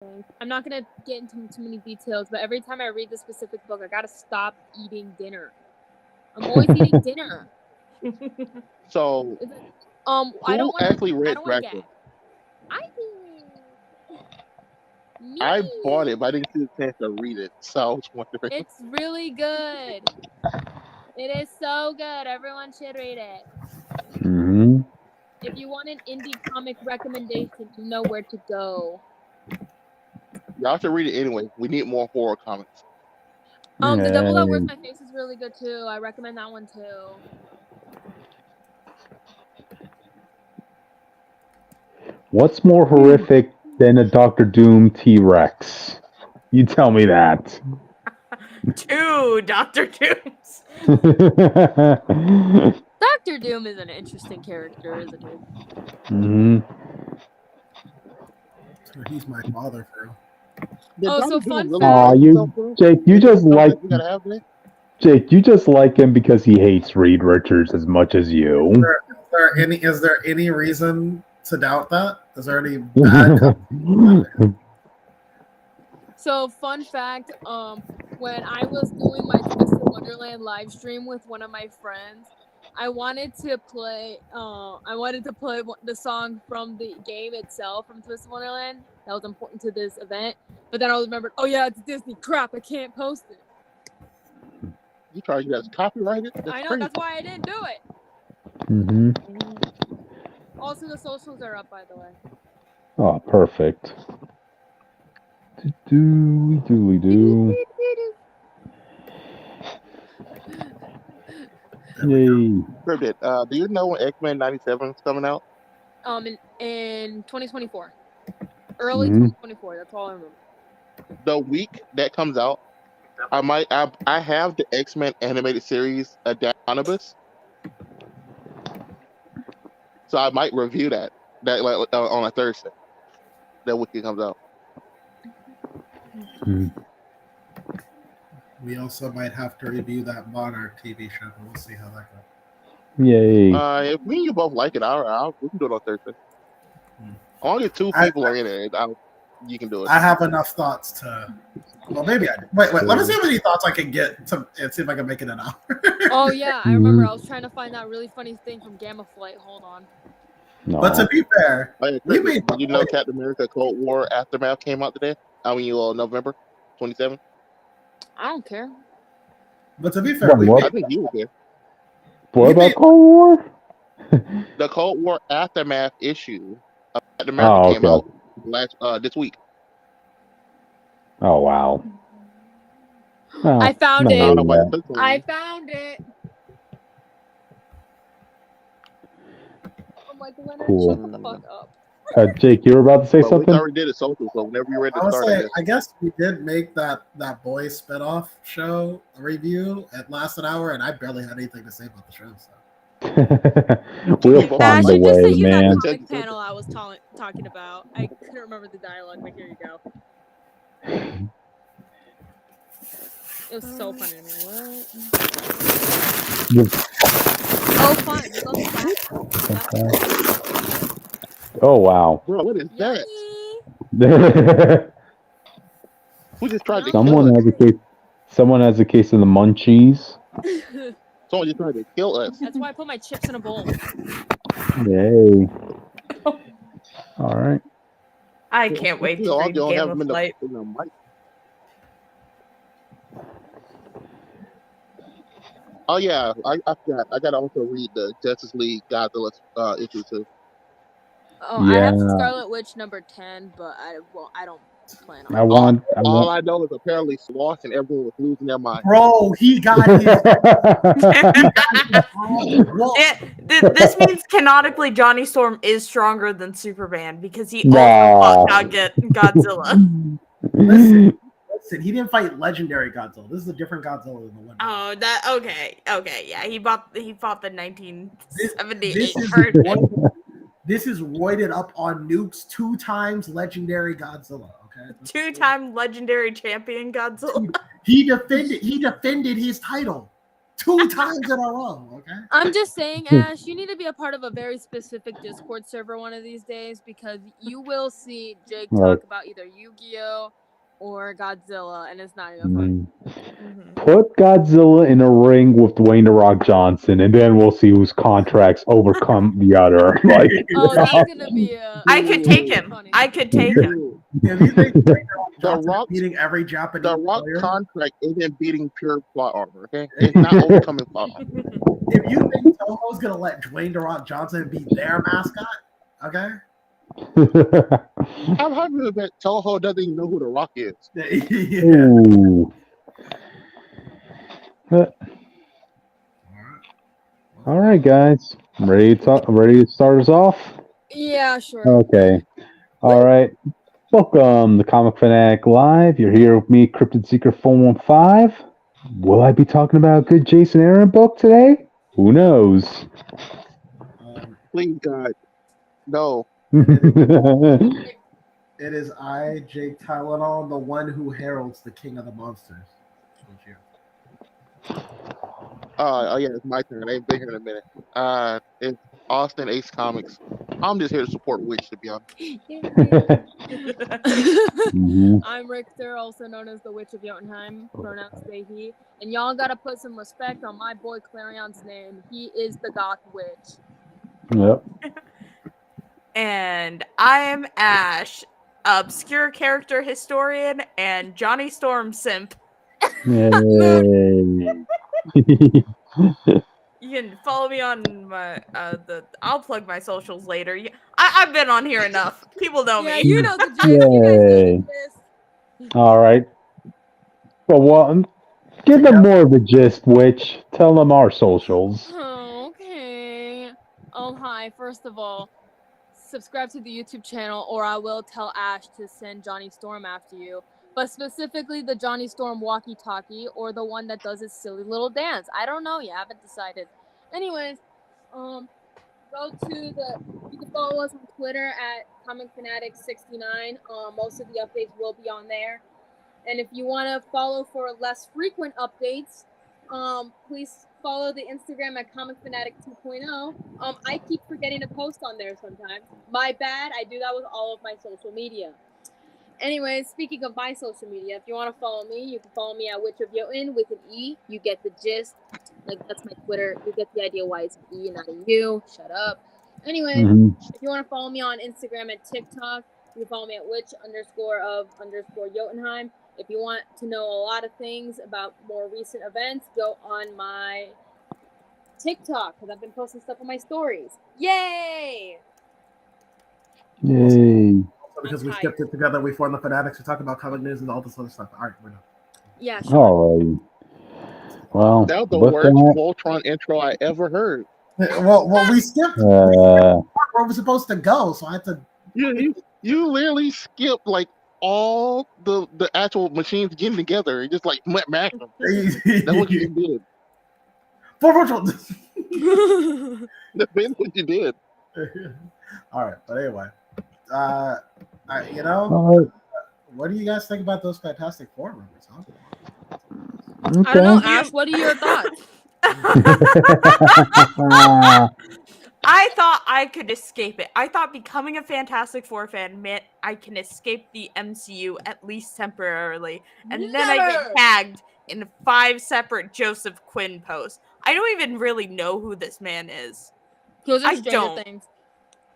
I'm not gonna get into too many details, but every time I read the specific book, I gotta stop eating dinner. I'm always eating dinner. So, I don't want actually to. read I don't want to Dracula? get. I did. Me. I bought it, but I didn't see the chance to read it, so I was wondering. It's really good. It is so good. Everyone should read it. Mm-hmm. If you want an indie comic recommendation, you know where to go. Y'all should read it anyway. We need more horror comics. The Devil That Wears My Face is really good too. I recommend that one too. What's more horrific than a Doctor Doom T-Rex? You tell me that. 2 Dr. Dooms. Doctor Doom is an interesting character, isn't he? Mm-hmm. So he's my father, bro. So fun fact. Aw, Jake, you just like Jake. You just like him because he hates Reed Richards as much as you. Is there any reason to doubt that? Is there any bad? So fun fact. When I was doing my Twisted Wonderland live stream with one of my friends, I wanted to play the song from the game itself from Twisted Wonderland. That was important to this event. But then I remembered, oh yeah, it's Disney. Crap, I can't post it. You try to get us copyrighted? I know, that's why I didn't do it. Mm-hmm. Also, the socials are up, by the way. Oh, perfect. Do. Yay. Cryptid, do you know when X-Men 97 is coming out? In 2024. Early 2024, that's all I remember. The week that comes out, I have the X-Men animated series Omnibus, so I might review that on a Thursday. That week it comes out. We also might have to review that Monarch TV show, but we'll see how that goes. Yay. If me and you both like it, we can do it on Thursday. Only 2 people are in it. You can do it. I have enough thoughts to. Well, maybe I. Wait. Let me see how many thoughts I can get to and see if I can make it an hour. Oh yeah, I remember. I was trying to find that really funny thing from Gamma Flight. Hold on. No. But to be fair, you know Captain America: Cold War Aftermath came out today. November 27th. I don't care. But to be fair, I think you would care. What about Cold War? The Cold War Aftermath issue of Captain America came out this week. Oh wow! I found it. I found it. I'm like, Leonard, cool. shut the fuck up. Jake, you were about to say something? We already did a social, so whenever you're ready to start. I guess we did make that boys spinoff show review. It lasted an hour, and I barely had anything to say about the show. So. We'll find a way, man. That comic panel I was talking about. I couldn't remember the dialogue, but here you go. It was so funny to me. What? Oh, fun. Oh wow! Bro, what is that? Who just tried to Someone has a case. Someone has a case of the munchies. Someone just tried to kill us. That's why I put my chips in a bowl. Yay! All right. I can't wait to read Game of Light. Oh yeah, I forgot. I gotta also read the Justice League Godzilla issue too. Oh, yeah. I have Scarlet Witch number 10, but I don't plan on. All I know is apparently Sloth and everyone was losing their mind. Bro, he got his. This means canonically Johnny Storm is stronger than Superman because he also fought Godzilla. Listen, he didn't fight legendary Godzilla. This is a different Godzilla than the one. Oh, okay, yeah. He fought the 1978 version. This is roided up on nukes 2 times legendary Godzilla. Okay, 2-time legendary champion Godzilla. He defended his title 2 times in a row. Okay. I'm just saying, Ash, you need to be a part of a very specific Discord server one of these days because you will see Jake talk about either Yu-Gi-Oh or Godzilla, and it's not even fun. Put Godzilla in a ring with Dwayne The Rock Johnson, and then we'll see whose contracts overcome the other. Like, oh, that's gonna be a. I could take him. Funny. I could take him. If you think Dwayne The The Rock beating every Japanese The Rock player, contract isn't beating pure plot armor. Okay, it's not overcoming plot armor. if you think Toho's gonna let Dwayne The Rock Johnson be their mascot, okay? I'm happy that Toho doesn't even know who The Rock is. Yeah. Ooh. All right, guys. Ready to start us off? Yeah, sure. Okay. All right. Welcome to Comic Fanatic Live. You're here with me, Cryptid Seeker 415. Will I be talking about a good Jason Aaron book today? Who knows? Please, God, no. It is I, Jake Tylenol, the one who heralds the king of the monsters. Oh yeah, it's my turn. They've been here in a minute. It's Austin Ace Comics. I'm just here to support Witch, to be honest. I'm Richter, also known as the Witch of Jotunheim, pronouns they, he. And y'all gotta put some respect on my boy Clarion's name. He is the Goth Witch. Yep. And I'm Ash, obscure character historian and Johnny Storm simp. Yay. You can follow me on my I'll plug my socials later. I've been on here enough. People know Yeah, me. you know the gist. You guys know the gist. All right. Well, give them more of the gist, Witch. Tell them our socials. Oh, okay. Hi. First of all, subscribe to the YouTube channel, or I will tell Ash to send Johnny Storm after you. But specifically the Johnny Storm walkie-talkie, or the one that does his silly little dance. I don't know yet. I haven't decided. Anyways, you can follow us on Twitter at ComicFanatic69. Most of the updates will be on there. And if you want to follow for less frequent updates, please follow the Instagram at ComicFanatic 2.0. I keep forgetting to post on there sometimes. My bad. I do that with all of my social media. Anyways, speaking of my social media, if you want to follow me, you can follow me at Witch of Jotun with an E. You get the gist. Like, that's my Twitter. You get the idea why it's an E, not a U. Shut up. Anyways, if you want to follow me on Instagram and TikTok, you can follow me at witch_of_Jotunheim. If you want to know a lot of things about more recent events, go on my TikTok, because I've been posting stuff on my stories. Yay! Yay. Because we skipped it together, we formed the Fanatics. We talked about comic news and all this other stuff. All right, we're done. Yeah, sure. All right. Well, That was the worst Voltron intro I ever heard. Well, we skipped where we're supposed to go, so I had to. You literally skipped like all the actual machines getting together. Just like mash them. That's what you did. That's what you did. All right, but anyway, what do you guys think about those Fantastic Four rumors? Huh? Okay. I don't know, Ash. What are your thoughts? I thought I could escape it. I thought becoming a Fantastic Four fan meant I can escape the MCU at least temporarily, and then I get tagged in 5 separate Joseph Quinn posts. I don't even really know who this man is. I don't. Things.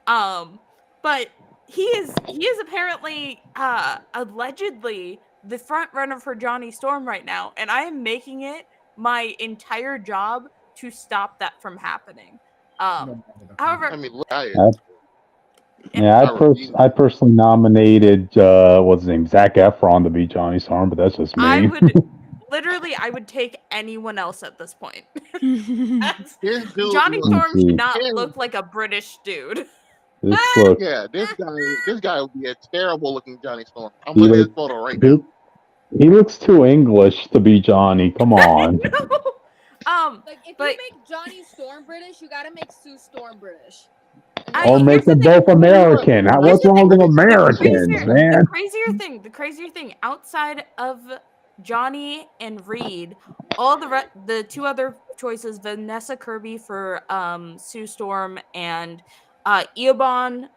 But he is apparently allegedly the front runner for Johnny Storm right now, and I am making it my entire job to stop that from happening. However, I mean, I personally nominated what's his name, Zac Efron to be Johnny Storm, but that's just me. I would take anyone else at this point. Johnny Storm should not look like a British dude. This guy would be a terrible looking Johnny Storm. I'm looking at his photo right now. He looks too English to be Johnny. Come on. Like, if you make Johnny Storm British, you gotta make Sue Storm British. Or make them both American. What's wrong with Americans, man? The crazier thing, outside of Johnny and Reed, all the two other choices, Vanessa Kirby for Sue Storm and Eobon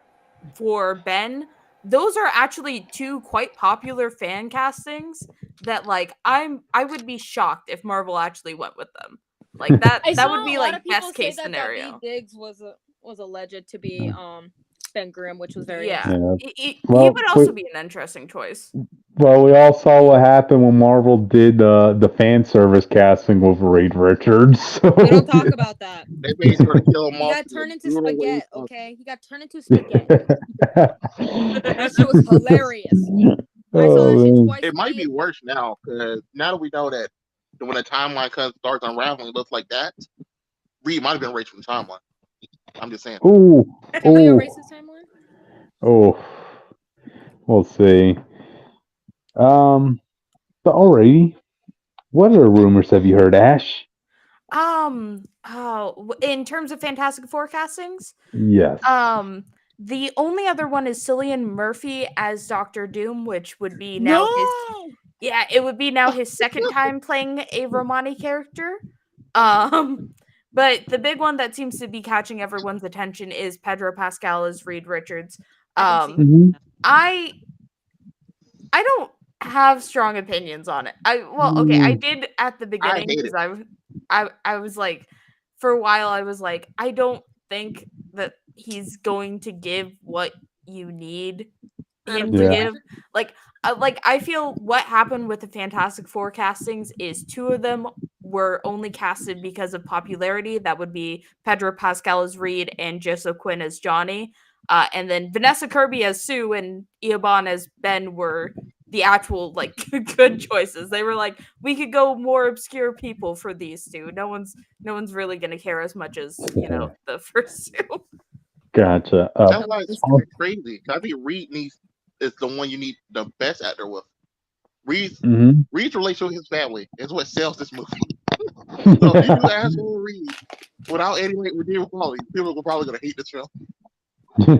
for Ben, those are actually two quite popular fan castings that like I would be shocked if Marvel actually went with them. Like that I that saw would be a lot like of people best say case that scenario. David Diggs was alleged to be Ben Grimm, which was very Yeah. interesting. He Well, would also be an interesting choice. Well, we all saw what happened when Marvel did the fan service casting with Reed Richards. So, We don't talk about that. They made sure to kill him He off. got in turned the into brutal way spaghetti, possible. okay? He got turned into spaghetti. That shit was hilarious. I saw that shit Oh, twice. It might today. be worse now because now that we know that when the timeline starts unraveling, looks like that. Reed might have been erased from the timeline. I'm just saying. ooh, Can we ooh, erase this timeline? oh. We'll see. But alrighty. What other rumors have you heard, Ash? In terms of Fantastic Four castings, Yes. the only other one is Cillian Murphy as Doctor Doom, which would be now it would be now his second time playing a Romani character. But the big one that seems to be catching everyone's attention is Pedro Pascal as Reed Richards. Mhm. I don't have strong opinions on it. I did at the beginning hate because it. I was like, for a while I was like, I don't think that he's going to give what you need him to Yeah. give. Like I feel what happened with the Fantastic Four castings is two of them were only casted because of popularity. That would be Pedro Pascal as Reed and Joseph Quinn as Johnny. And then Vanessa Kirby as Sue and Eobon as Ben were the actual like good choices. They were like, we could go more obscure people for these two. No one's really gonna care as much as the first two. Gotcha. That's why it's crazy. I think Reed is the one you need the best actor with. Reed's relationship with his family is what sells this movie. So if you do asshole Reed without any redeeming quality, people are probably gonna hate this film. You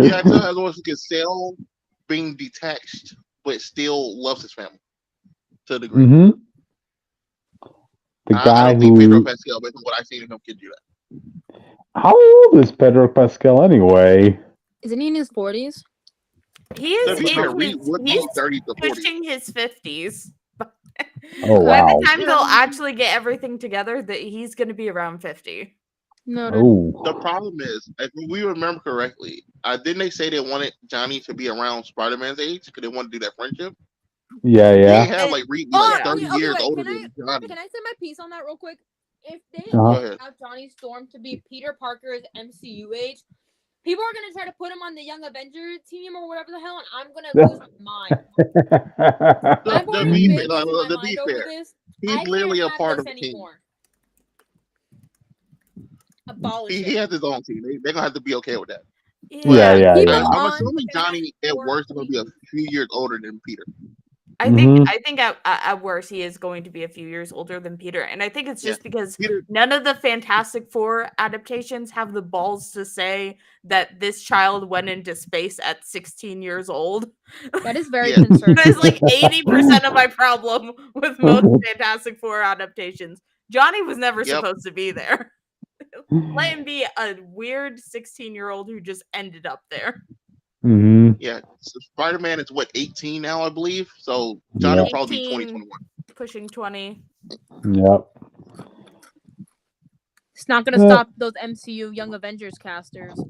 gotta tell everyone who can sell being detached but still loves his family to a degree. The I guy don't think Pedro who. Pascal, based on what I've seen of him, can do that. How old is Pedro Pascal anyway? Isn't he in his 40s? He is To be fair, in Reed his would be he's 30s to 40s. pushing his 50s. Oh, By wow. the time they'll actually get everything together, that he's going to be around 50. No. Oh. The problem is, if we remember correctly, didn't they say they wanted Johnny to be around Spider-Man's age because they wanted to do that friendship? Yeah, They yeah. have like Reed be like 30 okay, years wait, older can than Johnny. I say my piece on that real quick? If they Uh-huh. have Johnny Storm to be Peter Parker's MCU age, people are gonna try to put him on the Young Avengers team or whatever the hell, and I'm gonna lose my mind. I've already been losing my mind over this. He's literally a part of the team. Anymore. Abolish He it. has his own team. They're gonna have to be okay with that. Yeah. I'm assuming Johnny at worst is gonna be a few years older than Peter. I think at worst he is going to be a few years older than Peter, and I think it's just because none of the Fantastic Four adaptations have the balls to say that this child went into space at 16 years old. That is very concerning. That is like 80% of my problem with most Fantastic Four adaptations. Johnny was never supposed to be there. Let him be a weird 16-year-old who just ended up there. Yeah, so Spider-Man is 18 now, I believe. So Johnny will probably be 2021. Pushing 20. Yep. It's not gonna stop those MCU Young Avengers casters.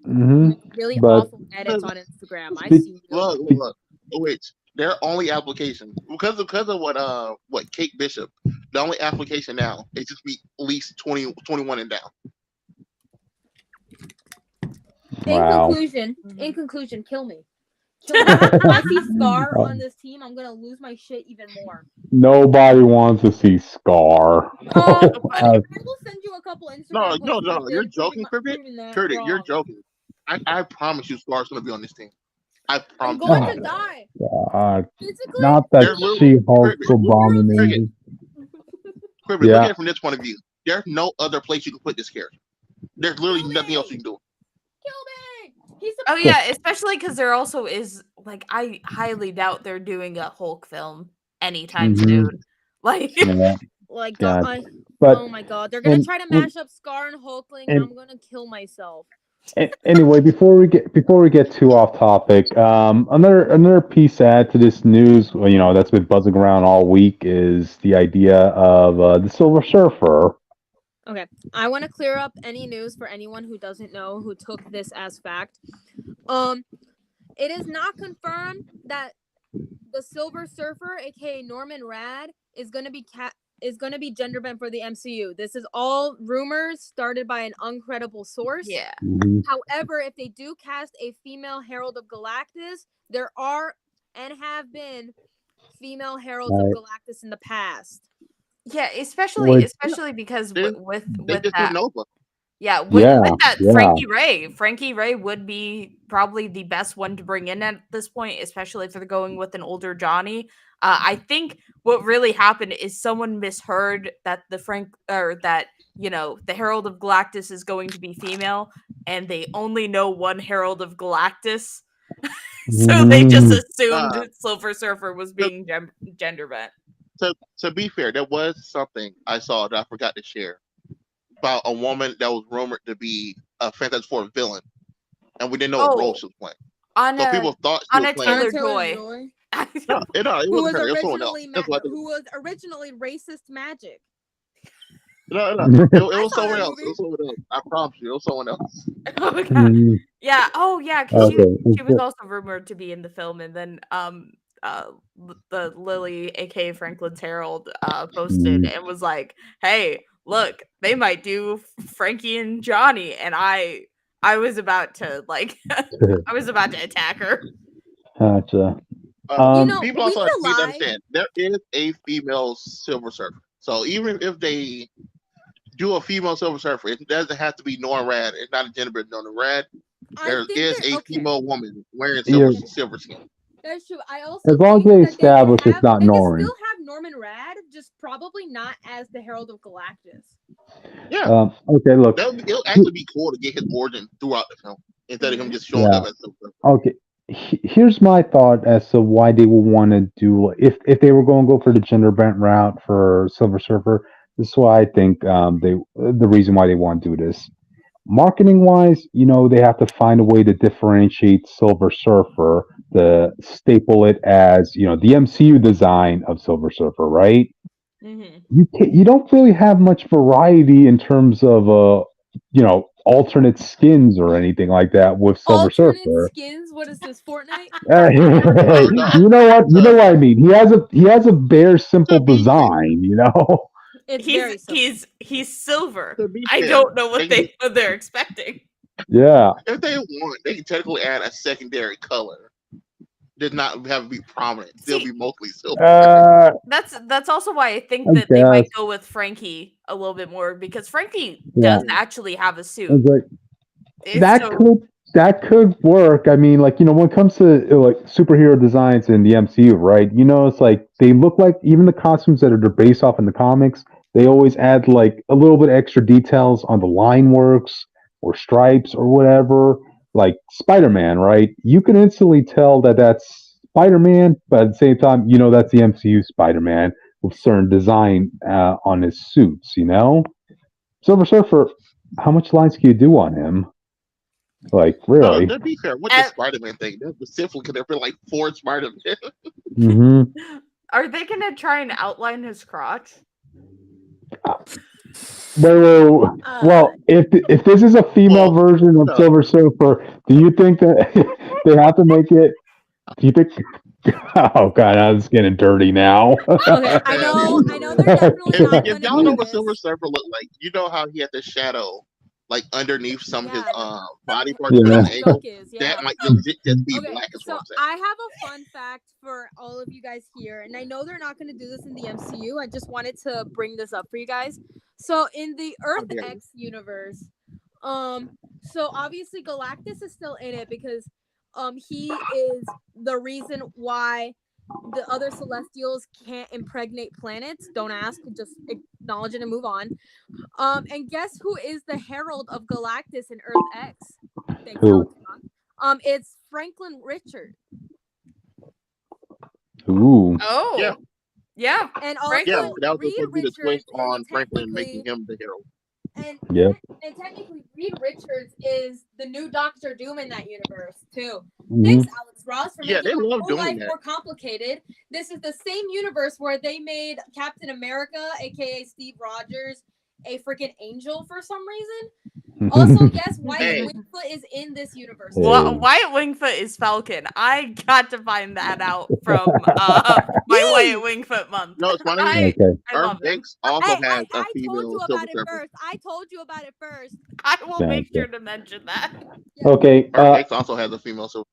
Really awful edits on Instagram. I see. Look. Which their only application because of what Kate Bishop, the only application now is just be at least 21 and down. In conclusion, kill me. If I see Scar on this team, I'm gonna lose my shit even more. Nobody wants to see Scar. I will send you a couple Instagram. No, you're joking, Cricket. You're joking. I promise you, Scar's gonna be on this team. I promise. I'm going to die. God. Not that She-Hulk abomination. Cricket, look at it from this point of view. There's no other place you can put this character. There's literally nothing else you can do. Kill me! Oh yeah, especially because there also is like I highly doubt they're doing a Hulk film anytime soon. Like, Yeah. Like, God. I, But oh my god, they're gonna try to mash up Scar and Hulkling, and I'm gonna kill myself. Anyway, before we get too off topic, another piece to add to this news, that's been buzzing around all week is the idea of the Silver Surfer. Okay, I want to clear up any news for anyone who doesn't know who took this as fact. It is not confirmed that the Silver Surfer, aka Norman Rad, is gonna be gender bent for the MCU. This is all rumors started by an uncredible source. yeah. Mhm. However, if they do cast a female Herald of Galactus, there are and have been female Heralds of Right. Galactus in the past. Yeah, especially Which- because They with just that. did Nova. Yeah, Yeah, with that, yeah. Frankie Ray would be probably the best one to bring in at this point, especially if they're going with an older Johnny. I think what really happened is someone misheard that the Herald of Galactus is going to be female, and they only know one Herald of Galactus, so they just Mhm. assumed Uh, Silver Surfer was to, being gender bent. to be fair, there was something I saw that I forgot to share about a woman that was rumored to be a Fantastic Four villain, and we didn't know what role Oh, she was playing. on So a people thought she was playing. Taylor Taylor Joy. Joy, No, it who wasn't was her. It was someone else. That's what I think. who was originally racist magic. No. It I was saw someone that else. It movie. was someone else. I promise you, it was someone else. Oh my god. Mhm. Yeah. Oh yeah. Because Okay. she was also rumored to be in the film, and then the Lily, aka Franklin's Herald, posted and was like, "Hey, look, they might do Frankie and Johnny," and I was about to I was about to attack her. Gotcha. People we also need need to to lie. understand there is a female Silver Surfer. So even if they do a female Silver Surfer, it doesn't have to be Norn Rad. It's not a gender bent Norn Rad. There is a female woman wearing silver skin. That's true. I also As long as think they that they establish it's not they can Norrin. still have Norman Rad, just probably not as the Herald of Galactus. Yeah. Okay, look. It'll actually be cool to get his origin throughout the film instead of him just showing up as Silver Surfer. Okay. Here's my thought as to why they will want to do if they were going to go for the gender bent route for Silver Surfer. This is why I think the reason why they want to do this. Marketing wise, they have to find a way to differentiate Silver Surfer, to staple it as the MCU design of Silver Surfer, right? Mm-hmm. You don't really have much variety in terms of alternate skins or anything like that with Silver Surfer. Skins? What is this, Fortnite? You know what I mean. He has a bare simple design, It's very simple. He's silver. I fair, don't know what they're expecting. Yeah. If they want, they can technically add a secondary color. Does not have to be prominent. Still be mostly silver. That's also why I think that they might go with Frankie a little bit more, because Frankie does actually have a suit. That could work. I mean, when it comes to superhero designs in the MCU, right? It's like they look like, even the costumes that are based off in the comics, they always add like a little bit extra details on the line works or stripes or whatever. Like Spider-Man, right? You can instantly tell that that's Spider-Man, but at the same time, that's the MCU Spider-Man with certain design on his suits. Silver Surfer, how much lines can you do on him? Like, really? To be fair, with the Spider-Man thing, that's specifically because there been like 4 Spider-Man. Mm-hmm. Are they gonna try and outline his crotch? Well, if this is a female version of Silver Surfer, do you think that they have to make it? Do you think? Oh God, I'm just getting dirty now. Okay, I know. They're definitely not If y'all know what Silver Surfer looked like, you know how he had the shadow like underneath some of his body parts on the ankle. That might legit just be black. Is what I'm saying. I have a fun fact for all of you guys here, and I know they're not going to do this in the MCU. I just wanted to bring this up for you guys. So in the Earth X universe, so obviously Galactus is still in it because he is the reason why the other Celestials can't impregnate planets. Don't ask, just acknowledge it and move on. And guess who is the Herald of Galactus in Earth X? Thanks, who? It's Franklin Richard. Ooh. Oh. Yeah. And Franklin. Yeah, also, that was Reed supposed to be the twist Richards on is Franklin technically making him the hero. Yep. and technically Reed Richards is the new Doctor Doom in that universe too. Mhm. Thanks, Alex Ross, for Yeah, making they my love whole doing life that. more complicated. This is the same universe where they made Captain America, aka Steve Rogers, a freaking angel for some reason. Also, yes, Wyatt Hey. Wingfoot is in this universe. Hey. Wyatt Wingfoot is Falcon. I got to find that out from my Wyatt Wingfoot month. No, it's funny. Okay. I Earth love it. X also has a I told female you Silver about it Surfer. first. I told you about it first. I will make Gotcha. sure to mention that. Okay. Earth X also has a female Silver.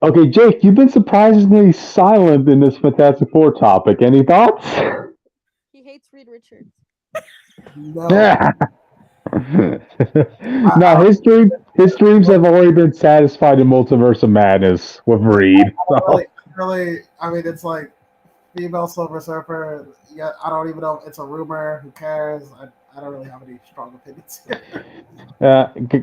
Okay, Jake, you've been surprisingly silent in this Fantastic Four topic. Any thoughts? He hates Reed Richards. No. No, his dreams have already been satisfied in Multiverse of Madness with Reed. Really, I mean, it's like female Silver Surfer. Yeah, I don't even know if it's a rumor. Who cares? I don't really have any strong opinions here.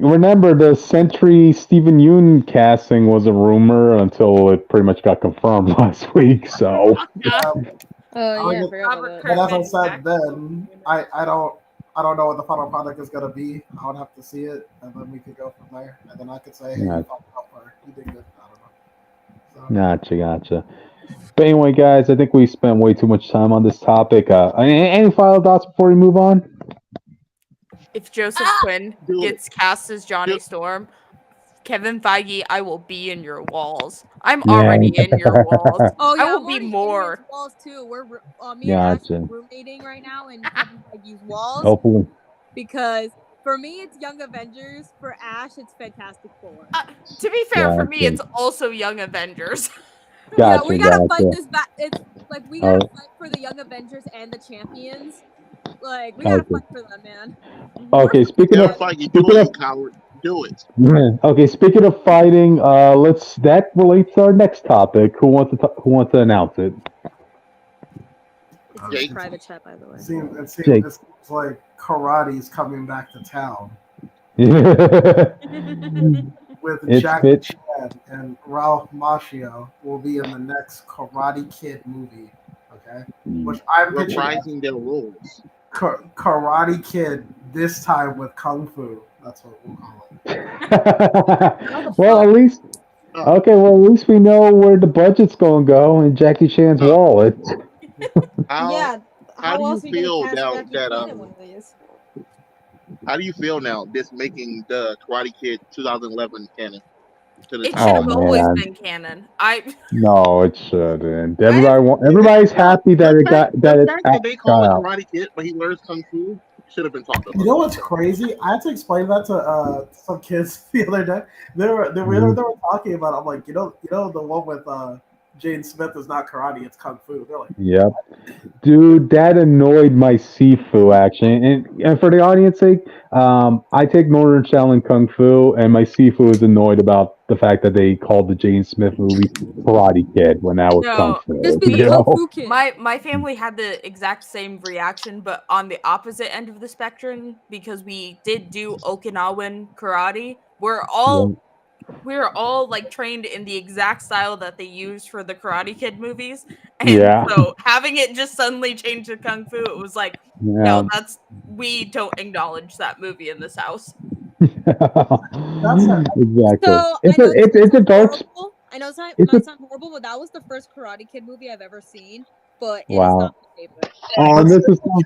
Remember, the Sentry Stephen Yeun casting was a rumor until it pretty much got confirmed last week. So, Oh yeah, I forgot Robert But as I Kirkman said then, I don't know what the final product is gonna be. I would have to see it, and then we could go from there. And then I could say, hey, you fucked up, or you did good. I don't know. So, gotcha. But anyway, guys, I think we spent way too much time on this topic. Any final thoughts before we move on? If Joseph Quinn Do it. gets cast as Johnny Storm, Kevin Feige, I will be in your walls. I'm Yeah. already in your walls. Oh yeah, I will I'm be already more. in his walls too. We're me and Ash Gotcha. are roommating right now in Kevin Feige's walls Hopefully. because for me it's Young Avengers. For Ash, it's Fantastic Four. To be fair, for me, Gotcha. it's also Young Avengers. Yeah, we gotta fight Gotcha. this back. It's like we gotta fight for the Young Avengers and the champions. Like we gotta Okay. fight for them, man. Okay, speaking Kevin of Feige, do it, you coward. Do it. okay, speaking of fighting, that relates to our next topic. Who wants to announce it? This is Jake. a private chat, by the way. it Jake. seems like karate's coming back to town with It's Jackie fit. Chan and Ralph Macchio will be in the next Karate Kid movie. Okay, which I'm pitching as Reprising their roles. Karate Kid this time with Kung Fu. That's what we'll call it. Well, at least we know where the budget's gonna go in Jackie Chan's wallet. How do you else are you feel gonna cast now Jackie that Chan in one of these? how do you feel now this making the Karate Kid 2011 canon to the It should title? have always man. been canon. No, it shouldn't. Everybody's happy that The it got fact that it's that they call it out. Karate Kid, but he learns Kung Fu should have been talked about. You know what's crazy? I had to explain that to some kids the other day. They were talking about it. I'm like, you know the one with Jane Smith is not karate, it's Kung Fu. They're like, Yep. Dude, that annoyed my Sifu actually. And for the audience sake, I take Northern Shaolin Kung Fu, and my Sifu is annoyed about the fact that they called the Jane Smith movie Karate Kid when that was Kung Fu. Just be you the Kung know? Fu Kid. My family had the exact same reaction, but on the opposite end of the spectrum, because we did do Okinawan karate. We're all like trained in the exact style that they use for the Karate Kid movies, and so having it just suddenly change to Kung Fu, it was like, no, we don't acknowledge that movie in this house. Exactly. So It's a dark. I know it might sound horrible, but that was the first Karate Kid movie I've ever seen. But it is not my favorite. Oh, and this comes from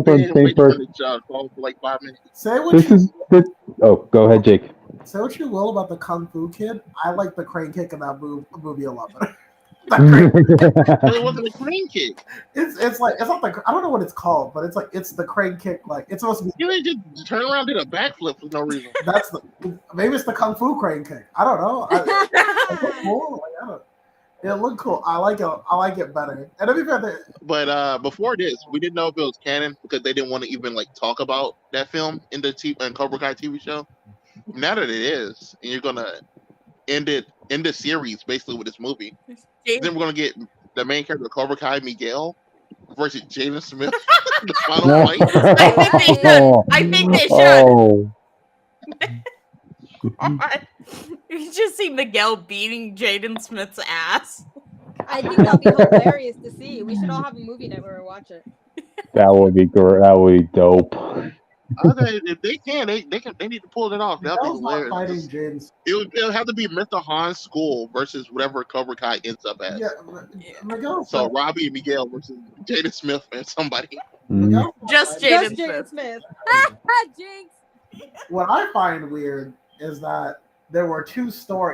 the same person. For like 5 minutes. Go ahead, Jake. Say what you will about the Kung Fu Kid. I like the crane kick in that movie a lot better. It wasn't a crane kick. It's like it's not the I don't know what it's called, but it's the crane kick. Like it's supposed to be. You didn't just turn around and did a backflip for no reason. Maybe it's the Kung Fu crane kick. I don't know. It looked cool. I like it better. And to be fair, but before this, we didn't know if it was canon because they didn't want to even like talk about that film in the Cobra Kai TV show. Now that it is, and you're gonna end the series basically with this movie, then we're gonna get the main character of Cobra Kai, Miguel, versus Jaden Smith. The final fight. I think they should. You just see Miguel beating Jaden Smith's ass. I think that'll be hilarious to see. We should all have a movie night where we watch it. That would be great. That would be dope. If they can, they need to pull it off. That'd be Miguel's not hilarious. fighting James. It'll have to be Mr. Han's school versus whatever Cobra Kai ends up as. Yeah, Miguel's So Robbie and Miguel versus Jaden Smith and somebody. Miguel's not Just fighting- Jaden Smith. Jinx. What I find weird is that there were two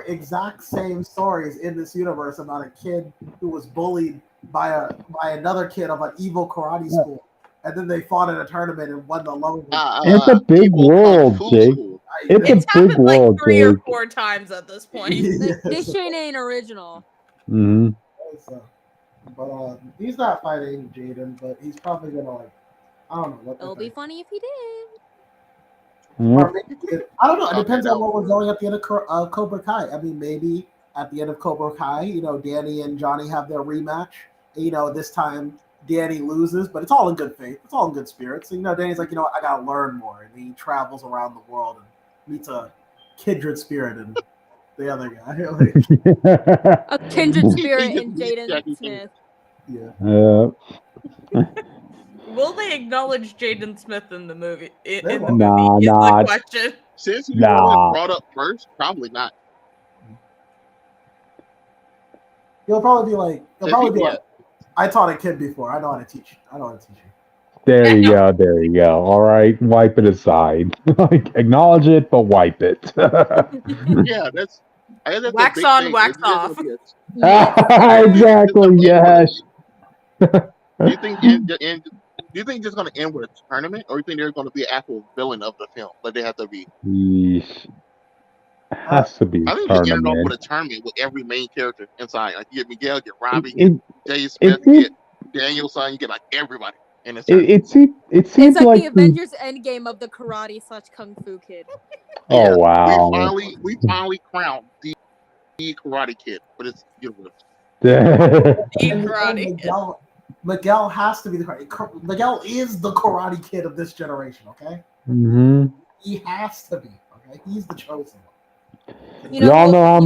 exact same stories in this universe about a kid who was bullied by another kid of an evil karate school, and then they fought in a tournament and won the loan. It's a big world, Jake. It's a big happened like world, 3 or Jake. 4 times at this point. This shit ain't original. Mm-hmm. But he's not fighting Jaden, but he's probably gonna I don't know what. It'll be funny if he did. Or maybe I don't know. It depends on what we're going at the end of Cobra Kai. I mean, maybe at the end of Cobra Kai, Danny and Johnny have their rematch. This time Danny loses, but it's all in good faith. It's all in good spirits. And, Danny's like, I gotta learn more, and he travels around the world and meets a kindred spirit and the other guy. A kindred spirit in Jaden Smith. Yeah. Will they acknowledge Jaden Smith in the movie? Nah, is nah. the question. Since he was brought up first, probably not. He'll probably be like, I taught a kid before. I know how to teach. You. There you go. There you go. All right, wipe it aside. Acknowledge it, but wipe it. Yeah, that's Wax on, wax off. Exactly. Yes. Do you think do you think it's going to end with a tournament, or do you think there's going to be an actual villain of the film? Like they have to be. Yeesh. Has to be. I think you end off with a tournament with every main character inside. Like you get Miguel, you get Robbie, Jay Smith, you get Daniel Son, you get like everybody in this. It seems It's like like the Avengers Endgame of the karate/kung fu kid. Oh wow! We finally crowned the Karate Kid, but it's universe. Karate. Miguel has to be the karate. Miguel is the Karate Kid of this generation. Okay. Mm-hmm. He has to be. Okay. He's the chosen one. Y'all know how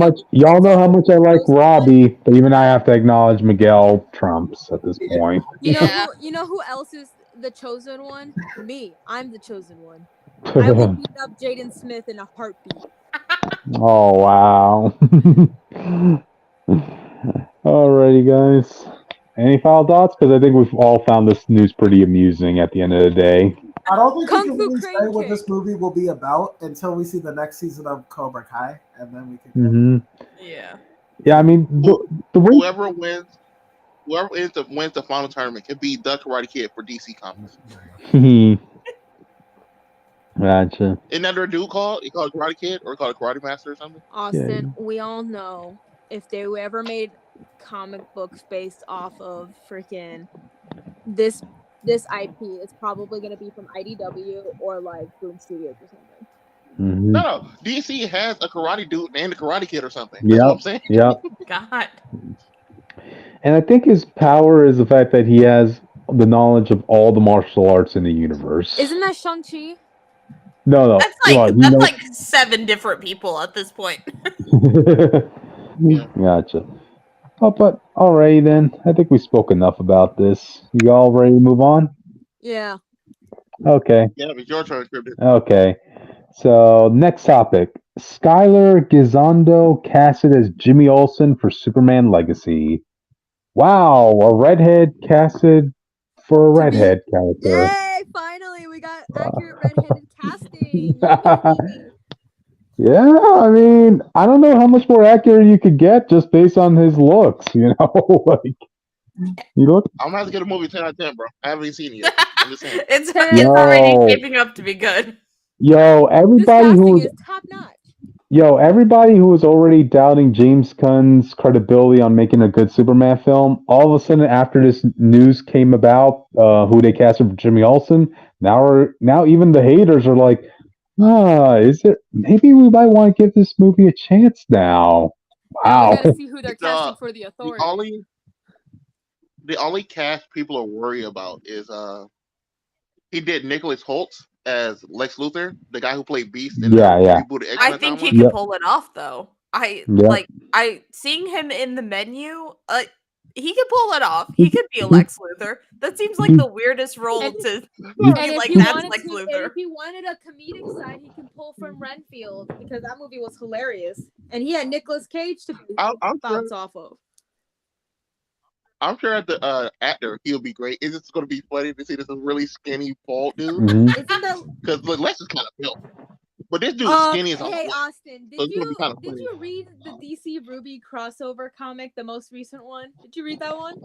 much I like Robbie, but even I have to acknowledge Miguel trumps at this point. You know who else is the chosen one? Me. I'm the chosen one. I will beat up Jaden Smith in a heartbeat. Oh wow! Alrighty, guys. Any final thoughts? Because I think we've all found this news pretty amusing at the end of the day. I don't think Kung we can Fu really Crane say what Kick. this movie will be about until we see the next season of Cobra Kai, and then we can. Mm-hmm. Yeah. Yeah, I mean, the way Whoever wins the final tournament can be the Karate Kid for DC Comics. Gotcha. Isn't that their dude called? He called Karate Kid or called Karate Master or something? Austin, we all know if they ever made comic books based off of freaking this IP, it's probably going to be from IDW or like Boom Studios or something. Mm-hmm. No, DC has a karate dude and a Karate Kid or something. That's what I'm saying. Yep. God. And I think his power is the fact that he has the knowledge of all the martial arts in the universe. Isn't that Shang-Chi? No. That's like 7 different people at this point. Gotcha. Oh, but alrighty then. I think we spoke enough about this. You all ready to move on? Yeah. Okay. Yeah, it's your turn, Cryptid. Okay. So next topic: Skylar Gisondo casted as Jimmy Olsen for Superman Legacy. Wow, a redhead casted for a redhead character. Yay! Finally, we got accurate redheaded casting. Yeah, I mean, I don't know how much more accurate you could get just based on his looks. Like you look. I'm gonna have to get a movie 10 out of 10, bro. I haven't even seen it yet. I'm just saying. It's already shaping up to be good. Yo, This everybody casting who is top notch. everybody who was already doubting James Gunn's credibility on making a good Superman film, all of a sudden after this news came about, who they casted for Jimmy Olsen, now even the haters are like, is it? Maybe we might want to give this movie a chance now. Now Wow. we gotta see who they're casting for the Authority. The only cast people are worried about is he did Nicholas Holt as Lex Luthor, the guy who played Beast in the rebooted X-Men I think he timeline. can pull it off though. I seeing him in the menu. he could pull it off. He could be a Lex Luthor. That seems like the weirdest role And- to And be if like he that's wanted Lex to, and Luthor. if he wanted a comedic side, he can pull from Renfield because that movie was hilarious, and he had Nicolas Cage to I'm sure. bounce off of. I'm sure as the actor, he'll be great. It's just going to be funny to see this really skinny, bald dude. Mhm. Isn't that Because Lex is kind of built, but this dude's skinny as a hey Lex. Austin, So it's gonna be kinda did funny. you read the DC Ruby crossover comic, the most recent one? Did you read that one?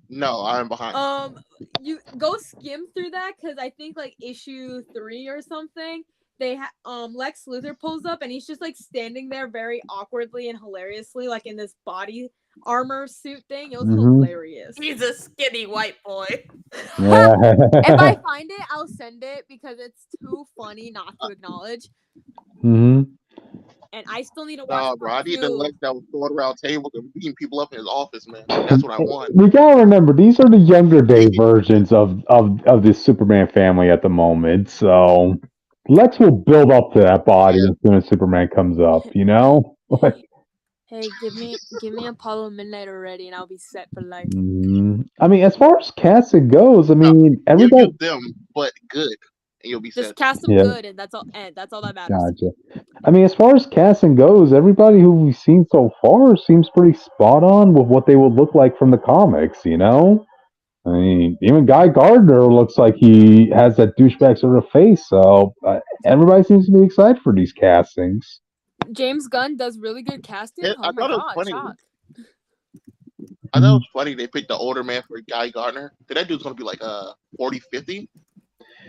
No, I'm behind. You go skim through that because I think like issue 3 or something. They Lex Luthor pulls up and he's just like standing there very awkwardly and hilariously, like in this body armor suit thing. It was hilarious. He's a skinny white boy. Yeah. If I find it, I'll send it because it's too funny not to acknowledge. Mhm. And I still need to watch. Nah, bro, I need the part 2. Lex that was going around tables and beating people up in his office, man. That's what I want. We gotta remember these are the younger day versions of the Superman family at the moment. So Lex will build up to that body as soon as Superman comes up. You know. Hey, give me Apollo Midnight already, and I'll be set for life. I mean, as far as casting goes, I mean, You everybody. use them, but good, and you'll be Just set. cast them Yeah. good, and that's all. And that's all that matters. Gotcha. I mean, as far as casting goes, everybody who we've seen so far seems pretty spot on with what they would look like from the comics. You know. I mean, even Guy Gardner looks like he has that douchebag sort of face. So everybody seems to be excited for these castings. James Gunn does really good casting. I Oh my thought it was god, funny. shock. I thought it was funny they picked the older man for Guy Gardner. Cause that dude's gonna be like 40, 50.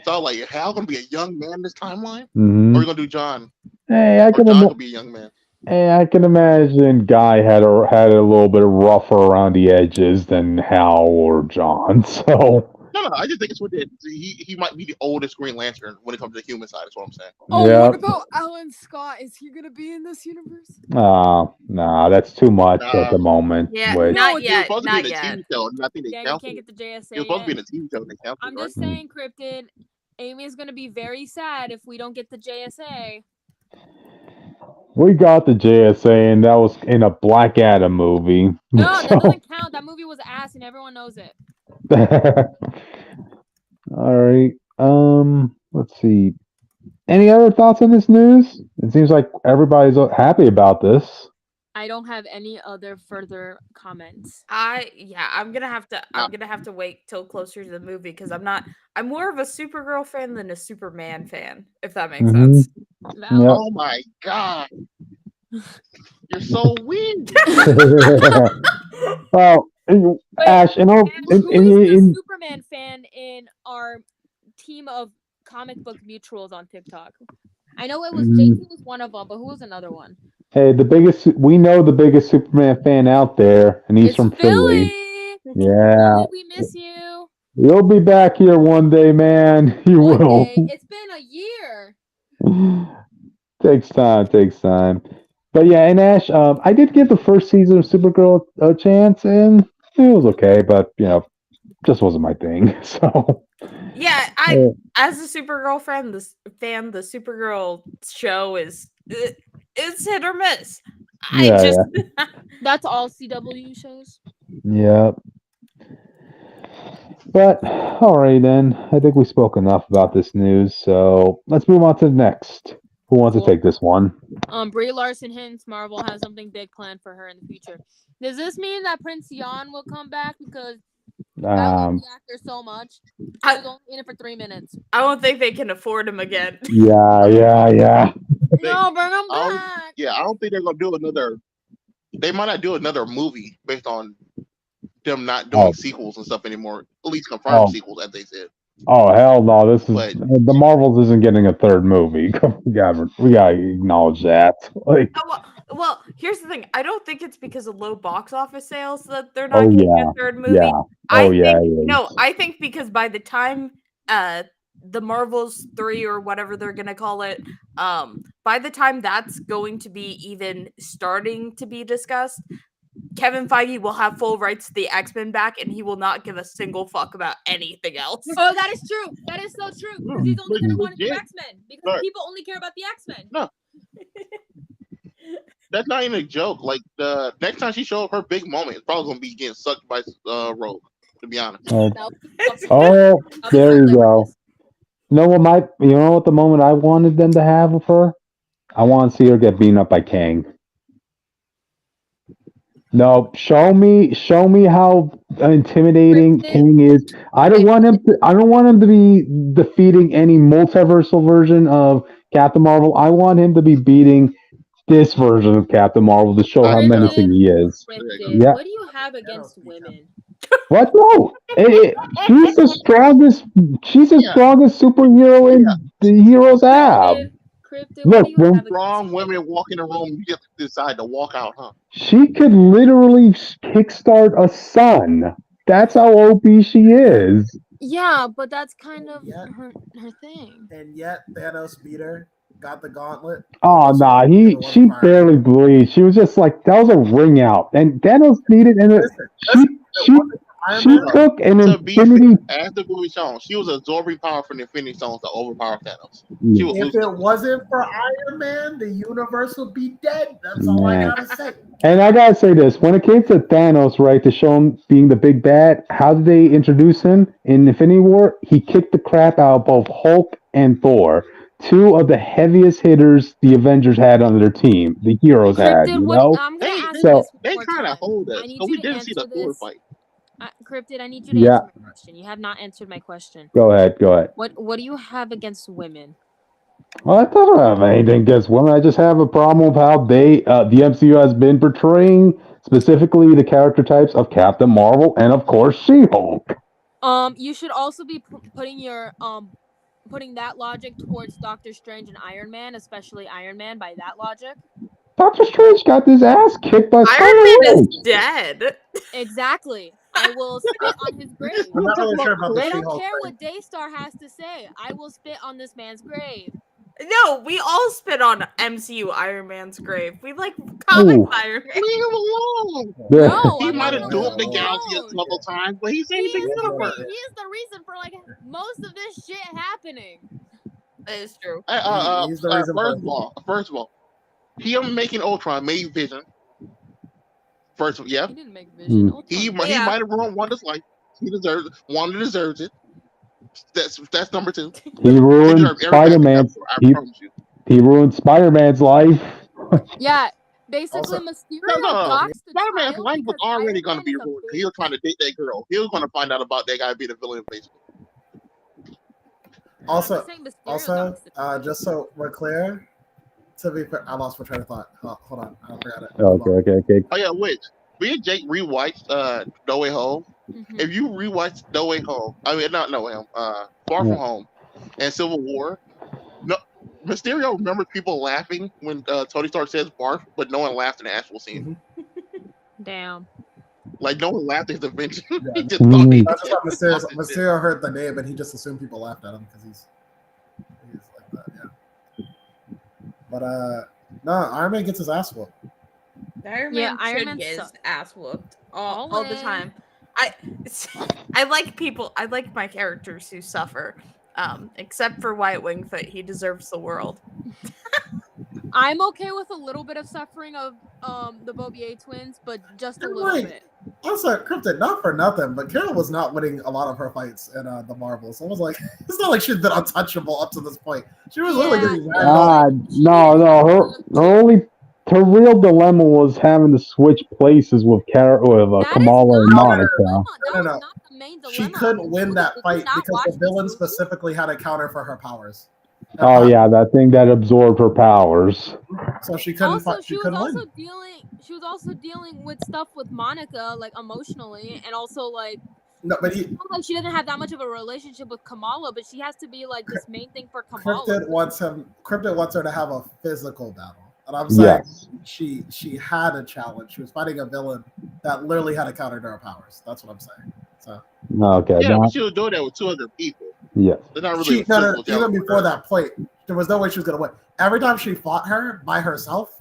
So I was like, Hal gonna be a young man this timeline? Or are you gonna do John? Hey, Or John gonna be a young man? Hey, I can imagine Guy had a little bit rougher around the edges than Hal or John. So No, I just think it's what he might be the oldest Green Lantern when it comes to the human side. Is what I'm saying. Oh, yeah. what about Alan Scott? Is he gonna be in this universe? Nah, that's too much at the moment. Yeah, Wait. not He was yet. supposed to Not be in a yet. TV show, and I think they Then you canceled can't it. get the JSA He was supposed to be in yet. a TV show, and they canceled I'm it, just right? saying, Krypton. Amy is gonna be very sad if we don't get the JSA. We got the JSA, and that was in a Black Adam movie. No, that doesn't count. That movie was ass, and everyone knows it. All right. Let's see. Any other thoughts on this news? It seems like everybody's happy about this. I don't have any other further comments. I'm gonna have to wait till closer to the movie because I'm more of a Supergirl fan than a Superman fan, if that makes sense. Yep. Oh my god, you're so weird. Well, Ash, who is the Superman fan in our team of comic book mutuals on TikTok? I know it was JT was one of them, but who was another one? Hey, we know the biggest Superman fan out there, and he's from Philly. Yeah. Philly, we miss you. You'll be back here one day, man. You One will. day. It's been a year. Takes time. But yeah, and Ash, I did give the first season of Supergirl a chance, and it was okay, but just wasn't my thing. So yeah, as a Supergirl fan, the Supergirl show is it's hit or miss. That's all CW shows. Yeah. But all right then, I think we spoke enough about this news, so let's move on to the next. Who wants to take this one? Brie Larson hints Marvel has something big planned for her in the future. Does this mean that Prince Yan will come back? Because I love the actor so much. I was only in it for 3 minutes. I don't think they can afford him again. Yeah. No, bring him back. I don't think they're gonna do another. They might not do another movie based on them not doing sequels and stuff anymore. At least confirmed sequels, as they said. Oh hell no! The Marvels isn't getting a third movie. we gotta acknowledge that. Well, here's the thing. I don't think it's because of low box office sales that they're not getting a third movie. Yeah. I think because by the time the Marvels 3 or whatever they're gonna call it, by the time that's going to be even starting to be discussed, Kevin Feige will have full rights to the X-Men back, and he will not give a single fuck about anything else. Oh, that is true. That is so true. Because he's only going to want to do X-Men. Because people only care about the X-Men. No. that's not even a joke. Like the next time she shows up, her big moment is probably gonna be getting sucked by Rogue. To be honest. Oh, That would be fucking- oh, that would be there you go. hilarious. You know what the moment I wanted them to have with her? I want to see her get beaten up by Kang. No, show me how intimidating King is. I don't want him to be defeating any multiversal version of Captain Marvel. I want him to be beating this version of Captain Marvel to show how Yeah. menacing he is. Cryptid, Yeah. what do you have against women? What? No, she's the strongest. She's the Yeah. strongest superhero in the heroes have. Cryptid, Look, what do you have Strong against women walk in the room, you just decide to walk out, huh? She could literally kickstart a sun. That's how OP she is. Yeah, but that's kind of Yeah. her thing. And yet Thanos beat her, got the gauntlet. Oh almost nah, won, and it she wasn't Iron Man. barely bleeds. She was just like that was a ring out, and Thanos needed, and she took an To be infinity. fair, as the movie shown, she was absorbing power from the Infinity Stones to overpower Thanos. Yeah. She was If losing. it wasn't for Iron Man, the universe would be dead. That's all Man. I gotta say. And I gotta say this: when it came to Thanos, right, to show him being the big bad, how did they introduce him in Infinity War? He kicked the crap out of both Hulk and Thor, two of the heaviest hitters the Avengers had on their team. The heroes had, Cryptid, you what? know. I'm gonna ask So- you this They one more kind of time. hold us, I need so you we to didn't see the answer Thor this. fight. Cryptid, I need you to Yeah. answer my question. You have not answered my question. Go ahead. What do you have against women? Well, I don't have anything against women. I just have a problem with how the MCU has been portraying specifically the character types of Captain Marvel and, of course, She-Hulk. You should also be putting your putting that logic towards Doctor Strange and Iron Man, especially Iron Man. By that logic, Doctor Strange got his ass kicked by Iron Scarlet Man Witch. is dead. exactly. I will spit on his grave. I'm not really sure about the I don't She-Hulk care thing. what Daystar has to say. I will spit on this man's grave. No, we all spit on MCU Iron Man's grave. We like comic Ooh. Iron Man. Leave him alone. No, He I'm might not have gonna doomed the leave him galaxy a alone. couple times, but he's He saving the is universe. he is the reason for like most of this shit happening. That is true. He's the reason First of all, him making Ultron made Vision. He didn't make Vision. He Yeah. might have ruined Wanda's life. He deserves it. Wanda deserves it. That's number two. He ruined deserve every Spider-Man. backup, I promise you. He ruined Spider-Man's life. Yeah, basically Also- Mysterio No. doxed the Spider-Man's child life was because already Iron going to Man be is a ruined. big He was trying to date that girl. He was going to find out about that guy being a villain, basically. Also, I'm saying Mysterio doxed the child. just so we're clear, to be fair, I lost my train of thought. Hold on, I forgot it. Okay. Oh yeah, wait. Me and Jake rewatched No Way Home. Mhm. If you rewatch No Way Home, I mean not No Way Home, Far From Home, and Civil War, no, Mysterio remembers people laughing when Tony Stark says barf, but no one laughed in the actual scene. Damn. Like no one laughed at his invention. He just Mhm. thought he That's just how Mysterio heard the name and he just assumed people laughed at him because he's like that, yeah. But no, Iron Man gets his ass whooped. Iron Yeah, Man Iron should Man get his sucks. ass whooped all the Always. time. I like people. I like my characters who suffer. Except for White Wingfoot, he deserves the world. I'm okay with a little bit of suffering of the Bobier twins, but just a little Right. bit. Also, Cryptid, not for nothing, but Carol was not winning a lot of her fights in the Marvels. So it was like, it's not like she's been untouchable up to this point. She was literally Yeah, getting yeah. ran over. No. Her real dilemma was having to switch places with Kamala and Monica. That No. was not the main dilemma. She couldn't win that Did you fight not because watch the villain this movie? specifically had a counter for her powers. Oh yeah, that thing that absorbed her powers. So she couldn't. Also, she was win. also dealing with stuff with Monica, like emotionally, and also like No, but it's not like she doesn't have that much of a relationship with Kamala, but she has to be like this main thing for Kamala. Cryptid wants her to have a physical battle, and I'm saying she had a challenge. She was fighting a villain that literally had a counter to her powers. That's what I'm saying. So Okay. Yeah, but she was doing that with two other people. Yes. They're not really even before that point, there was no way she was gonna win. Every time she fought her by herself,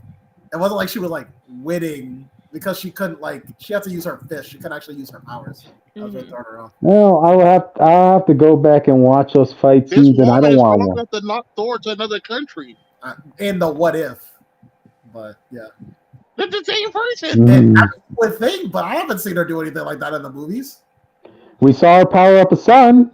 it wasn't like she was like winning because she couldn't she had to use her fist. She couldn't actually use her powers. That was what throwing her off. No, I'll have to go back and watch those fight This scenes, and I woman don't is want strong one. enough to knock Thor to another country. In the what if, but yeah. They're the same person. And that's the thing, but I haven't seen her do anything like that in the movies. We saw her power up a sun.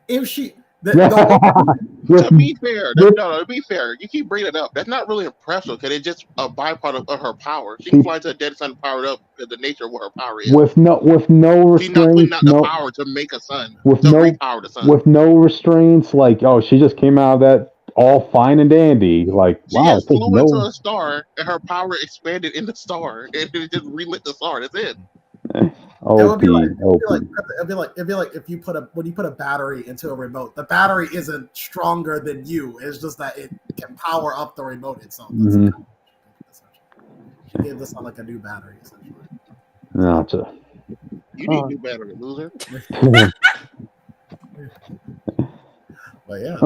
If she, To be fair, to be fair, you keep bringing it up. That's not really impressive because it's just a byproduct of her power. She can fly to a dead sun powered up because the nature of what her power is. With no restraints, she's not putting out the power to make a sun. With to repower the sun. With no restraints, like she just came out of that all fine and dandy. Like she just flew into a star and her power expanded in the star and it just relit the star. That's it. It'd be like if you put a battery into a remote, the battery isn't stronger than you. It's just that it can power up the remote itself. She gave this on like a new battery, essentially. You need a new battery, loser. But yeah.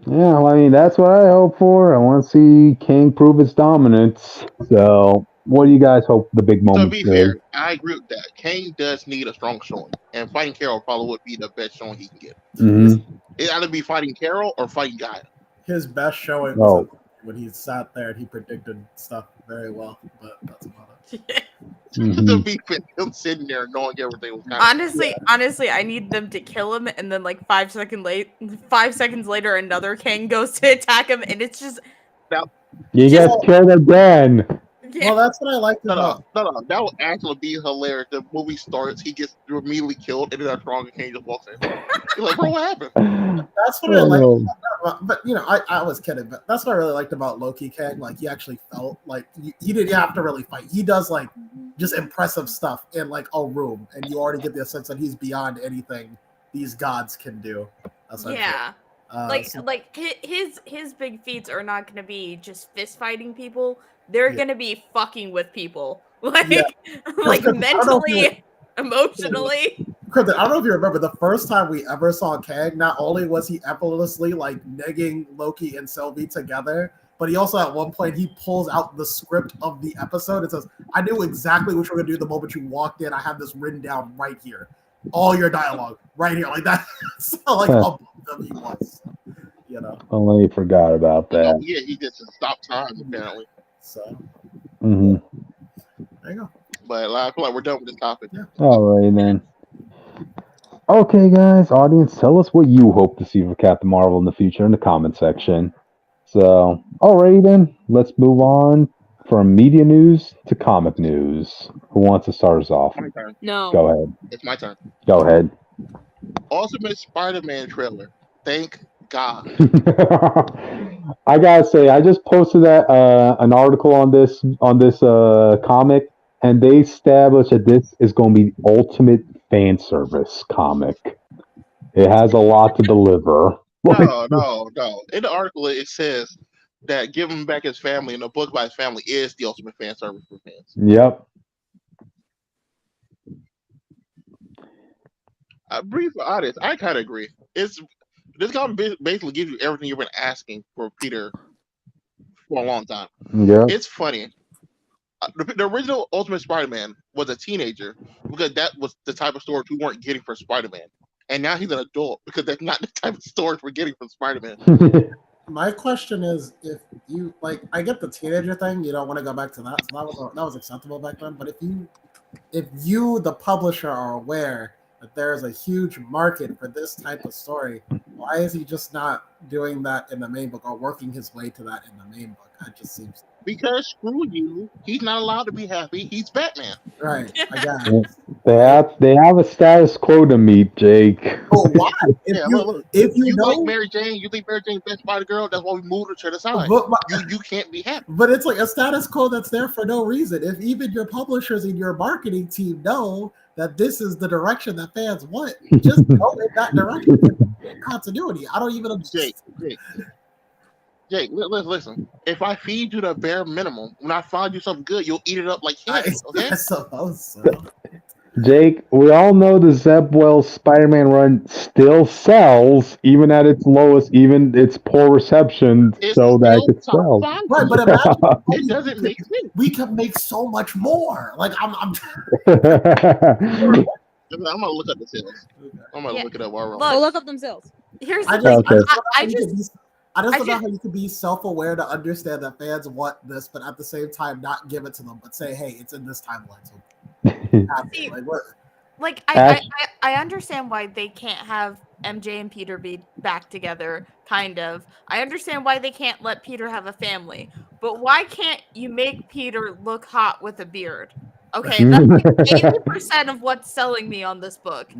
Yeah, well, I mean, that's what I hope for. I want to see King prove its dominance. So, what do you guys hope the big moment is? To be fair, I agree with that. Kane does need a strong showing, and fighting Carol probably would be the best showing he can get. It either be fighting Carol or fighting Gaia. His best showing was when he sat there and he predicted stuff very well, but that's about it. To be fair, him sitting there knowing everything was kind honestly, I need them to kill him, and then like 5 seconds later, another king goes to attack him, and it's just you get killed again. Yeah. Well, that's what I like about. No. That would actually be hilarious. The movie starts, he gets immediately killed, and then a stronger king just walks in. You're like, bro, what happened? That's what I like. But I was kidding. But that's what I really liked about Loki King. Like, he actually felt like he didn't have to really fight. He does like just impressive stuff in like a room, and you already get the sense that he's beyond anything these gods can do. Yeah. His big feats are not going to be just fist fighting people. They're going to be fucking with people, like mentally, emotionally. Krypton, I don't know if you remember the first time we ever saw Kang. Not only was he effortlessly like negging Loki and Sylvie together, but he also at one point he pulls out the script of the episode and says, "I knew exactly what you were going to do the moment you walked in. I have this written down right here, all your dialogue right here, like that." So like above them he was, you know. Oh, I forgot about that. Yeah, he just stopped time apparently. So, there you go. But I feel like we're done with this topic. Yeah. All right, then. Okay, guys, audience, tell us what you hope to see for Captain Marvel in the future in the comment section. So, alrighty then, let's move on from media news to comic news. Who wants to start us off? My turn. No. Go ahead. It's my turn. Go ahead. Ultimate Spider-Man trailer. Thank God. I gotta say, I just posted that an article on this comic, and they established that this is going to be the ultimate fan service comic. It has a lot to deliver. No. In the article, it says that giving back his family and the book by his family is the ultimate fan service for fans. Yep. Brief audience, I kind of agree. This comic basically gives you everything you've been asking for Peter for a long time. Yeah. It's funny. The original Ultimate Spider-Man was a teenager because that was the type of story we weren't getting for Spider-Man. And now he's an adult because that's not the type of story we're getting from Spider-Man. My question is, if you like, I get the teenager thing. You don't want to go back to that. So that was acceptable back then. But if you, the publisher, are aware that there is a huge market for this type of story, why is he just not doing that in the main book or working his way to that in the main book? That just seems because screw you, he's not allowed to be happy. He's Batman. Right. I guess. They have a status quo to meet, Jake. Oh, why? If you know, like Mary Jane, you think Mary Jane's best Spider Girl. That's why we moved her to the side. You can't be happy. But it's like a status quo that's there for no reason. If even your publishers and your marketing team know that this is the direction that fans want, just go in that direction. Continuity. I don't even understand. Jake, listen. If I feed you the bare minimum, when I find you something good, you'll eat it up like candy. Okay? I suppose so. Jake, we all know the Zeb Wells Spider-Man run still sells, even at its lowest, even its poor reception, so that it could sell. Right, but imagine it doesn't make sense. We can make so much more. Like I'm gonna look up the sales. I'm gonna look it up while we're look up them sales. Here's I the thing. I just don't know how you can be self-aware to understand that fans want this, but at the same time not give it to them, but say, "Hey, it's in this timeline." I understand why they can't have MJ and Peter be back together. Kind of. I understand why they can't let Peter have a family, but why can't you make Peter look hot with a beard? Okay, that's like 80% of what's selling me on this book.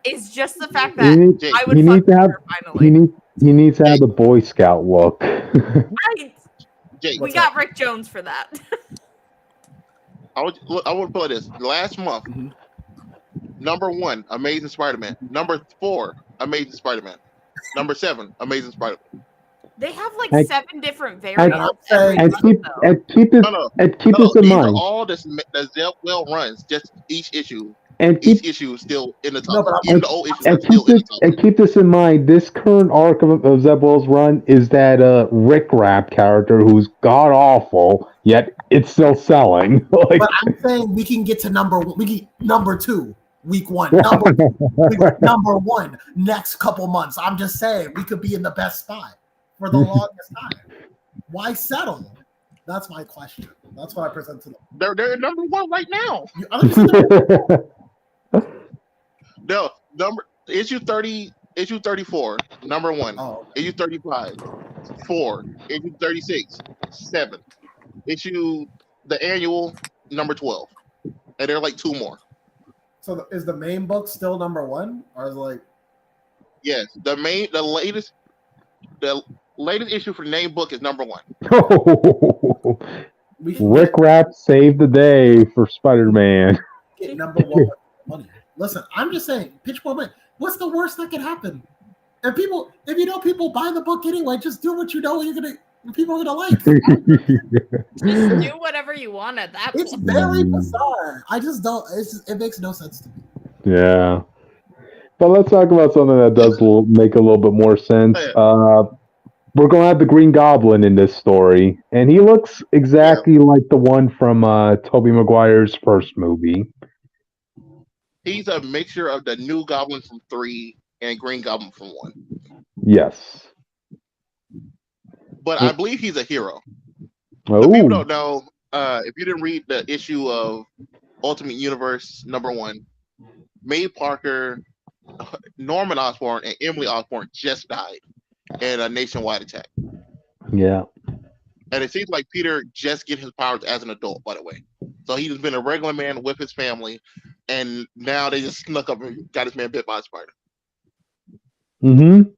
Is just the fact that I would fuck Peter finally. He needs to have the Boy Scout look. Right. We got Rick Jones for that. I would put this last month. Number 1, Amazing Spider-Man. Number 4, Amazing Spider-Man. Number 7, Amazing Spider-Man. They have like 7 different variants. And keep this in mind. Are all that Zeb Wells runs, just each issue. And each issue is still in the top. Even the old issues are still in the top. And keep this in mind. This current arc of Zeb Wells' run is that Rick Rap character who's god awful, yet it's still selling. But I'm saying we can get to number 2. Week 1, number 1 next couple months. I'm just saying we could be in the best spot for the longest time. Why settle? That's my question. That's what I present to them. They're number 1 right now. No, issue 30, issue 34, number 1. Oh. Issue 35, 4. Issue 36, 7. Issue the annual number 12, and there are like 2 more. So is the main book still number 1, or is it like? Yes, the latest issue for the main book is number 1. Rick Rap saved the day for Spider-Man. Get number 1 money. Listen, I'm just saying, pitch more money. What's the worst that could happen? If people buy the book anyway, just do what you know people are gonna like. Just do whatever you want at that point. It's very bizarre. I just don't. It makes no sense to me. Yeah, but let's talk about something that does make a little bit more sense. We're gonna have the Green Goblin in this story, and he looks exactly like the one from Tobey Maguire's first movie. He's a mixture of the new Goblin from 3 and Green Goblin from 1. Yes. But I believe he's a hero. So people don't know, if you didn't read the issue of Ultimate Universe number 1, May Parker, Norman Osborn, and Emily Osborn just died in a nationwide attack. Yeah. And it seems like Peter just get his powers as an adult, by the way. So he's been a regular man with his family, and now they just snuck up and got his man bit by a spider. Mm-hmm.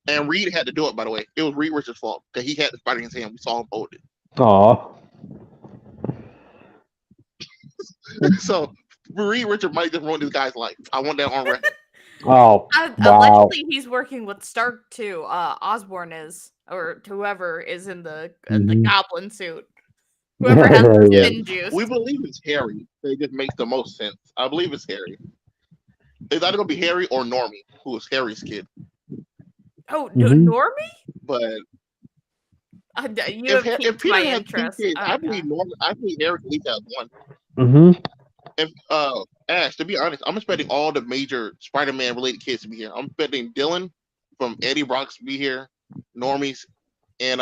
And Reed had to do it, by the way. It was Reed Richards' fault because he had the spider in his hand. We saw him hold it. Aw. So Reed Richards might just ruin this guy's life. I want that on record. Oh, wow. Allegedly, he's working with Stark too. Osborn is, or whoever is in the goblin suit. Whoever has the spin juice. We believe it's Harry. It just makes the most sense. I believe it's Harry. It's either gonna be Harry or Normie, who is Harry's kid. Oh, Normie? But you have if Peter my has interest. 2 kids, I believe Harry at least has 1. Mm-hmm. If Ash, to be honest, I'm expecting all the major Spider-Man related kids to be here. I'm expecting Dylan from Eddie Brock's to be here, Normie's, and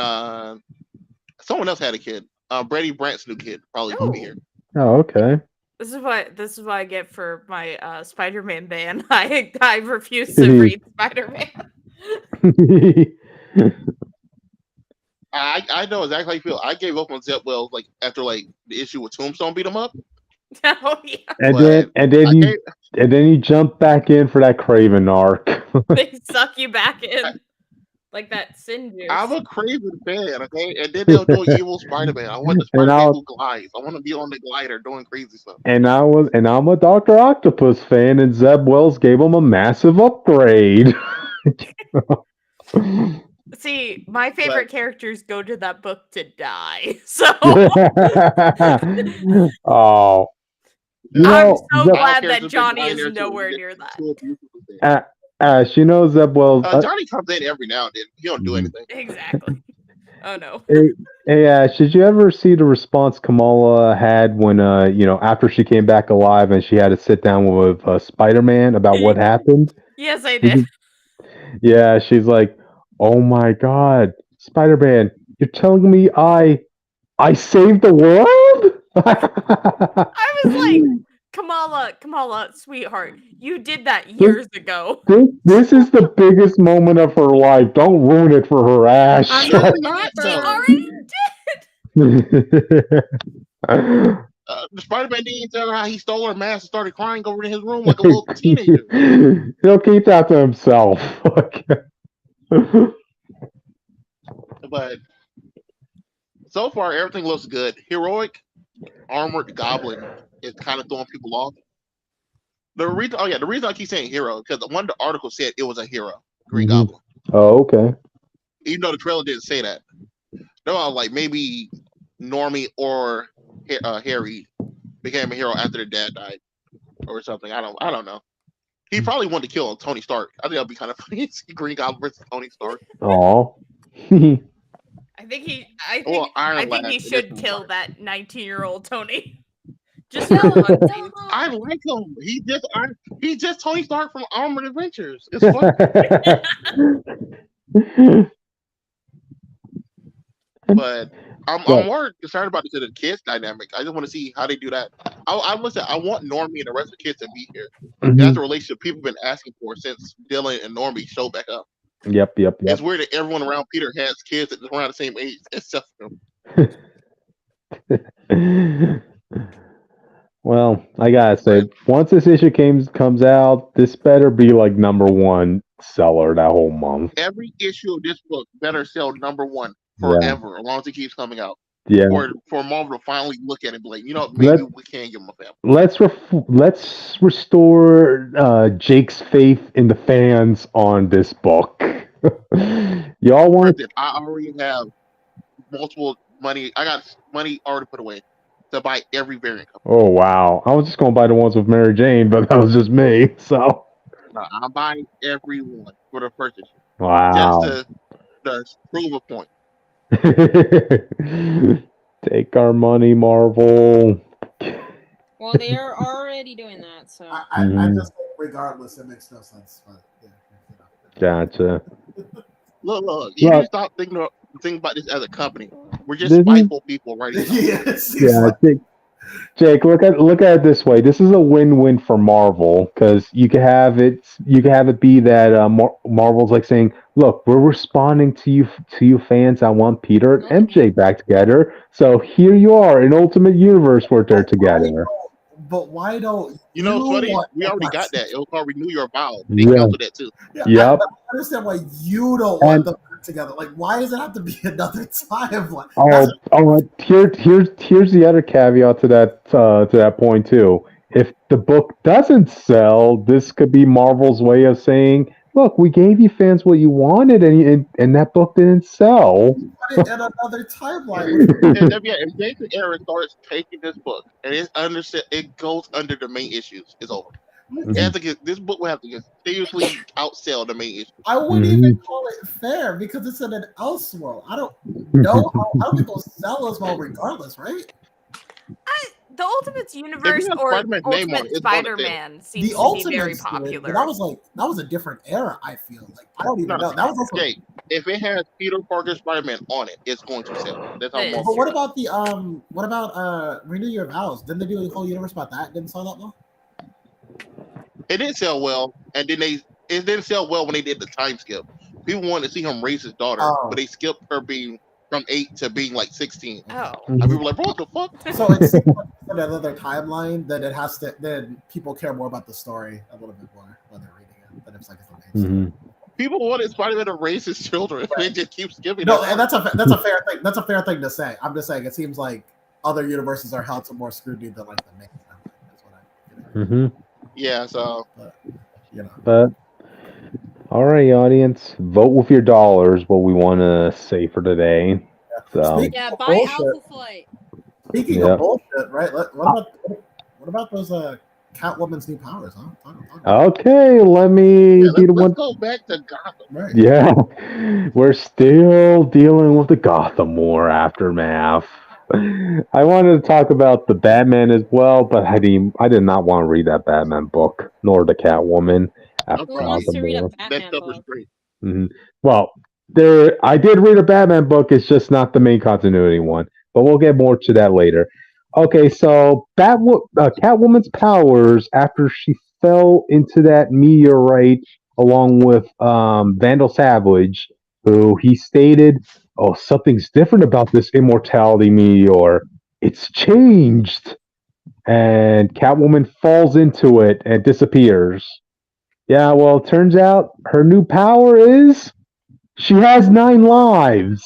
someone else had a kid. Brady Brandt's new kid probably will be here. Oh, okay. This is what I get for my Spider-Man ban. I refuse to read Spider-Man. I know exactly how you feel. I gave up on Zeb Wells like after like the issue with Tombstone beat him up. Oh yeah. And then you jump back in for that Craven arc. They suck you back in like that sin juice. I'm a Craven fan, okay? And then they'll do evil Spider-Man. I want the Spider-Man who glides. I want to be on the glider doing crazy stuff. And I'm a Dr. Octopus fan, and Zeb Wells gave him a massive upgrade. See, my favorite characters go to that book to die. So oh. I'm so glad that Johnny is nowhere near that. Ash, Zeb Wells. Johnny comes in every now and then. He don't do anything. Exactly. Oh no. Hey, Ash, did you ever see the response Kamala had when after she came back alive and she had to sit down with Spider-Man about what happened? Yes, I did. Yeah, she's like, Oh my God, Spider-Man! You're telling me I saved the world? I was like, Kamala, sweetheart, you did that years ago. This is the biggest moment of her life. Don't ruin it for her, Ash. I'm Yeah, not not She though. already the Spider-Man didn't tell her how he stole her mask and started crying over in his room like a little teenager. He'll keep that to himself. But so far, everything looks good. Heroic armored goblin is kind of throwing people off. The reason I keep saying hero because one of the articles said it was a hero, Green Goblin. Oh, okay. Even though the trailer didn't say that. No, I was like maybe Normie or Harry became a hero after their dad died or something. I don't know. He probably wanted to kill Tony Stark. I think that'd be kind of funny. Green Goblin versus Tony Stark. Oh. I think he should kill that 19-year-old Tony. Just for fun. I like him. He's just Tony Stark from Armored Adventures. It's fun. But I'm more concerned about the kids dynamic. I just want to see how they do that. I want Normie and the rest of the kids to be here. That's a relationship people have been asking for since Dylan and Normie showed back up. Yep. It's weird that everyone around Peter has kids that are around the same age except for him. Well, I gotta say, once this issue comes out, this better be like #1 seller that whole month. Every issue of this book better sell #1 forever, as long as it keeps coming out. Yeah. For Marvel to finally look at it and be like, maybe we can give them a family. Let's restore Jake's faith in the fans on this book. Y'all want? I already have multiple money. I got money already put away to buy every variant. Oh wow! I was just gonna buy the ones with Mary Jane, but that was just me. So no, I'm buying every one for the first issue. Wow! Just to prove a point. Take our money, Marvel. Well, they are already doing that, so I just think regardless, it makes no sense. But Gotcha. Look! You need to stop thinking about this as a company. We're just spiteful people, right? Jake, look at it this way. This is a win-win for Marvel because you can have it be that Marvel's like saying, "Look, we're responding to you fans. I want Peter and MJ back together. So here you are, an Ultimate Universe where they're together." But why don't you know? Funny, we already got that. It was called Renew Your Vows. They Yeah. to that too. Yeah, Yep. I understand why you don't want them together. Like, why does it have to be another timeline? Here's the other caveat to that point too. If the book doesn't sell, this could be Marvel's way of saying, "Look, we gave you fans what you wanted, and that book didn't sell." Put it in another timeline. If Jason Aaron starts taking this book and it goes under the main issues, it's over. This book will have to continuously outsell the main issue. I wouldn't even call it fair because it's in an Elseworld. I don't know how people sell as well, regardless, right? The Ultimate Universe or Ultimate Spider-Man seems to be very popular. That was a different era. I feel like I don't even know. That was also, if it has Peter Parker Spider-Man on it, it's going to sell. That's how. But what about Renew Your Vows? Didn't they do a whole universe about that? Didn't sell that well. It didn't sell well, and then it didn't sell well when they did the time skip. People wanted to see him raise his daughter, but they skipped her being from 8 to being like 16. Oh, and people were like, "Bro, what the fuck?" So it's another timeline. Then people care more about the story a little bit more when they're reading it than it's like it's amazing. People wanted Spider-Man to raise his children. Right. They just keep skipping. No, and that's a fair thing. That's a fair thing to say. I'm just saying it seems like other universes are held to more scrutiny than like the main timeline. That's what I. Yeah. So. But all right, audience, vote with your dollars what we want to say for today. So buy Alpha Flight. Speaking of bullshit, right? What about those Catwoman's new powers? Huh? Okay, let me be the one. Let's go back to Gotham. Right. Yeah, we're still dealing with the Gotham War aftermath. I wanted to talk about the Batman as well, but I did not want to read that Batman book, nor the Catwoman. Who wants to read a Batman book? Well, I did read a Batman book. It's just not the main continuity one, but we'll get more to that later. Okay, so Catwoman's powers after she fell into that meteorite along with Vandal Savage, who he stated, "Oh, something's different about this immortality meteor. It's changed." And Catwoman falls into it and disappears. Yeah, well, it turns out her new power is she has 9 lives.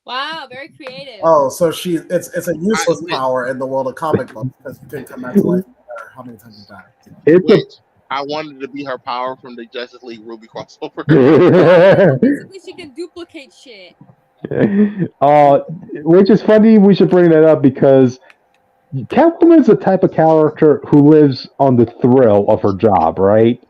Wow, very creative. Oh, so it's a useless power in the world of comic books because you can come back to life no matter how many times you die. I wanted to be her power from the Justice League Ruby crossover. Basically, she can duplicate shit. Which is funny. We should bring that up because Catwoman is the type of character who lives on the thrill of her job, right?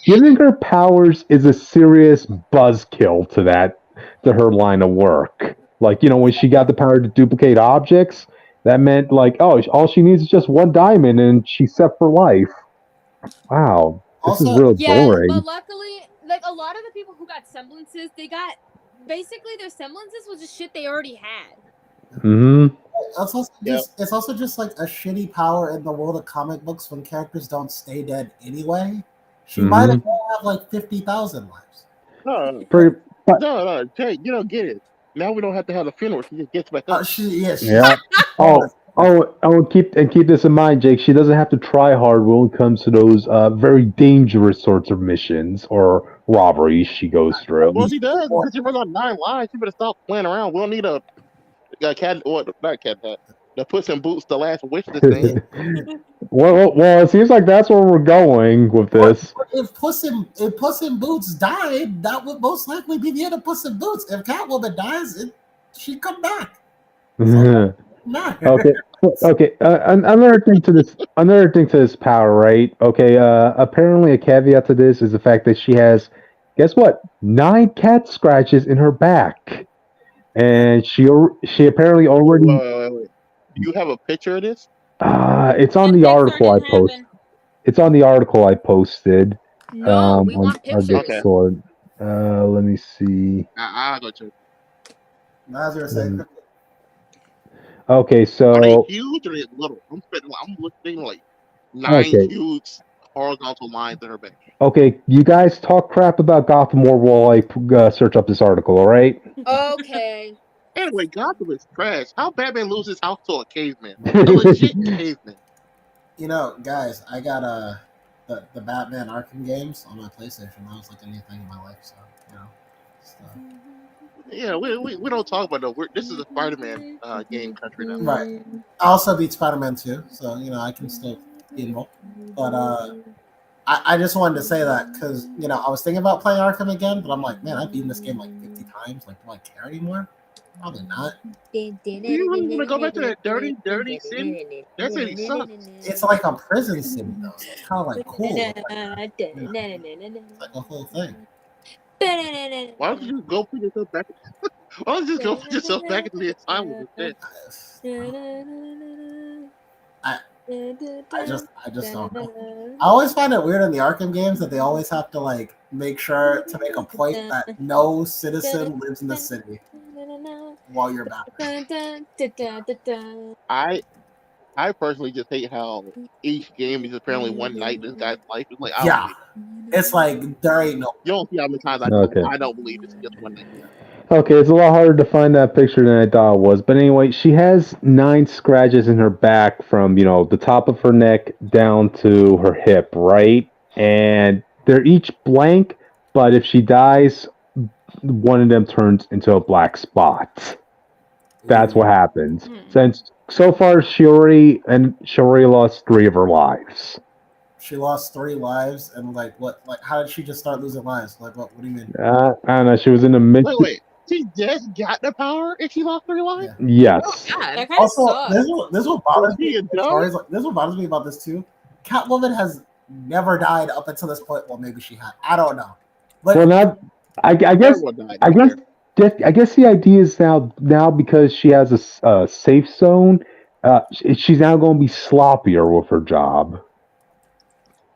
Giving her powers is a serious buzzkill to her line of work. Like, when she got the power to duplicate objects, that meant like, oh, all she needs is just one diamond and she's set for life. Wow, this is real boring. But luckily, like a lot of the people who got semblances, they got basically their semblances was just shit they already had. Mm-hmm. It's also just like a shitty power in the world of comic books when characters don't stay dead anyway. She might have like 50,000 lives. No, Jay, you don't get it. Now we don't have to have a funeral. She just gets back up. Keep this in mind, Jake. She doesn't have to try hard when it comes to those very dangerous sorts of missions or robberies she goes through. Well, she does because she runs on 9 lives. She better stop playing around. We don't need a cat or not cat hat. The Puss in Boots, the last wish this thing. well, it seems like that's where we're going with this. If Puss in Boots died, that would most likely be the end of Puss in Boots. If Catwoman dies, she'd come back. So, Okay. Another thing to this power, right? Okay. Apparently, a caveat to this is the fact that she has, guess what? 9 cat scratches in her back, and she apparently already. Wait. Do you have a picture of this? It's on the article I posted. It's on the article I posted. No, we want pictures. Discord. Let me see. I'll go check. Okay, so are they huge or are they little? I'm looking like 9 huge horizontal lines in her back. Okay, you guys talk crap about Gotham more while I search up this article. All right? Okay. Anyway, Gotham is trash. How Batman lose his house to a caveman? A legit caveman. Guys, I got the Batman Arkham games on my PlayStation. That was like a new thing in my life, so Yeah, we don't talk about this is a Spider-Man game country now. Right. I also beat Spider-Man 2, so I can still be involved. But I just wanted to say that because I was thinking about playing Arkham again, but I'm like, man, I've beaten this game like 50 times. Like, do I care anymore? Probably not. You really want to go back to that dirty city? That city sucks. It's like a prison city though, so it's kind of like cool. It's like a whole thing. Why don't you go put yourself back? Why don't you just go put yourself back into the asylum instead? I just don't know. I always find it weird in the Arkham games that they always have to like make sure to make a point that no citizen lives in the city while you're back. I personally just hate how each game is apparently one night in this guy's life. It's like it's like there ain't no. You don't see how many times I don't believe it's just one night. Okay, it's a lot harder to find that picture than I thought it was. But anyway, she has 9 scratches in her back from, the top of her neck down to her hip, right? And they're each blank, but if she dies, one of them turns into a black spot. That's what happens. Since so far, she already lost 3 of her lives. She lost 3 lives, and how did she just start losing lives? Like, what do you mean? I don't know. She was in the mid. Wait. She just got the power and she lost 3 lives? Yeah. Yes. Oh, God. Also, this is what bothers me. This is what bothers me about this too. Catwoman has never died up until this point. Well, maybe she had. I don't know. But I guess the idea is now because she has a safe zone, she's now going to be sloppier with her job.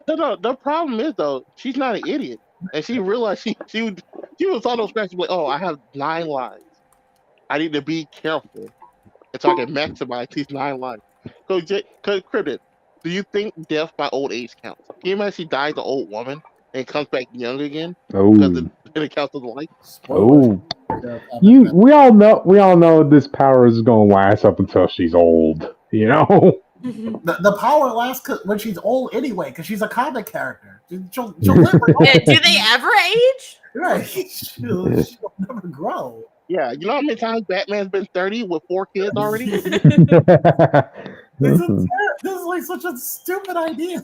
No, the problem is though she's not an idiot, and she realized she She was on those scratches like, oh, I have 9 lives. I need to be careful, and so I can maximize these 9 lives. So, Cryptid, do you think death by old age counts? Can you imagine she dies an old woman and comes back young again because it counts as life? Oh, we all know this power is going to last up until she's old. You know, the power lasts when she's old anyway, because she's a comic character. She'll live. Yeah, do they ever age? Right, she'll never grow. Yeah, you know how many times Batman's been 30 with 4 kids already? This is like such a stupid idea.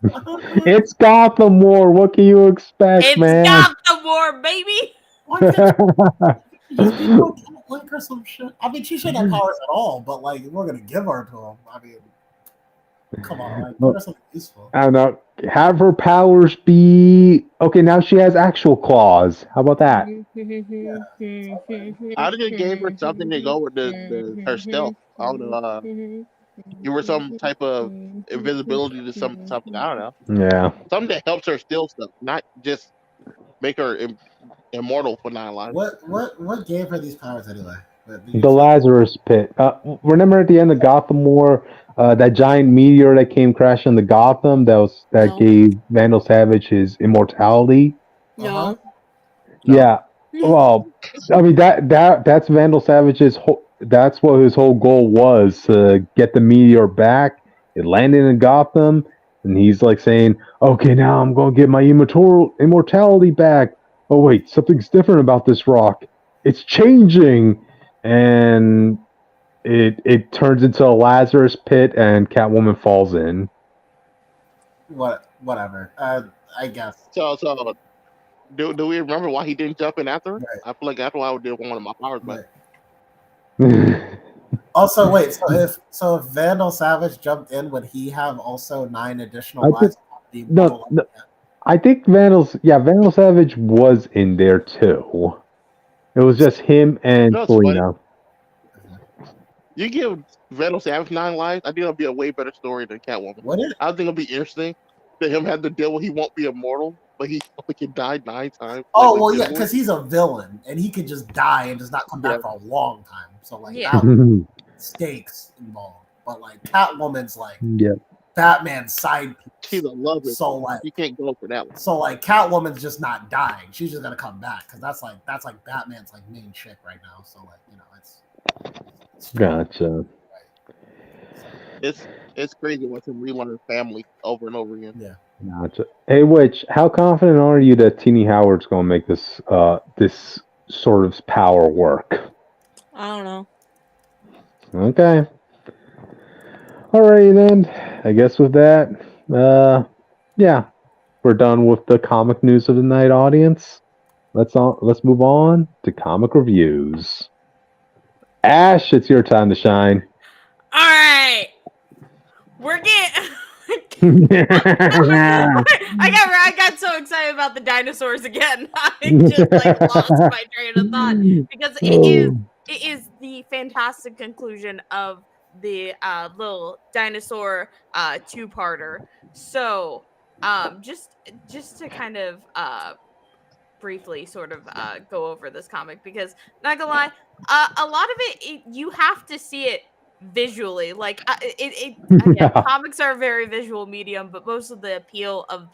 It's Gotham War. What can you expect, man? It's Gotham War, baby. Why can't she just be like or some shit? I mean, she shouldn't have powers at all, but like, we're gonna give her to him. I mean, come on, like, give her something useful. I don't know. Have her powers be okay. Now she has actual claws. How about that? I think it gave her something to go with her stealth. I don't know. Give her some type of invisibility to something. I don't know. Yeah. Something that helps her steal stuff, not just make her immortal for 9 lives. What gave her these powers anyway? The Lazarus Pit. Remember at the end of Gotham War, that giant meteor that came crashing into Gotham that gave Vandal Savage his immortality? No. Yeah. Well, I mean that's Vandal Savage's that's what his whole goal was, to get the meteor back. It landed in Gotham, and he's like saying, "Okay, now I'm going to get my immortality back. Oh wait, something's different about this rock. It's changing." And it turns into a Lazarus Pit, and Catwoman falls in. Whatever. I guess. So do we remember why he didn't jump in after her? Right. I feel like that's why I did one of my powers, but. Also, wait. So if Vandal Savage jumped in, would he have also 9 additional lives? No. I think Vandal Savage was in there too. It was just him and Selena. You give Vandal Savage 9 lives, I think it'll be a way better story than Catwoman. I think it'll be interesting that him have to deal with he won't be immortal, but he can die 9 times. Oh, well, yeah, because he's a villain, and he could just die and does not come back for a long time. So, like, stakes involved. But, like, Catwoman's, like, Batman's side piece. She's a lover. So, like, you can't go for that one. So, like, Catwoman's just not dying. She's just going to come back, because that's like Batman's, like, main chick right now. So, like, you know, it's gotcha. It's crazy watching relearn family over and over again. Yeah. Gotcha. Hey, Witch, how confident are you that Teenie Howard's going to make this this sort of power work? I don't know. Okay. Alrighty then. I guess with that, yeah, we're done with the comic news of the night, audience. Let's move on to comic reviews. Ash, it's your time to shine. All right, we're getting. I got so excited about the dinosaurs again. I just like lost my train of thought because it is the fantastic conclusion of the little dinosaur 2-parter. So just to kind of briefly sort of go over this comic, because not gonna lie, a lot of it you have to see it visually. Like again, comics are a very visual medium, but most of the appeal of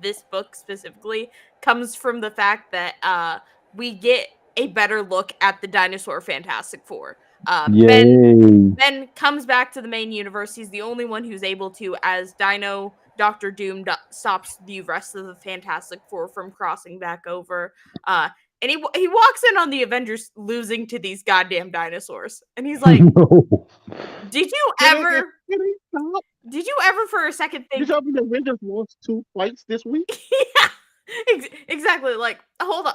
this book specifically comes from the fact that we get a better look at the dinosaur Fantastic Four. Ben comes back to the main universe. He's the only one who's able to, as Dino Dr. Doom stops the rest of the Fantastic Four from crossing back over. And he walks in on the Avengers losing to these goddamn dinosaurs. And he's like, did you ever for a second think... Did you the Avengers lost 2 fights this week? Yeah, exactly. Like, hold on.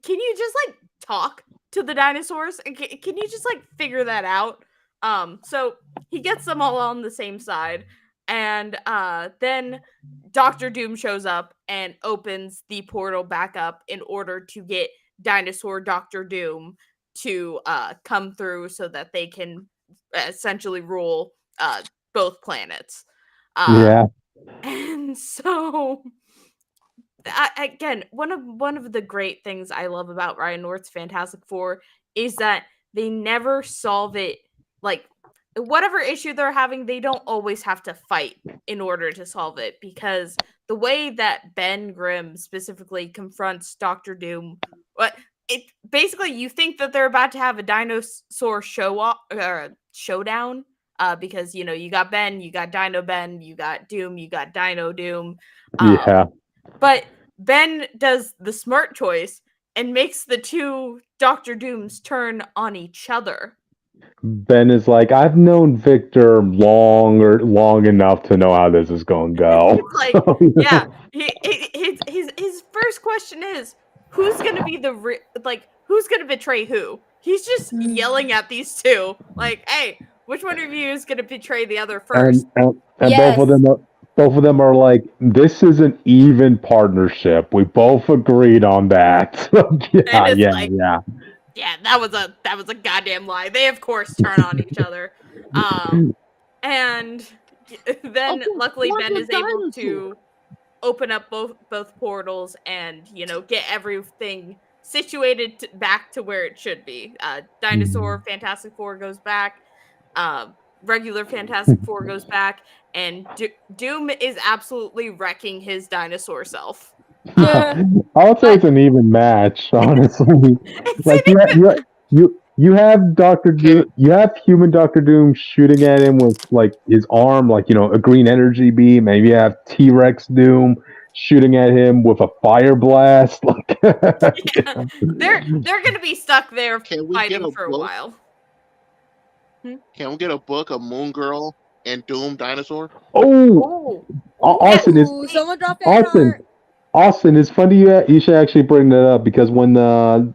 Can you just, like, talk to the dinosaurs? Can you just, like, figure that out? So he gets them all on the same side. And then Dr. Doom shows up and opens the portal back up in order to get Dinosaur Dr. Doom to come through so that they can essentially rule both planets. Yeah. And so again, one of the great things I love about Ryan North's Fantastic Four is that they never solve it. Like, whatever issue they're having, they don't always have to fight in order to solve it, because the way that Ben Grimm specifically confronts Doctor Doom, it basically, you think that they're about to have a dinosaur showdown, because you got Ben, you got Dino Ben, you got Doom, you got Dino Doom. Yeah. But Ben does the smart choice and makes the two Doctor Dooms turn on each other. Ben is like, I've known Victor long enough to know how this is going to go. Like, yeah, his first question is, who's gonna be who's gonna betray who? He's just yelling at these two, like, hey, which one of you is gonna betray the other first? And Yes. both of them are like, this is an even partnership. We both agreed on that. Yeah. Yeah, that was a goddamn lie. They of course turn on each other. And then luckily Ben is able to open up both portals and get everything situated back to where it should be. Dinosaur Fantastic Four goes back. Regular Fantastic Four goes back, and Doom is absolutely wrecking his dinosaur self. Yeah. I would say it's an even match, honestly. Like you have Doctor Doom, you have human Doctor Doom shooting at him with like his arm, like a green energy beam, and you have T-Rex Doom shooting at him with a fire blast. Like, yeah, they're gonna be stuck there fighting for a while. Can we get a book of Moon Girl and Doom Dinosaur? Austin, someone drop that Austin, it's funny you should actually bring that up, because when the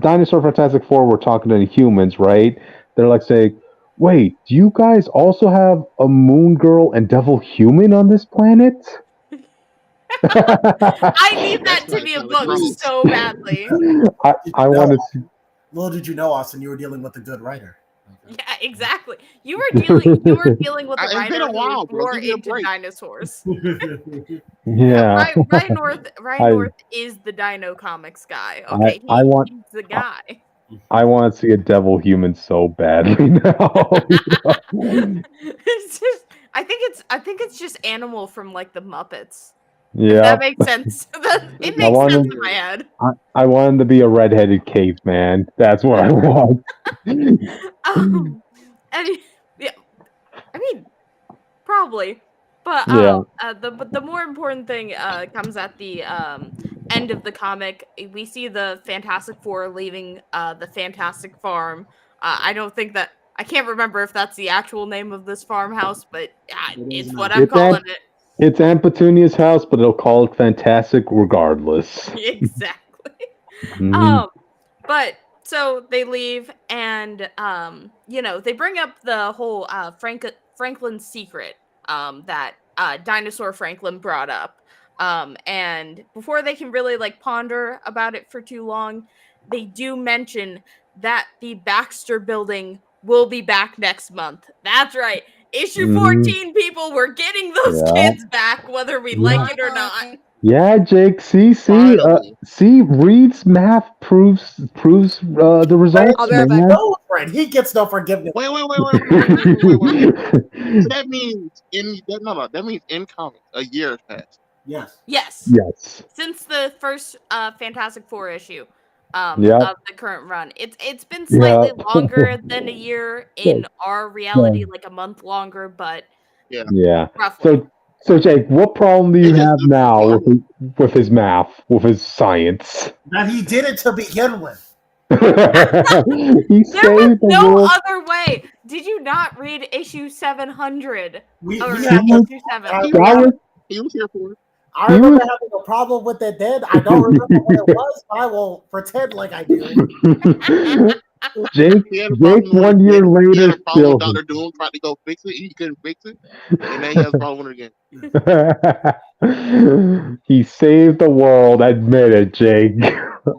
Dinosaur Fantastic Four were talking to the humans, right? They're like saying, wait, do you guys also have a Moon Girl and Devil Human on this planet? I need that to be a book so badly. I want to see. Little did you know, Austin, you were dealing with a good writer. Yeah, exactly. You were dealing with a writer who was more into dinosaurs. Yeah. Ryan North is the Dino Comics guy. Okay, he's the guy. I want to see a Devil Human so badly now. It's just, I think it's just Animal from like the Muppets. Yeah, that makes sense. It makes sense in my head. I want him to be a redheaded caveman. That's what I want. I mean, probably, but the more important thing comes at the end of the comic. We see the Fantastic Four leaving the Fantastic Farm. I can't remember if that's the actual name of this farmhouse, but it's what I'm calling it. It's Aunt Petunia's house, but they'll call it Fantastic regardless. Exactly. But so they leave, and they bring up the whole Franklin's secret that Dinosaur Franklin brought up. And before they can really ponder about it for too long, they do mention that the Baxter Building will be back next month. That's right. Issue 14, people, we're getting those kids back, whether we like it or not. Yeah, Jake. See, Reed's math proves the results. I'll be right back. No, Fred, he gets no forgiveness. Wait. So that means in comics a year has passed. Yes. Since the first Fantastic Four issue of the current run, it's been slightly longer than a year in our reality, like a month longer, but roughly. So Jake, what problem do you have now with his math, with his science? That he did it to begin with. There was no other way. Did you not read issue 700? He was here for it. I remember having a problem with it then. I don't remember what it was, but I will pretend like I do. Jake 1 year later he had a problem still. with Dr. Doom tried to go fix it. He couldn't fix it. And then he has a problem with it again. He saved the world. Admit it, Jake.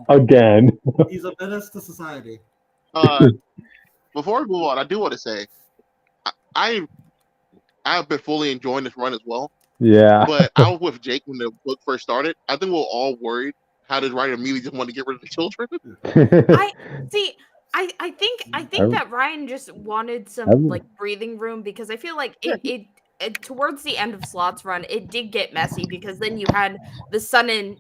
Again. He's a menace to society. Before we move on, I do want to say I have been fully enjoying this run as well. Yeah. But I was with Jake when the book first started. I think we were all worried how did writer immediately just want to get rid of the children. I see. I think that Ryan just wanted some like breathing room because I feel like it towards the end of Slot's run it did get messy because then you had the suddenly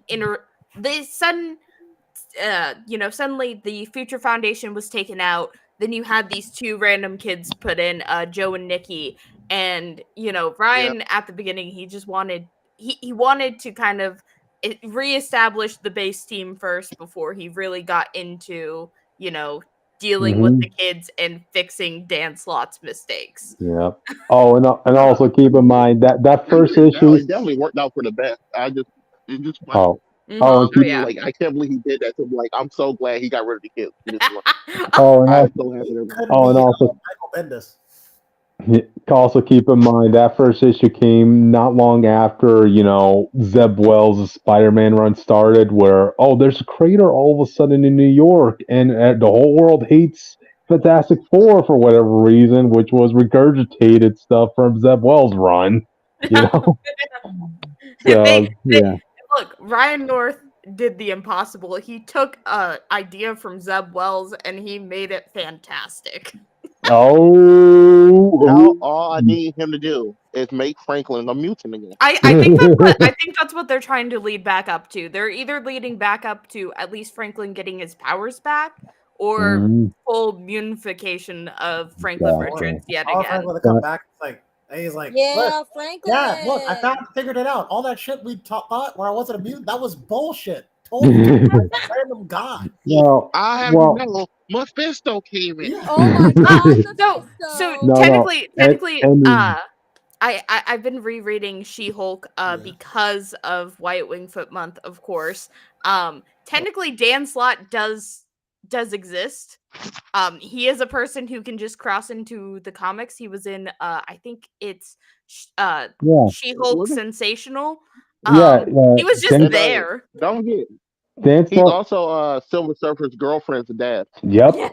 the Future Foundation was taken out. Then you had these two random kids put in, Joe and Nikki, and Ryan at the beginning he just wanted he wanted to kind of reestablish the base team first before he really got into dealing with the kids and fixing Dan Slott's mistakes. Yeah. Oh, and also keep in mind that first It issue. definitely worked out for the best. It just Oh. Yeah. like I can't believe he did that. So like I'm so glad he got rid of the kids. And I'm so happy. and also Michael Bendis. Also keep in mind that first issue came not long after Zeb Wells' Spider-Man run started, where there's a crater all of a sudden in New York, and the whole world hates Fantastic Four for whatever reason, which was regurgitated stuff from Zeb Wells' run. So, yeah. Look, Ryan North did the impossible. He took an idea from Zeb Wells and he made it fantastic. Now all I need him to do is make Franklin a mutant again. I think that's what they're trying to lead back up to. They're either leading back up to at least Franklin getting his powers back, or full mutification of Franklin Richards yet again. Franklin to come back, he's like, yeah, Franklin. Yeah, look, I figured it out. All that shit we thought where I wasn't a mutant, that was bullshit. Totally random guy. I have to know. Mephisto came in. Oh my god! Technically, I've been rereading She-Hulk because of Wyatt Wingfoot month, of course. Technically, Dan Slott does exist. He is a person who can just cross into the comics. He was in I think it's She-Hulk Sensational. He was just there. Don't get he's also Silver Surfer's girlfriend's dad. Yep. Yeah.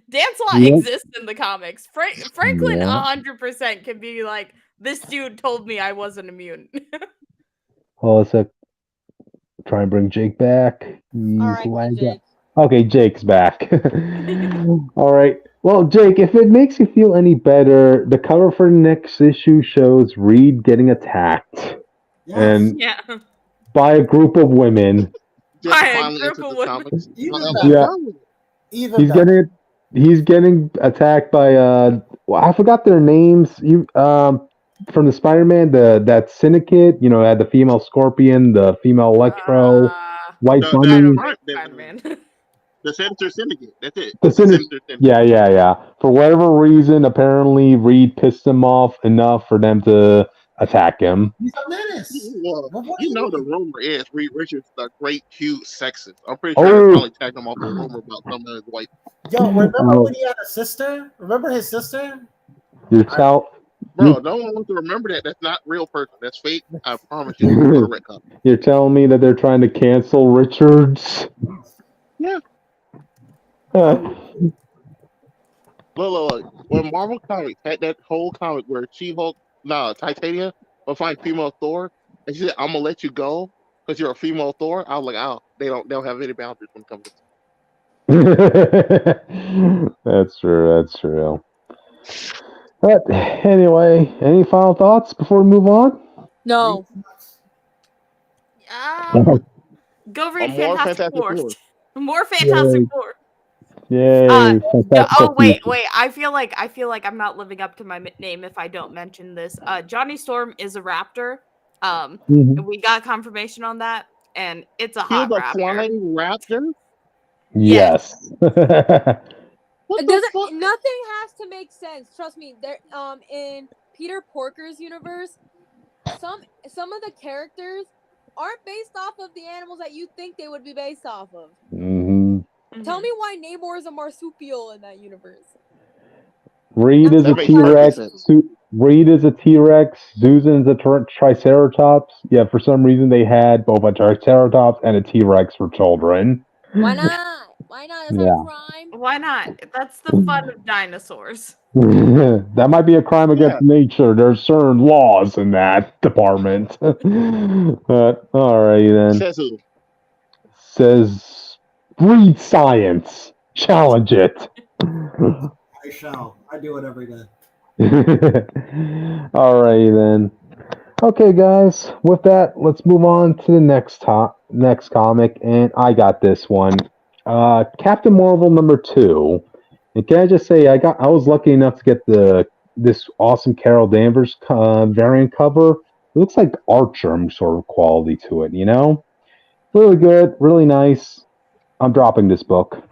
Dan Slott exists in the comics. Franklin 100% can be like, this dude told me I wasn't immune. Let's try and bring Jake back. Jake. Okay, Jake's back. All right. Well, Jake, if it makes you feel any better, the cover for the next issue shows Reed getting attacked. Yes. And by a group of women. He's getting attacked by I forgot their names. From the Spider-Man, that syndicate, had the female Scorpion, the female Electro, White Bunny. The Sinister Syndicate. That's it. The Sinister. Yeah. For whatever reason, apparently Reed pissed them off enough for them to attack him. He's a menace. The rumor is Reed Richards is a great, cute sexist. I'm pretty sure they probably tagged him off the rumor about some of his wife. Yo, remember when he had a sister? Remember his sister? Bro, no one wants to remember that. That's not real person. That's fake. I promise you. You're telling me that they're trying to cancel Richards? Yeah. Look. When Marvel Comics had that whole comic where She-Hulk, Titania will find female Thor, and she said, "I'm gonna let you go because you're a female Thor." I was like, "Oh, they don't have any boundaries when it comes to." That's true. But anyway, any final thoughts before we move on? No. Go read Fantastic Four. More Fantastic Four. Yay! Wait. I feel like I'm not living up to my name if I don't mention this. Johnny Storm is a raptor. We got confirmation on that, and it's a hot raptor. Flying raptor. Yes. Nothing has to make sense. Trust me. There, in Peter Porker's universe, some of the characters aren't based off of the animals that you think they would be based off of. Tell me why Namor is a marsupial in that universe. Reed is a T-Rex. Reed is a T-Rex. Susan's a Triceratops. Yeah, for some reason they had both a Triceratops and a T-Rex for children. Why not? Is that a crime? Why not? That's the fun of dinosaurs. That might be a crime against nature. There's certain laws in that department. But alrighty then. Says who? Says breed science. Challenge it. I shall. I do it every day. Alrighty then. Okay, guys. With that, let's move on to the next comic, and I got this one, Captain Marvel #2. And can I just say, I was lucky enough to get this awesome Carol Danvers variant cover. It looks like Archer sort of quality to it, Really good, really nice. I'm dropping this book.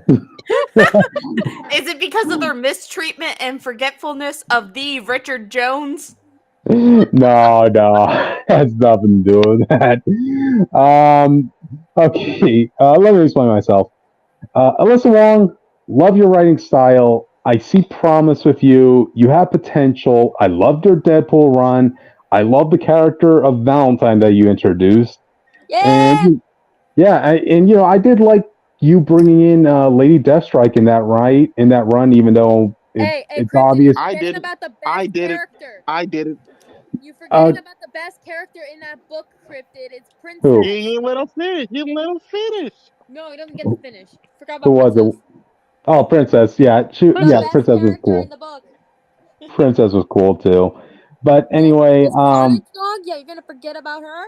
Is it because of their mistreatment and forgetfulness of the Richard Jones? No, has nothing to do with that. Okay, let me explain myself. Alyssa Wong, love your writing style. I see promise with you. You have potential. I loved your Deadpool run. I love the character of Valentine that you introduced. Yeah. And I did like you bringing in Lady Deathstrike in that run, even though it's Cryptid, obvious. you're forgetting about the best character. I did it. You're forgetting about the best character in that book, Cryptid. It's Princess. Who? You didn't let him finish. No, he doesn't get to finish. Forgot Who about was it? Princess. Oh, Princess. Yeah, Princess was cool. In the book. Princess was cool too. But anyway, Song? Yeah, you're gonna forget about her?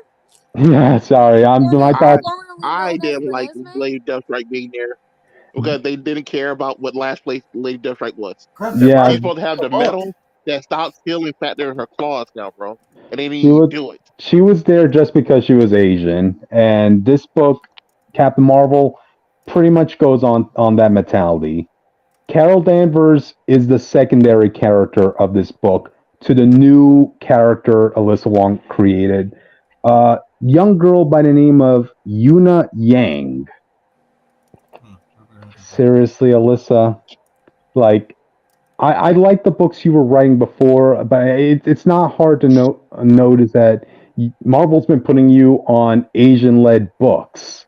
Yeah, sorry. I didn't like Lady Deathstrike being there because they didn't care about what last place Lady Deathstrike was. Yeah. She's supposed to have the medal that stops feeling fat there in her claws now, bro. And they didn't do it. She was there just because she was Asian. And this book, Captain Marvel, pretty much goes on that mentality. Carol Danvers is the secondary character of this book to the new character Alyssa Wong created. Young girl by the name of Yuna Yang. Seriously, Alyssa, like, I like the books you were writing before, but it's not hard to notice that Marvel's been putting you on Asian-led books.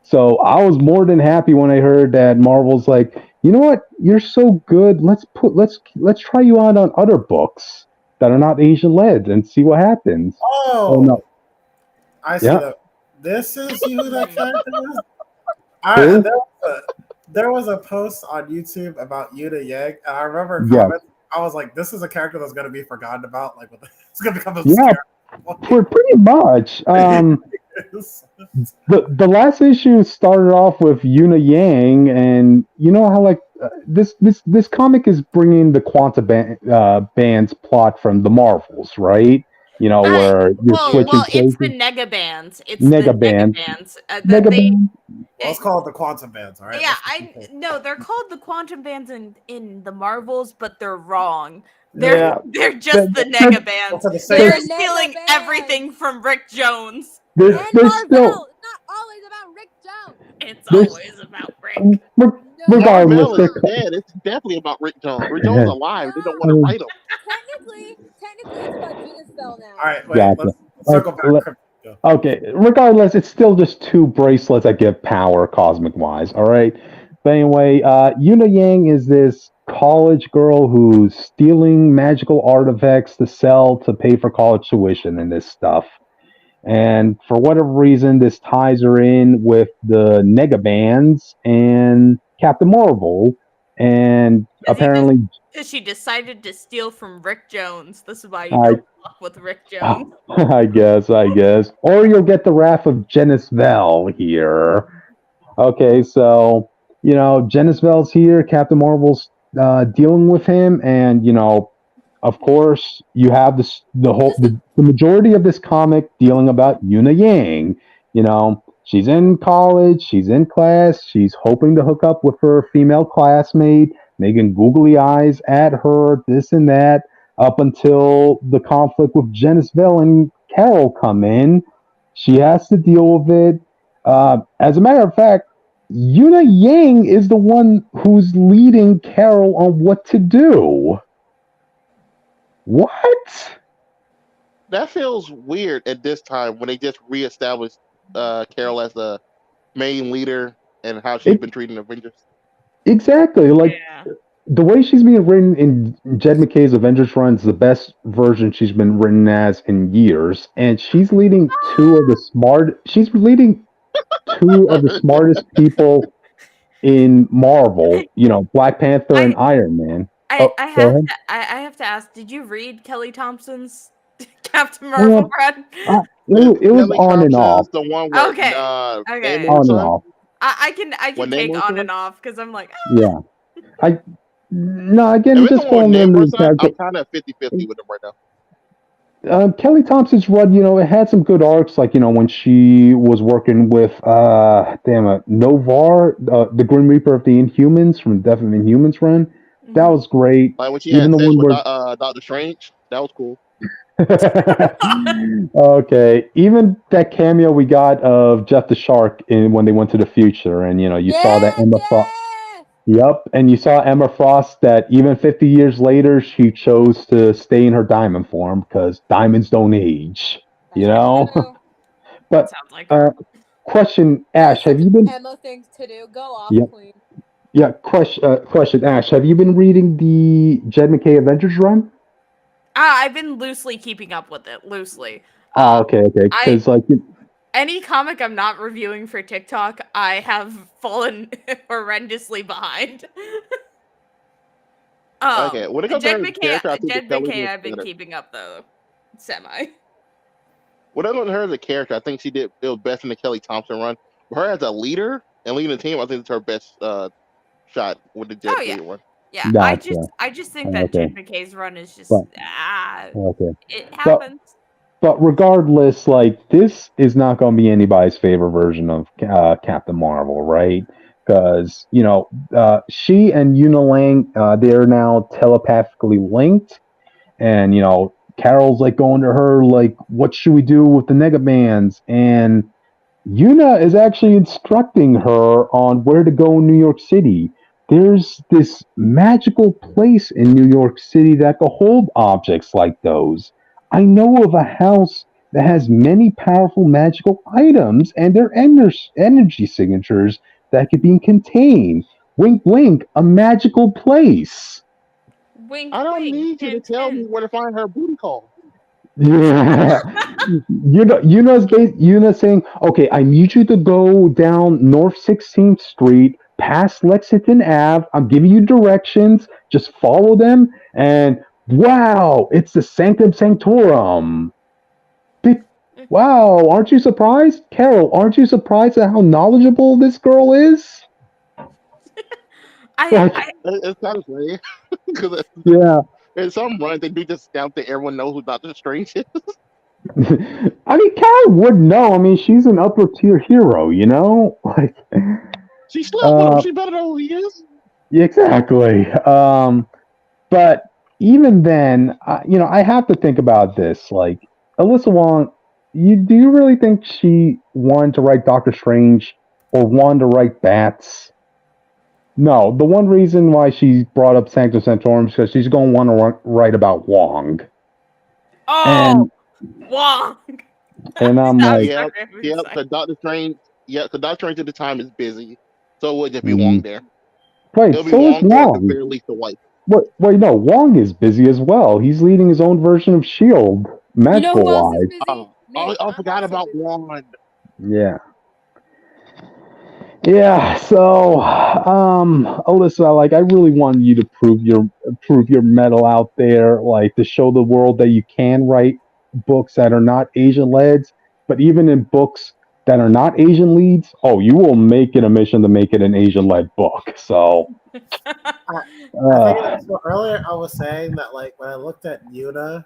So I was more than happy when I heard that Marvel's like, you know what, you're so good. Let's try you out on other books that are not Asian-led and see what happens. Oh no, I see that. This is who that character is. There was a post on YouTube about Yuna Yang, and I remember comments. I was like, "This is a character that's going to be forgotten about. Like, it's going to become a pretty much." The last issue started off with Yuna Yang, and you know how this comic is bringing the Quantum Band's plot from the Marvels, right? Where you're switching. It's the Nega Bands. It's Nega the Band. Nega Bands. Let's call it the Quantum Bands, all right? Yeah, they're called the Quantum Bands in the Marvels, but they're wrong. They're just the Nega Bands. They're stealing everything from Rick Jones. There's still, it's not always about Rick Jones. It's always about Rick. Regardless, is dead. It's definitely about Rick Jones. Rick Jones is alive. They don't want to fight him. Technically, it's about Gina Spell now. All right, wait, let's circle back. Okay, regardless, it's still just two bracelets that give power cosmic-wise, all right? But anyway, Yuna Yang is this college girl who's stealing magical artifacts to sell to pay for college tuition and this stuff. And for whatever reason, this ties her in with the Nega Bands and Captain Marvel. And apparently... Because she decided to steal from Rick Jones. This is why you don't fuck with Rick Jones. I guess. Or you'll get the wrath of Janice Vell here. Okay, so, Janice Vell's here. Captain Marvel's dealing with him. And, of course, you have the majority of this comic dealing about Yuna Yang. She's in college, she's in class, she's hoping to hook up with her female classmate, making googly eyes at her, this and that, up until the conflict with Janice Vell and Carol come in. She has to deal with it. As a matter of fact, Yuna Yang is the one who's leading Carol on what to do. What? That feels weird at this time when they just reestablished Carol as the main leader and how she's been treating the Avengers. Exactly. the way she's being written in Jed McKay's Avengers run is the best version she's been written as in years, and she's leading two of the smart. She's leading two of the smartest people in Marvel. You know, Black Panther and Iron Man. Oh, go ahead. I have to ask, did you read Kelly Thompson's Captain Uh, Marvel run? it was Kelly on and off. Thompson's the one with Okay. Namor's On and son. off. I can When take Namor's on son? and off because I'm like, Yeah. Again, If it's just the one with falling under Namor's the son, character. I'm kind of 50-50 with him right now. Kelly Thompson's run, it had some good arcs, like, when she was working with, Novar, the Grim Reaper of the Inhumans from Death of Inhumans run. That was great. Like when she Even had the sex one with where... Doctor Strange, that was cool. Okay. Even that cameo we got of Jeff the Shark when they went to the future, and, you saw that Emma Frost. Yep, and you saw Emma Frost that even 50 years later, she chose to stay in her diamond form because diamonds don't age, But sounds like her. question, Ash, have you been? Emma things to do. Go off, Yep. queen. Yeah, question, Ash, have you been reading the Jed McKay Avengers run? I've been loosely keeping up with it, loosely. Okay, because any comic I'm not reviewing for TikTok, I have fallen horrendously behind. Okay, when it comes to Jed her character, I think Jed Kelly McKay did I've been better. keeping up though, semi. When it comes to her as a character, I think it was best in the Kelly Thompson run. But her as a leader and leading the team, I think it's her best shot with the Jed McKay run. Yeah, Gotcha. I just think that Okay. Jed McKay's run is just Okay. it happens. But regardless, this is not going to be anybody's favorite version of Captain Marvel, right? Because she and Una Lang, they're now telepathically linked, and Carol's going to her like, "What should we do with the Negabands?" And Una is actually instructing her on where to go in New York City. There's this magical place in New York City that can hold objects like those. I know of a house that has many powerful magical items and their energy signatures that could be contained. Wink, wink, a magical place. Wink, I don't wink, need you to hint, tell me hint. where to find her booty call. Yeah. Yuna's saying, okay, I need you to go down North 16th Street, past Lexington Ave. I'm giving you directions. Just follow them. And wow, it's the Sanctum Sanctorum. Wow, aren't you surprised? Carol, aren't you surprised at how knowledgeable this girl is? It's kind of funny because Yeah. in some runs they do just down to everyone knows who Doctor Strange is. I mean, Carol would know. I mean, she's an upper tier hero, Like, She slept with him. She better know who he is. exactly. But even then, I have to think about this. Like, Alyssa Wong, do you really think she wanted to write Doctor Strange or wanted to write Bats? No, the one reason why she brought up Sanctum Sanctorum is because she's going to want to write about Wong. Oh, Wong. And I'm like, yeah, the Doctor Strange, the Doctor Strange at the time is busy, so it would just be Mhm. Wong there. Wait, It'll be so is Wong or at the Wong. very least the wife. Wait, no, Wong is busy as well. He's leading his own version of S.H.I.E.L.D. Magical Who else is wise. busy? I forgot about Wong. Yeah. Yeah, so Alyssa, I really wanted you to prove your mettle out there, to show the world that you can write books that are not Asian leads, but even in books that are not Asian leads, you will make it a mission to make it an Asian led book. So I think so earlier I was saying that when I looked at Yuna,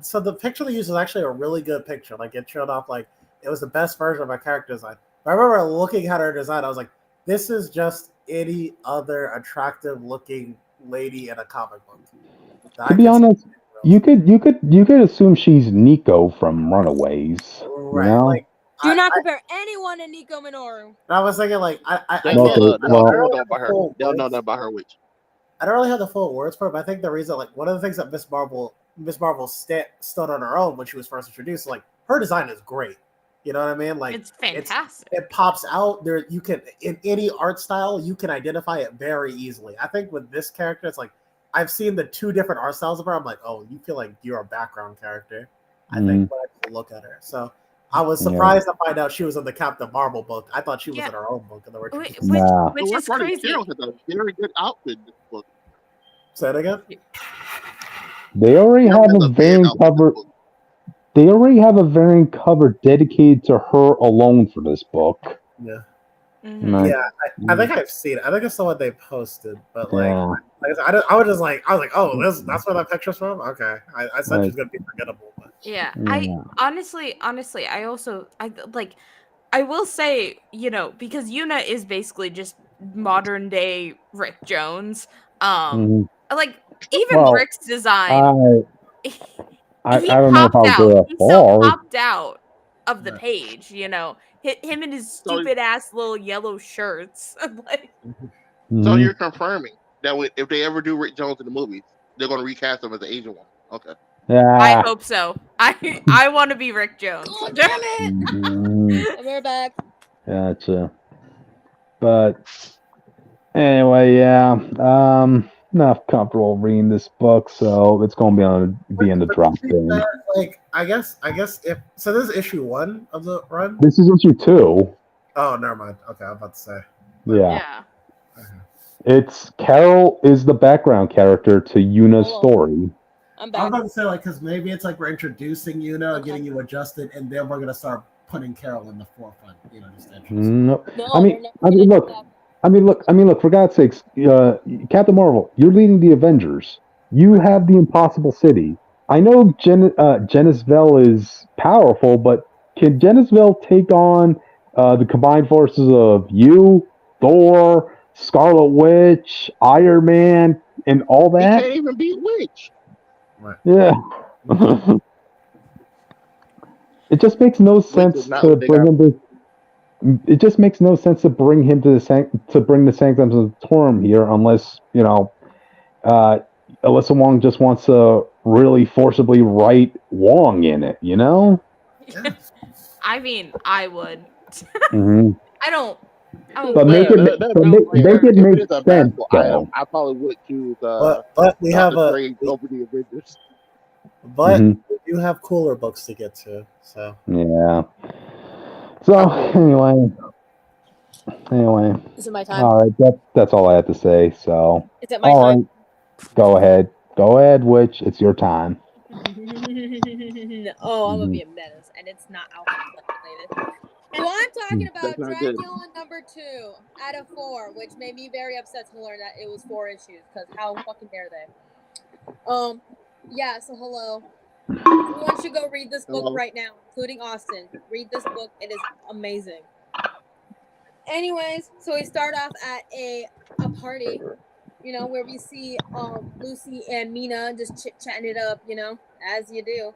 so the picture they used was actually a really good picture. It showed off it was the best version of my character design. I remember looking at her design, I was like, this is just any other attractive looking lady in a comic book. To be honest, you could assume she's Nico from Runaways. Right. Do not compare anyone to Nico Minoru. I was thinking I They'll know nothing about her. full They'll know words. nothing about her witch. I don't really have the full words for it, but I think the reason, one of the things that Miss Marvel stood on her own when she was first introduced, her design is great. You know what I mean? Like It's fantastic. It pops out there. You can in any art style, you can identify it very easily. I think with this character, it's like I've seen the 2 different art styles of her. I'm like, oh, you feel like you're a background character. I think when I look at her. So I was surprised to find out she was in the Captain Marvel book. I thought she was in her own book. Which is crazy. Carol has a very good outfit in this book. Say it again. They already have a variant cover. They already have a variant cover dedicated to her alone for this book. Yeah. Mm-hmm. Yeah, I think I've seen it. I think I saw what they posted, but I was like, oh, that's where that picture's from. Okay, I said she's gonna be forgettable, but yeah. I honestly, I will say, because Yuna is basically just modern day Rick Jones. Like even Rick's design. I don't know if I'll go that so popped out of the page, him in his stupid ass little yellow shirts. So you're confirming that if they ever do Rick Jones in the movies, they're going to recast him as the Asian one. Okay. Yeah. I hope so. I want to be Rick Jones. Oh, damn it! We're back. Gotcha. But anyway, yeah. Not comfortable reading this book, so it's going to be in the drop bin. Like, I guess if so, this is issue 1 of the run. This is issue 2. Oh, never mind. Okay, I'm about to say. Yeah. It's Carol is the background character to Yuna's story. I'm about to say because maybe it's like we're introducing Yuna, getting you adjusted, and then we're gonna start putting Carol in the forefront. No. I mean, look. For God's sakes, Captain Marvel, you're leading the Avengers. You have the Impossible City. I know Genisville is powerful, but can Genisville take on the combined forces of you, Thor, Scarlet Witch, Iron Man, and all that? He can't even beat Witch. Right. Yeah. It just makes no sense to bring him to. It just makes no sense to bring him to the Sanctums of Torum here, unless Alyssa Wong just wants to really forcibly write Wong in it. I mean, I would. I don't. But make it make sense. I probably would choose. But we have over the Avengers. But we do have cooler books to get to. So yeah. So anyway. Is it my time? All right, that's all I have to say. So is it my time? Right. Go ahead, Witch. It's your time. Oh, I'm gonna be a menace, and it's not alphabet related. So I'm talking about Dracula #2 out of 4, which made me very upset to learn that it was 4 issues, because how fucking dare they? Yeah, so hello. Everyone should go read this book right now, including Austin. Read this book, it is amazing. Anyways, so we start off at a party, where we see Lucy and Mina just chit-chatting it up, as you do.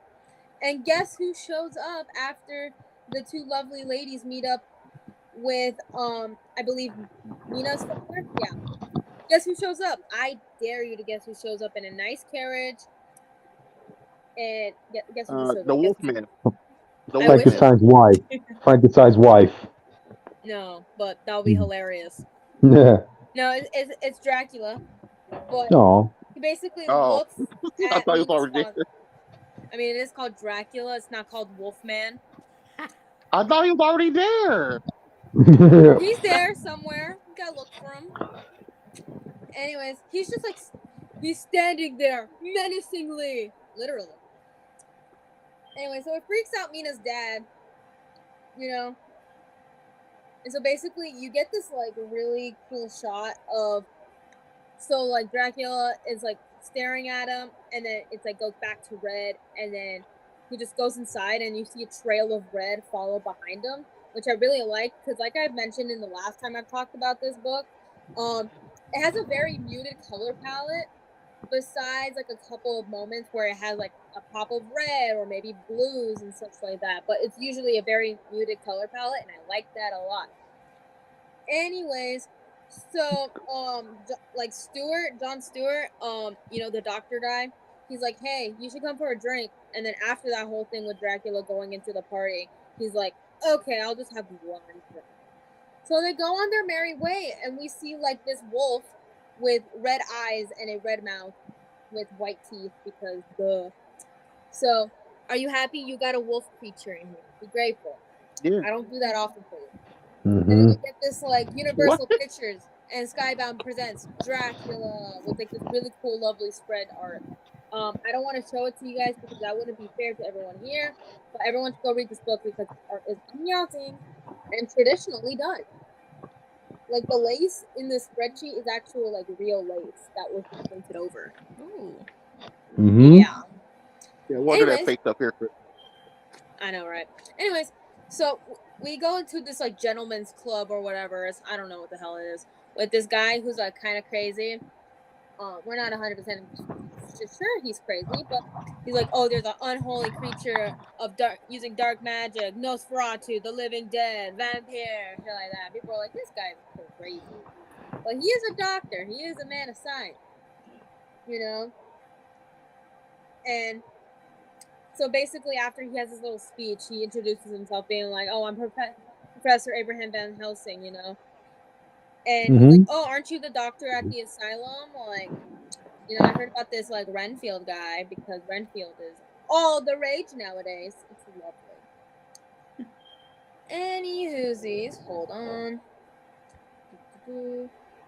And guess who shows up after the 2 lovely ladies meet up with, I believe, Mina's father? Yeah. Guess who shows up? I dare you to guess who shows up in a nice carriage. And guess who shows up? The Wolfman. Frankenstein's wife. Frankenstein's wife. No, but that'll be hilarious. Yeah. No, it's Dracula. But he basically looks at I thought he was already there. I mean, it is called Dracula. It's not called Wolfman. I thought he was already there. He's there somewhere. You gotta look for him. Anyways, he's just he's standing there menacingly. Literally. Anyway, so it freaks out Mina's dad. And so basically you get this really cool shot of Dracula is staring at him, and then it's goes back to red, and then he just goes inside and you see a trail of red follow behind him, which I really like because like I've mentioned in the last time I've talked about this book, it has a very muted color palette besides a couple of moments where it has a pop of red or maybe blues and such like that, but it's usually a very muted color palette, and I like that a lot. Anyways, so John Stewart, the doctor guy, he's hey, you should come for a drink. And then after that whole thing with Dracula going into the party, he's okay, I'll just have one friend. So they go on their merry way, and we see like this wolf with red eyes and a red mouth with white teeth because duh. So, are you happy you got a wolf creature in here? Be grateful. Yeah. I don't do that often for you. Mm-hmm. And then you get this like Universal Pictures and Skybound presents Dracula with like this really cool, lovely spread art. I don't want to show it to you guys because that wouldn't be fair to everyone here. But everyone should go read this book because the art is amazing and traditionally done. Like the lace in this spreadsheet is actual like real lace that was painted over. Ooh. Mm-hmm. Yeah. Yeah, what did that Anyways, face up here? I know, right? Anyways, so we go into this like gentleman's club or whatever. I don't know what the hell it is. With this guy who's like kind of crazy. We're not 100% sure he's crazy, but he's like, oh, there's an unholy creature of using dark magic, Nosferatu, the living dead, vampire, shit like that. People are like, this guy's crazy. But he is a doctor. He is a man of science. You know? And so basically, after he has his little speech, he introduces himself being like, oh, I'm Professor Abraham Van Helsing, you know? And he's like, oh, aren't you the doctor at the asylum? Like, you know, I heard about this, like, Renfield guy, because Renfield is all the rage nowadays. It's lovely. Any whoosies, hold on.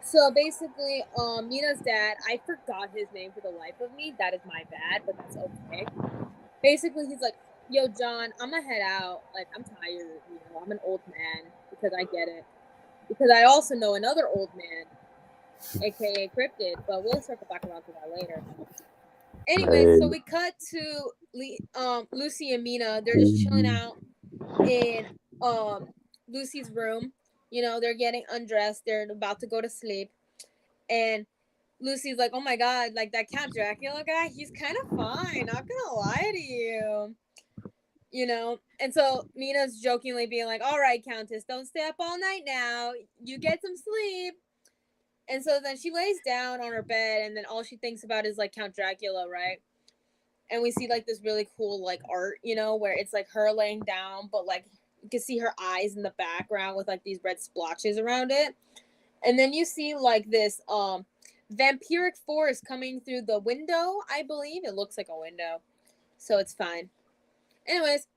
So basically, Mina's dad, I forgot his name for the life of me. That is my bad, but that's okay. Basically, he's like, yo, John, I'm gonna head out. Like, I'm tired, you know, I'm an old man, because I get it. Because I also know another old man, aka Cryptid, but we'll circle back around to that later. Anyways, so we cut to Lucy and Mina. They're just chilling out in Lucy's room. You know, they're getting undressed. They're about to go to sleep. And Lucy's like, oh my god, like that Count Dracula guy, he's kind of fine. Not gonna lie to you. You know? And so Mina's jokingly being like, all right, Countess, don't stay up all night now. You get some sleep. And so then she lays down on her bed, and then all she thinks about is like Count Dracula, right? And we see like this really cool like art, you know, where it's like her laying down, but like you can see her eyes in the background with like these red splotches around it. And then you see like this vampiric force coming through the window, I believe. It looks like a window. So it's fine. Anyways,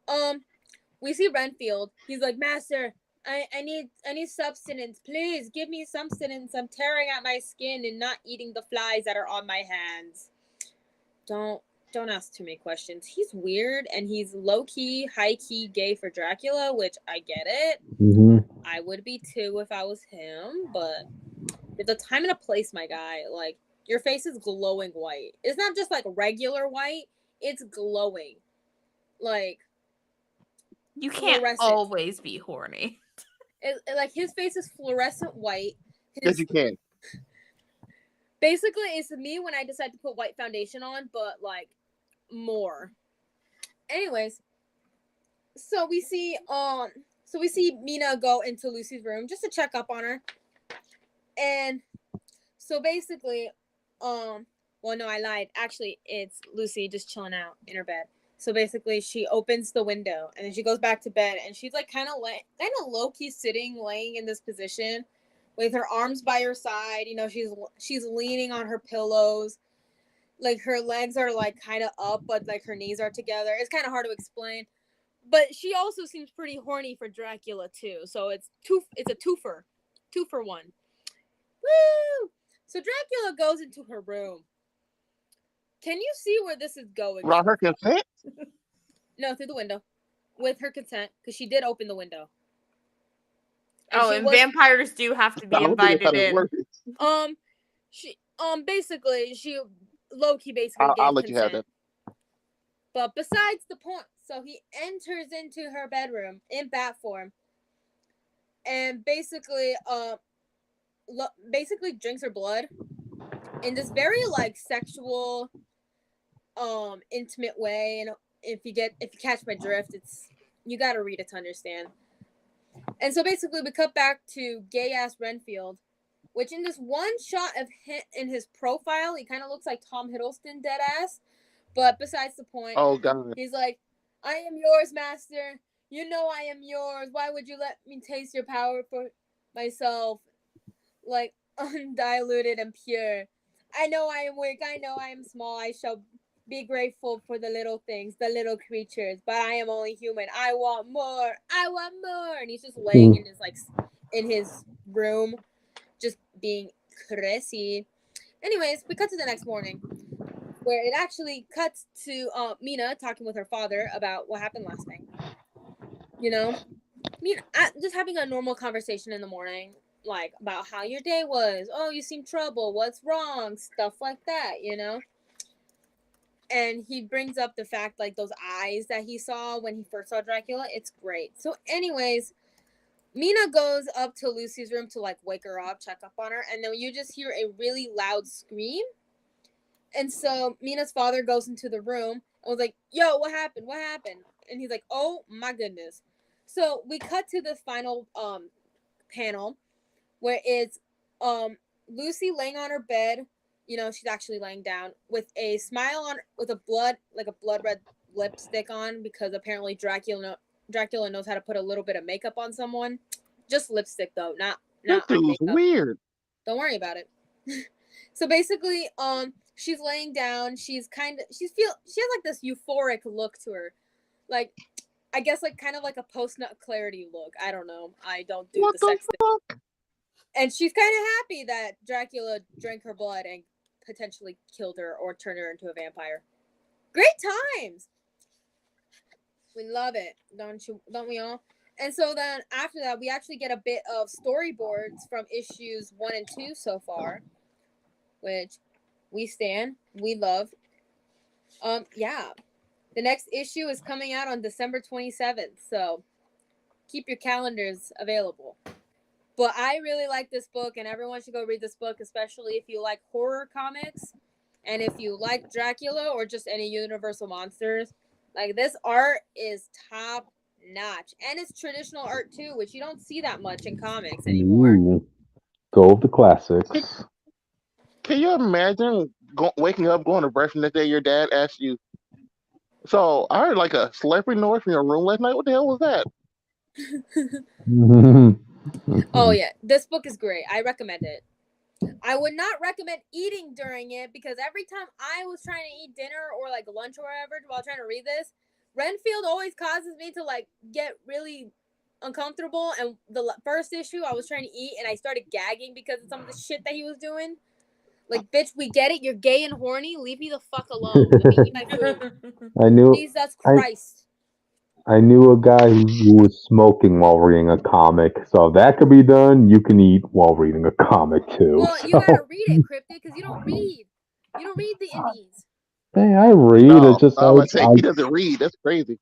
we see Renfield. He's like, Master, I need substance. Please give me substance. I'm tearing at my skin and not eating the flies that are on my hands. Don't ask too many questions. He's weird and he's low-key, high-key gay for Dracula, which I get it. Mm-hmm. I would be too if I was him, but there's a time and a place, my guy. Like, your face is glowing white. It's not just like regular white, it's glowing. Like, you can't always be horny. Like, his face is fluorescent white. Yes, you can. Basically, it's me when I decide to put white foundation on, but like more. Anyways, so we see Mina go into Lucy's room just to check up on her. And so basically, well, no, I lied. Actually, it's Lucy just chilling out in her bed. So basically, she opens the window and then she goes back to bed, and she's like kind of low key sitting, laying in this position, with her arms by her side. You know, she's leaning on her pillows, like her legs are like kind of up, but like her knees are together. It's kind of hard to explain, but she also seems pretty horny for Dracula too. So it's a twofer, 2 for 1. Woo! So Dracula goes into her room. Can you see where this is going? Without her consent? No, through the window. With her consent, because she did open the window. And vampires do have to be invited in. Basically, she low-key basically gave I'll let consent. you have that. But besides the point, so he enters into her bedroom in bat form, and basically drinks her blood in this very like sexual, intimate way. And if you catch my drift, you gotta read it to understand. And so basically, we cut back to gay ass Renfield, which in this one shot of him in his profile, he kind of looks like Tom Hiddleston dead ass. But besides the point, oh god, he's like, I am yours, master. You know I am yours. Why would you let me taste your power for myself, like undiluted and pure? I know I am weak. I know I am small. I shall be grateful for the little things, the little creatures. But I am only human. I want more. I want more. And he's just laying in his in his room, just being crazy. Anyways, we cut to the next morning, where it actually cuts to Mina talking with her father about what happened last night. You know, Mina just having a normal conversation in the morning, like about how your day was. Oh, you seem troubled. What's wrong? Stuff like that. You know. And he brings up the fact, like, those eyes that he saw when he first saw Dracula. It's great. So, anyways, Mina goes up to Lucy's room to, like, wake her up, check up on her, and then you just hear a really loud scream. And so Mina's father goes into the room and was like, yo, what happened? What happened? And he's like, oh, my goodness. So we cut to the final panel where it's Lucy laying on her bed. You know, she's actually laying down with a smile on, with a blood red lipstick on, because apparently Dracula knows how to put a little bit of makeup on someone. Just lipstick though, not This on dude's makeup. weird. Don't worry about it. So basically, she's laying down. She has like this euphoric look to her, like, I guess, like, kind of like a post-nut clarity look. I don't know. I don't do What the sex the thing. fuck? And she's kind of happy that Dracula drank her blood and potentially killed her or turned her into a vampire. Great times. We love it, don't we all? And so then after that, we actually get a bit of storyboards from issues 1 and 2 so far, which we love. Yeah. The next issue is coming out on December 27th, so keep your calendars available. But I really like this book, and everyone should go read this book, especially if you like horror comics, and if you like Dracula or just any Universal monsters. Like, this art is top notch, and it's traditional art too, which you don't see that much in comics anymore. Ooh, go with the classics. Can you imagine waking up, going to breakfast the day your dad asked you, so I heard like a slippery noise from your room last night. What the hell was that? Oh yeah, this book is great. I recommend it. I would not recommend eating during it, because every time I was trying to eat dinner or like lunch or whatever while trying to read this, Renfield always causes me to like get really uncomfortable. And the first issue, I was trying to eat and I started gagging because of some of the shit that he was doing. Like, bitch, we get it. You're gay and horny. Leave me the fuck alone. Let me eat my food. I knew. Jesus Christ. I knew a guy who was smoking while reading a comic, so if that could be done, you can eat while reading a comic too. Well, you gotta read it, Cryptic, because you don't read. You don't read the indies. Hey, I read. No, It's just I was saying he doesn't read. That's crazy.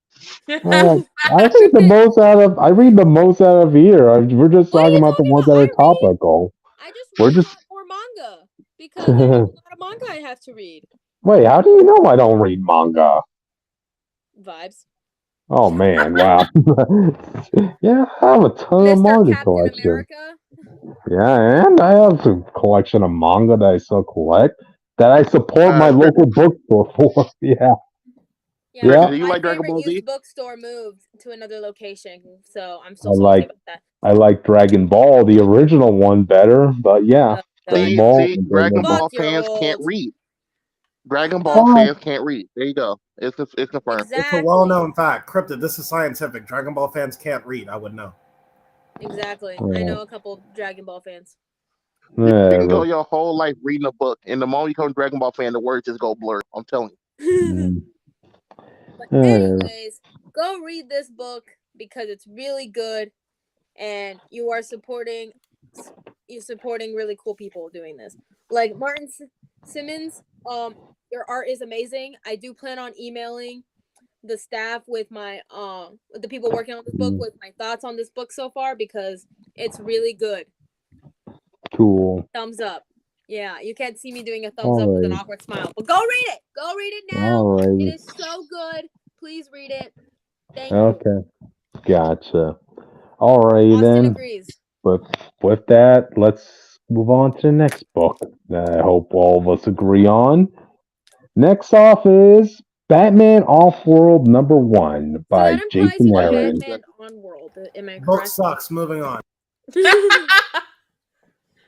I read the most out of. I read the most out of here. We're just What are talking you about the talking ones about? that are I read. topical. I just We're read just. a lot more manga, because there's a lot of manga I have to read. Wait, how do you know I don't read manga? Vibes. Oh man, wow. Yeah, I have a ton of Mr. manga Captain collection. America. Yeah, and I have a collection of manga that I still collect that I support my local bookstore for. Yeah. Yeah, Do you my like Dragon favorite Ball Z? used bookstore moved to another location, so I'm so salty about that. I like Dragon Ball, the original one, better, but yeah. God. See, Dragon Ball Fuck, you're fans can't old. read. Dragon Ball fans can't read. There you go. It's confirmed. Exactly. It's a well-known fact. Cryptid, this is scientific. Dragon Ball fans can't read. I would know. Exactly. Yeah. I know a couple Dragon Ball fans. You can go your whole life reading a book, and the moment you become a Dragon Ball fan, the words just go blurred. I'm telling you. But anyways, go read this book because it's really good, and you're supporting really cool people doing this. Like Martin Simmons, your art is amazing. I do plan on emailing the staff with my the people working on this book with my thoughts on this book so far, because it's really good. Cool. Thumbs up. Yeah, you can't see me doing a thumbs up with an awkward smile, but go read it. Go read it now. Alrighty. It is so good. Please read it. Thank you. Gotcha. Alrighty Austin then. agrees. But with that, let's move on to the next book that I hope all of us agree on. Next off is Batman Off-World #1 by that implies Jason he's Aaron. Batman on World. Am I Book correct? sucks. Moving on.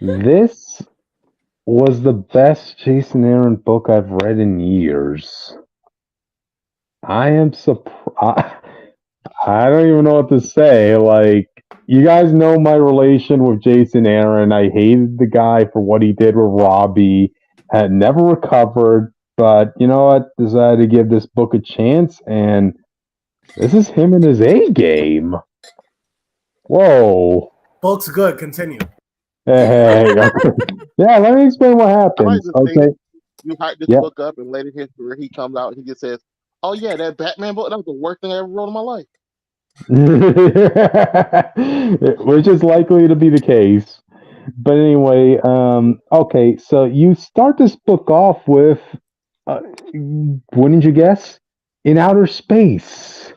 This was the best Jason Aaron book I've read in years. I am surprised. I don't even know what to say. Like, you guys know my relation with Jason Aaron. I hated the guy for what he did with Robbie. Had never recovered, but you know what? Decided to give this book a chance, and this is him in his A game. Whoa. Book's good. Continue. Hey, okay. Yeah, let me explain what happens. Okay. You hype this Yeah. book up, and later where he comes out, and he just says, "Oh yeah, that Batman book, that was the worst thing I ever wrote in my life." Which is likely to be the case. But anyway, okay, so you start this book off with, wouldn't you guess? In outer space.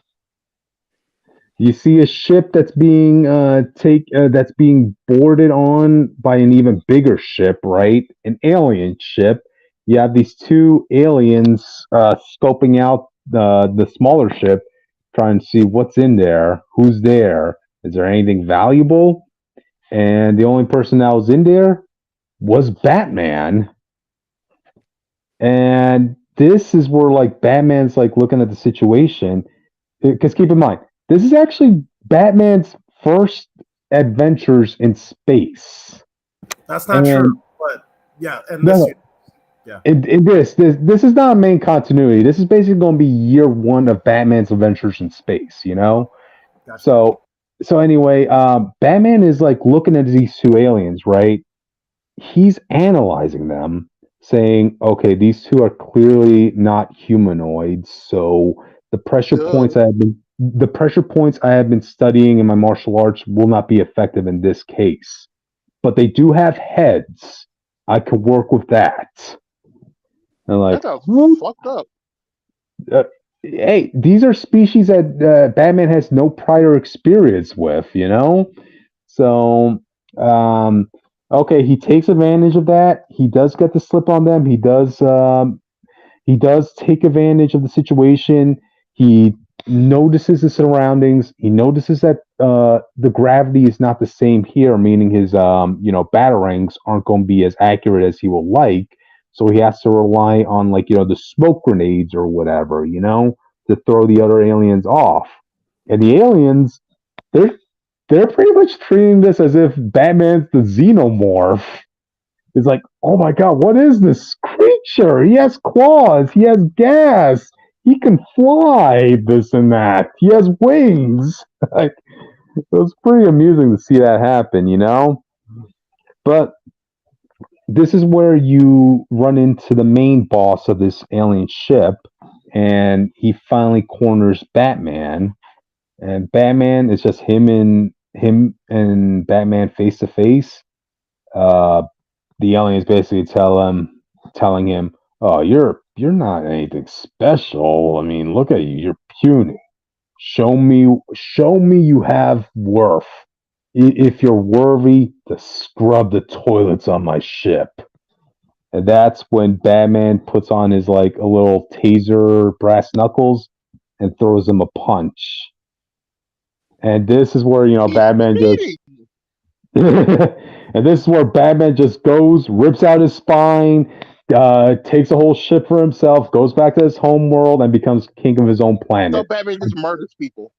You see a ship that's being that's being boarded on by an even bigger ship, right? An alien ship. You have these two aliens scoping out the smaller ship, trying to see what's in there, who's there, is there anything valuable? And the only person that was in there was Batman. And this is where like Batman's like looking at the situation, because keep in mind, this is actually Batman's first adventures in space. That's not true, but yeah, and this. Yeah. This is not a main continuity. This is basically going to be year one of Batman's adventures in space. You know, gotcha. So anyway, Batman is like looking at these two aliens, right? He's analyzing them, saying, "Okay, these two are clearly not humanoids. So the pressure points I have been studying in my martial arts will not be effective in this case. But they do have heads. I could work with that." And like, that's fucked up. Hey, these are species that Batman has no prior experience with, you know? So, okay, he takes advantage of that. He does get the slip on them. He does take advantage of the situation. He notices the surroundings. He notices that the gravity is not the same here, meaning his batarangs aren't going to be as accurate as he will like. So he has to rely on the smoke grenades or whatever, to throw the other aliens off. And the aliens, they're pretty much treating this as if Batman's the xenomorph. It's like, oh my god, what is this creature? He has claws, he has gas, he can fly, this and that. He has wings. It was pretty amusing to see that happen, But this is where you run into the main boss of this alien ship, and he finally corners Batman. And Batman is just him and Batman face to face. The aliens basically telling him, "Oh, you're not anything special. I mean, look at you. You're puny. Show me you have worth. If you're worthy to scrub the toilets on my ship." And that's when Batman puts on his a little taser brass knuckles and throws him a punch. And this is where Batman just and this is where Batman just goes, rips out his spine, takes a whole ship for himself, goes back to his home world, and becomes king of his own planet. So Batman just murders people.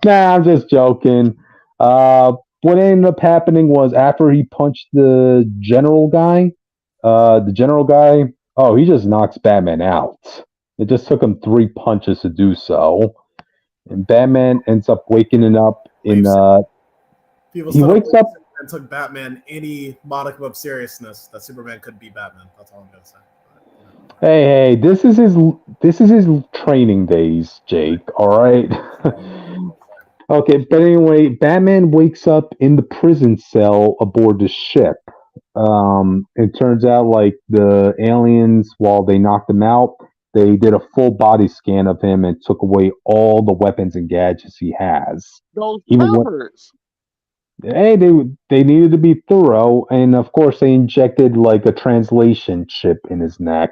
Nah, I'm just joking. What ended up happening was after he punched the general guy, he just knocks Batman out. It just took him 3 punches to do so. And Batman ends up waking up in he wakes up and took Batman any modicum of seriousness that Superman could be Batman. That's all I'm gonna say. Hey, this is his training days, Jake. All right. Okay, but anyway, Batman wakes up in the prison cell aboard the ship. It turns out the aliens, while they knocked him out, they did a full body scan of him and took away all the weapons and gadgets he has. Those cowards. Hey, they needed to be thorough, and of course they injected a translation chip in his neck.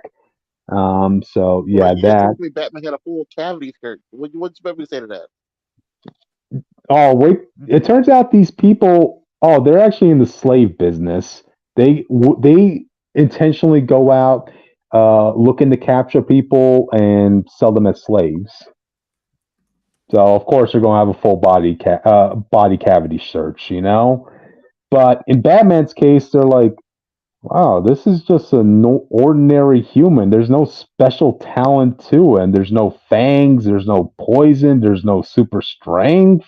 So yeah, Wait, you just that. told me Batman had a full cavity skirt. What you expect me to say to that? Oh wait, it turns out these people. Oh, they're actually in the slave business. They intentionally go out, looking to capture people and sell them as slaves. So of course they're going to have a full body cavity search, you know. But in Batman's case, they're like, wow, this is just an ordinary human. There's no special talent to him. There's no fangs. There's no poison. There's no super strength.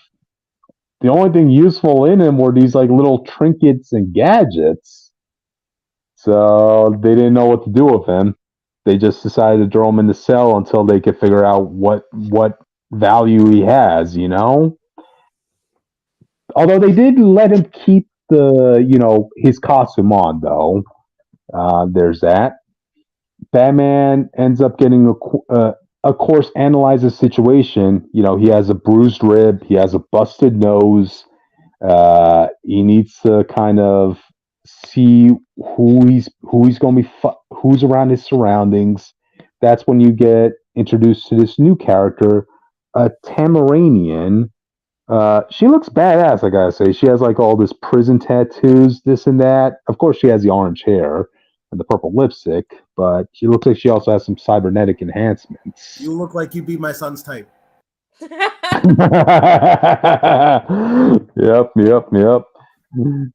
The only thing useful in him were these like little trinkets and gadgets. So they didn't know what to do with him. They just decided to throw him in the cell until they could figure out what value he has, you know? Although they did let him keep his costume on though. There's that. Batman ends up getting of course, analyze the situation. You know, he has a bruised rib, he has a busted nose. He needs to kind of see who's going to be who's around his surroundings. That's when you get introduced to this new character, a Tamaranian. She looks badass, I gotta say. She has like all this prison tattoos, this and that. Of course, she has the orange hair and the purple lipstick, but she looks like she also has some cybernetic enhancements. You look like you'd be my son's type. Yep.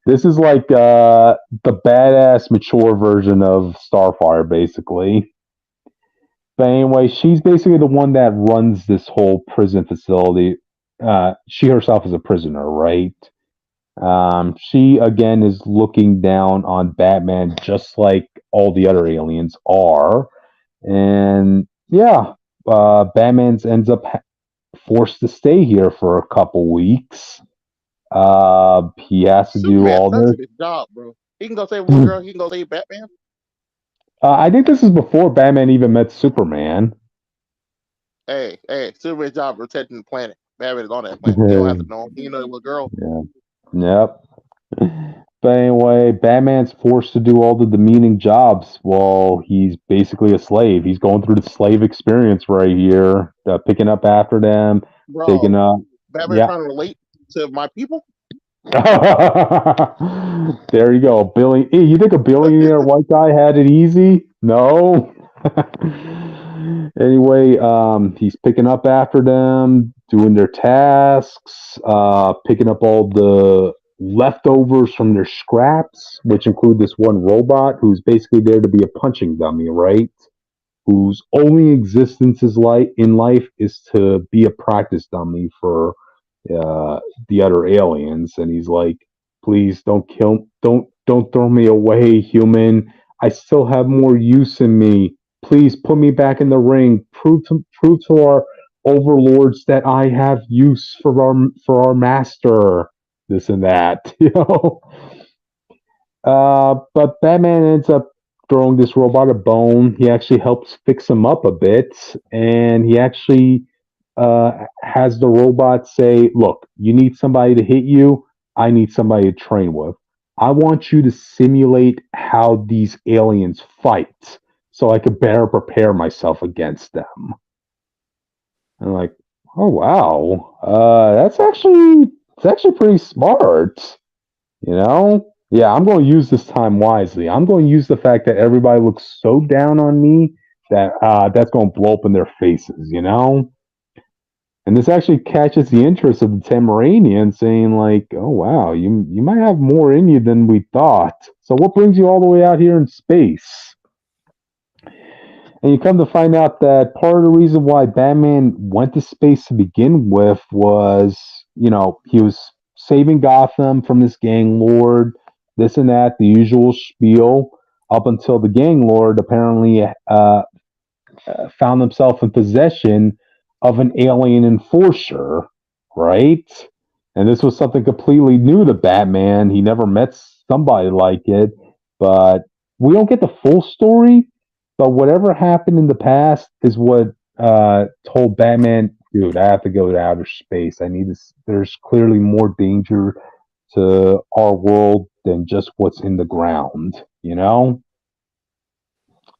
This is like the badass, mature version of Starfire, basically. But anyway, she's basically the one that runs this whole prison facility. She herself is a prisoner, right? She again is looking down on Batman, just like all the other aliens are, and yeah, Batman's ends up forced to stay here for a couple weeks. He has to do Superman all sucks this. at his job, bro. He can go save a little girl. He can go save Batman. I think this is before Batman even met Superman. Hey, Superman's job is protecting the planet. Batman is on that planet. He don't have to know him. He know the little girl. Yeah. Yep. But anyway, Batman's forced to do all the demeaning jobs while he's basically a slave. He's going through the slave experience right here, picking up after them, Bro, taking up. Batman Yeah. trying to relate to my people. There you go. Hey, you think a billionaire white guy had it easy? No. Anyway, he's picking up after them, doing their tasks, picking up all the leftovers from their scraps, which include this one robot who's basically there to be a punching dummy, right? Whose only existence in life is to be a practice dummy for the other aliens, and he's like, "Please don't throw me away, human. I still have more use in me. Please put me back in the ring. Prove to our overlords that I have use for our master." This and that, you know. But Batman ends up throwing this robot a bone. He actually helps fix him up a bit, and he actually has the robot say, "Look, you need somebody to hit you. I need somebody to train with. I want you to simulate how these aliens fight, so I could better prepare myself against them." And I'm like, "Oh wow, it's actually pretty smart, you know." Yeah, I'm going to use this time wisely. I'm going to use the fact that everybody looks so down on me that that's going to blow up in their faces, you know? And this actually catches the interest of the Tamaranian, saying like, "Oh wow, you might have more in you than we thought. So what brings you all the way out here in space?" And you come to find out that part of the reason why Batman went to space to begin with was, you know, he was saving Gotham from this gang lord, this and that, the usual spiel, up until the gang lord apparently found himself in possession of an alien enforcer, right? And this was something completely new to Batman. He never met somebody like it, but we don't get the full story. But whatever happened in the past is what told Batman, "Dude, I have to go to outer space. I need this. There's clearly more danger to our world than just what's in the ground, you know?"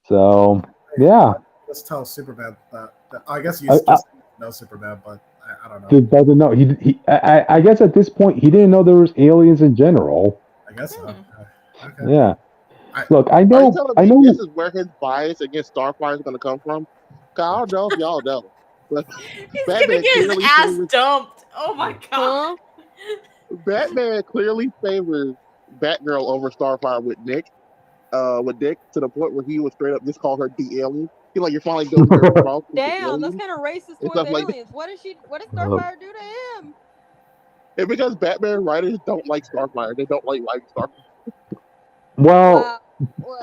So Yeah. Let's tell Superman that I guess you just know Superman, but I don't know. He doesn't know. I guess at this point he didn't know there was aliens in general. I guess so. Okay. Yeah. Look, I Are you know. telling I me know. this is where his bias against Starfire is going to come from? 'Cause I don't know if y'all know, but He's gonna Batman get his clearly ass favors dumped. Oh my god. Batman clearly favors Batgirl over Starfire with Nick to the point where he was straight up just call her the alien. He's like, you're finally building your strong Damn, that's kind of racist and towards stuff like aliens. What did Starfire do to him? And because Batman writers don't like Starfire, they don't like writing Starfire. Well,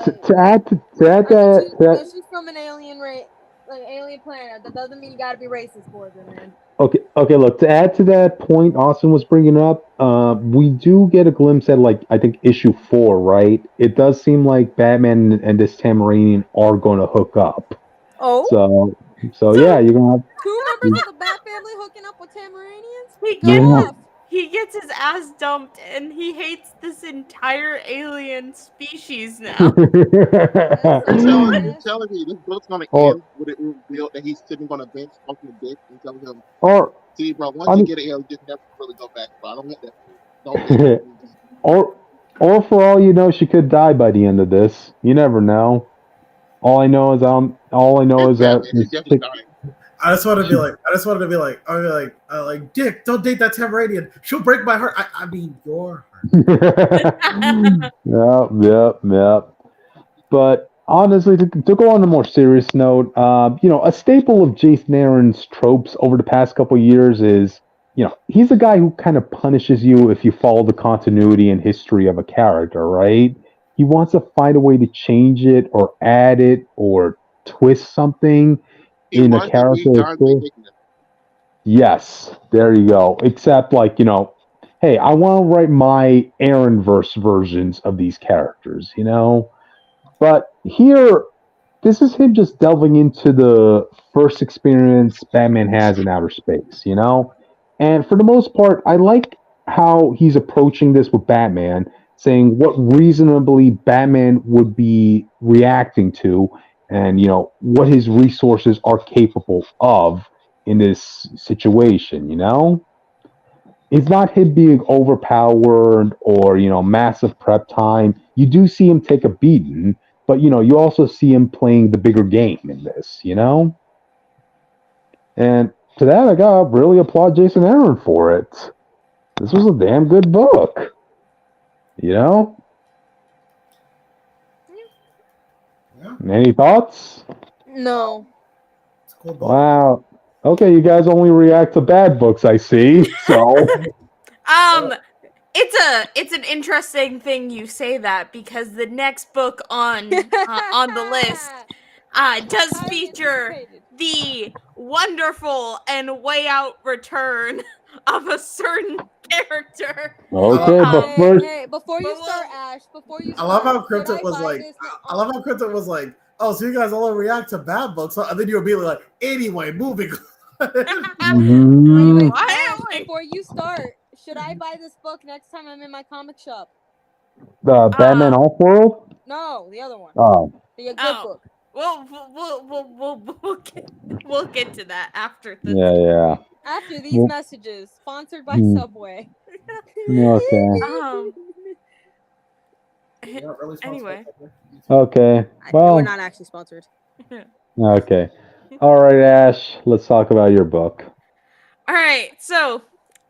to add that, she's from an alien race, like alien planet. That doesn't mean you gotta be racist towards her, man. Okay. Look, to add to that point, Austin was bringing up. We do get a glimpse at I think issue 4, right? It does seem like Batman and this Tamaranian are going to hook up. Oh. So yeah, you're gonna have 2 members of the Bat family hooking up with Tamaranians. He gets his ass dumped, and he hates this entire alien species now. You're telling me this book's gonna end with it revealed that he's sitting on a bench smoking a dick and telling him, "See, bro, once you get it, you just never really go back." But I don't want that. Don't. or for all you know, she could die by the end of this. You never know. All I know is that. She's definitely dying. I just wanted to be like, Dick, don't date that Tamaranian. She'll break my heart. I mean, your heart. Yep. But honestly, to go on a more serious note, a staple of Jason Aaron's tropes over the past couple of years is, he's the guy who kind of punishes you if you follow the continuity and history of a character, right? He wants to find a way to change it or add it or twist something in a character. Yes, there you go. Except, hey, I want to write my Aaron-verse versions of these characters, But here, this is him just delving into the first experience Batman has in outer space, And for the most part, I like how he's approaching this with Batman, saying what reasonably Batman would be reacting to and, what his resources are capable of in this situation, It's not him being overpowered or, massive prep time. You do see him take a beating, but, you also see him playing the bigger game in this, And to that, I gotta really applaud Jason Aaron for it. This was a damn good book. Yeah. Any thoughts? No. It's a cool book. Wow. Okay, you guys only react to bad books, I see. So. It's an interesting thing you say that because the next book on the list does feature the wonderful and way out return of a certain character. Okay, but first, before you start, Ash, I love how Cryptid was like, oh, so you guys only react to bad books, and then you'll be like, anyway, moving. Anyway, Ash, before you start, should I buy this book next time I'm in my comic shop? The Batman Off-World? No, the other one. Oh. The good book. We'll get to that after this. Yeah. After these messages, sponsored by Subway. Okay. Anyway. Okay. Well, we're not actually sponsored. Okay. All right, Ash. Let's talk about your book. All right. So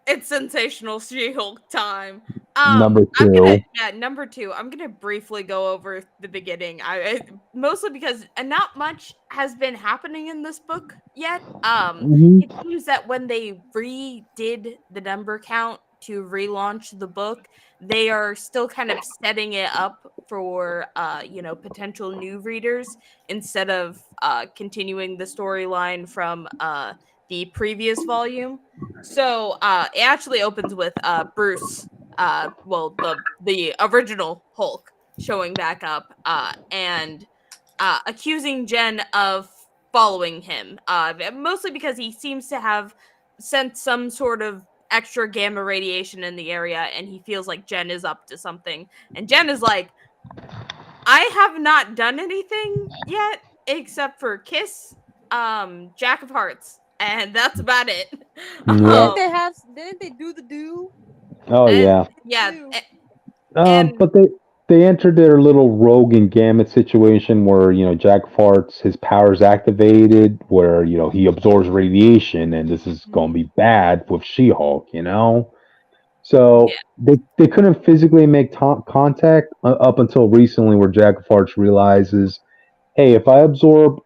it's sensational She-Hulk time. Number 2. Number 2. I'm gonna briefly go over the beginning. I mostly because not much has been happening in this book yet. It seems that when they redid the number count to relaunch the book, they are still kind of setting it up for potential new readers instead of continuing the storyline from the previous volume. So it actually opens with Bruce, the original Hulk, showing back up and accusing Jen of following him, mostly because he seems to have sent some sort of extra gamma radiation in the area, and he feels like Jen is up to something. And Jen is like, I have not done anything yet. except for Kiss, Jack of Hearts, and that's about it. Yeah. Didn't they do the do? Oh yeah. Yeah, Do. and But they entered their little rogue and gamut situation where Jack farts, his powers activated, where he absorbs radiation, and this is going to be bad with She-Hulk. So they couldn't physically make contact up until recently, where Jack farts realizes, hey, if I absorb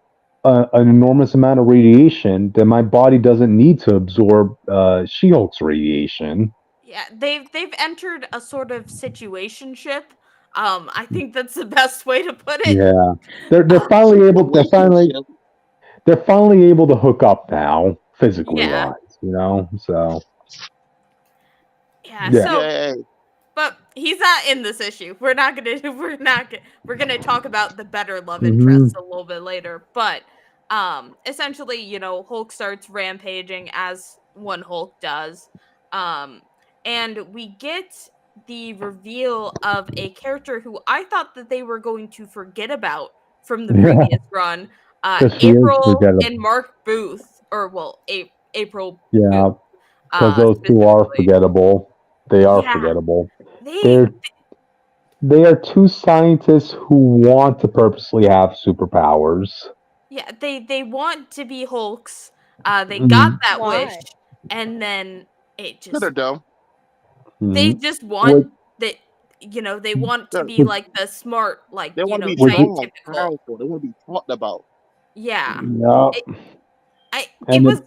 an enormous amount of radiation, then my body doesn't need to absorb She-Hulk's radiation. yeah, they've entered a sort of situationship. I think that's the best way to put it. Yeah, they're finally able. They're finally able to hook up now, physically Yeah. wise. So Yeah, yeah. so Yay. but he's not in this issue. We're gonna talk about the better love Mhm. interests a little bit later. But essentially, Hulk starts rampaging as one Hulk does. And we get the reveal of a character who I thought that they were going to forget about from the Yeah, previous run. because she is April forgettable. and Mark Booth, or well, April Yeah, Booth, because those two are specifically. forgettable. They are Yeah, forgettable. they They are two scientists who want to purposely have superpowers. Yeah, they want to be Hulks. They Mhm. got that Why? wish, and then it Good or just dumb. they Mhm. just want Which, that they want to Good. be like the smart, like They want to be which, strong, scientifical. powerful. They want to be talked about. Yeah, yeah, it, it and was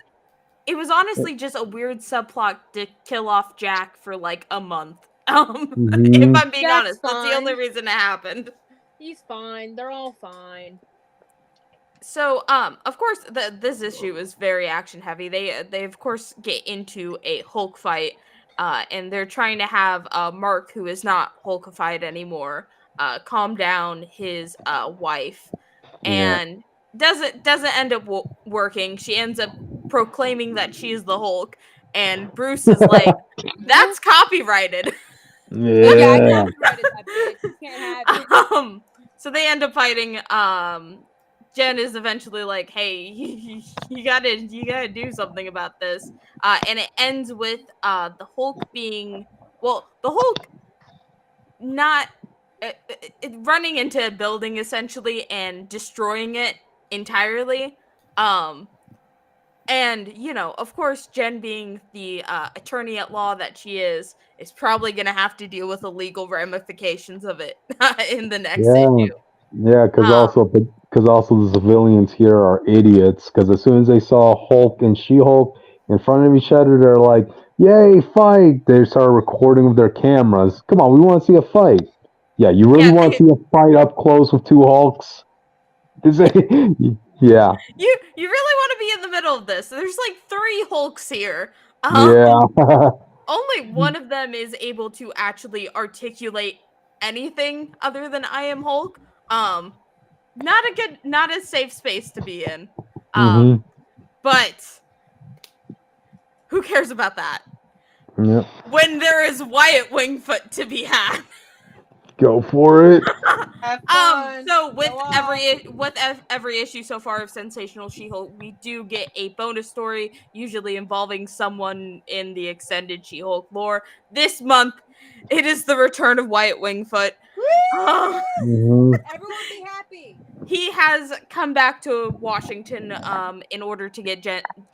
it was honestly just a weird subplot to kill off Jack for like a month. If Mhm. I'm being Jack's honest, that's the only fine. reason it happened. He's fine. They're all fine. So, of course, this issue is very action heavy. They of course get into a Hulk fight, and they're trying to have Mark, who is not Hulkified anymore, calm down his wife, Yeah. and doesn't end up working. She ends up proclaiming that she's the Hulk, and Bruce is like, "That's copyrighted." Yeah, I Yeah. copyrighted that bitch. You can't have it. So they end up fighting. Jen is eventually like, "Hey, you gotta do something about this." And it ends with the Hulk being the Hulk not running into a building essentially and destroying it entirely. And of course, Jen, being the attorney at law that she is probably gonna have to deal with the legal ramifications of it in the next Yeah. issue. Yeah, because Um, also the civilians here are idiots. Because as soon as they saw Hulk and She-Hulk in front of each other, they're like, "Yay, fight!" They start recording with their cameras. Come on, we want to see a fight. Yeah, you really yeah, want to see a fight up close with two Hulks? Yeah, you really want to be in the middle of this. There's like 3 Hulks here. yeah. Only one of them is able to actually articulate anything other than "I am Hulk." Not a safe space to be in. Hmm. But who cares about that Yep. when there is Wyatt Wingfoot to be had? Go for it. Have fun. So with Go off. every issue so far of Sensational She-Hulk, we do get a bonus story, usually involving someone in the extended She-Hulk lore. This month, it is the return of Wyatt Wingfoot. Um, Hmm. Everyone be happy. he has come back to Washington in order to get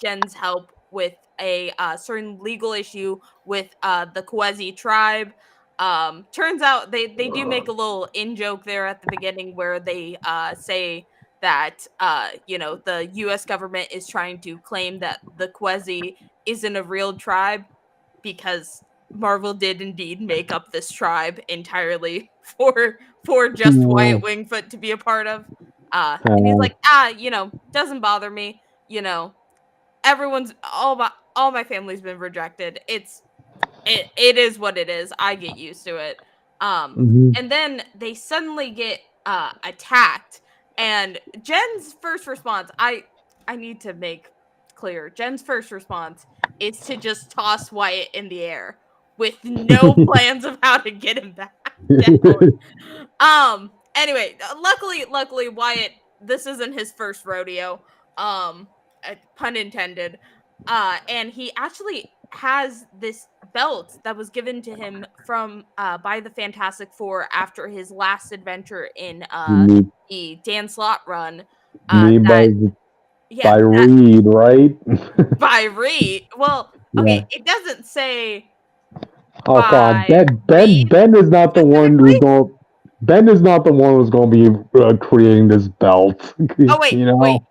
Jen's help with a certain legal issue with the Kwezi tribe. Turns out they do make a little in joke there at the beginning where they say that the US government is trying to claim that the Kwezi isn't a real tribe because Marvel did indeed make up this tribe entirely for just Wyatt Wingfoot to be a part of. And he's like, doesn't bother me. Everyone's all my family's been rejected. It is what it is. I get used to it. Hmm. And then they suddenly get attacked, and Jen's first response, I need to make clear, Jen's first response is to just toss Wyatt in the air with no plans of how to get him back down. Anyway, luckily Wyatt this isn't his first rodeo, pun intended. And he actually has this belt that was given to him from by the Fantastic Four after his last adventure in the Dan Slott run. By Reed, right? By Reed. Well, okay, it doesn't say. Oh God, Ben is not the one who's going. Ben is not the one who's going to be creating this belt. Oh wait, you know? wait.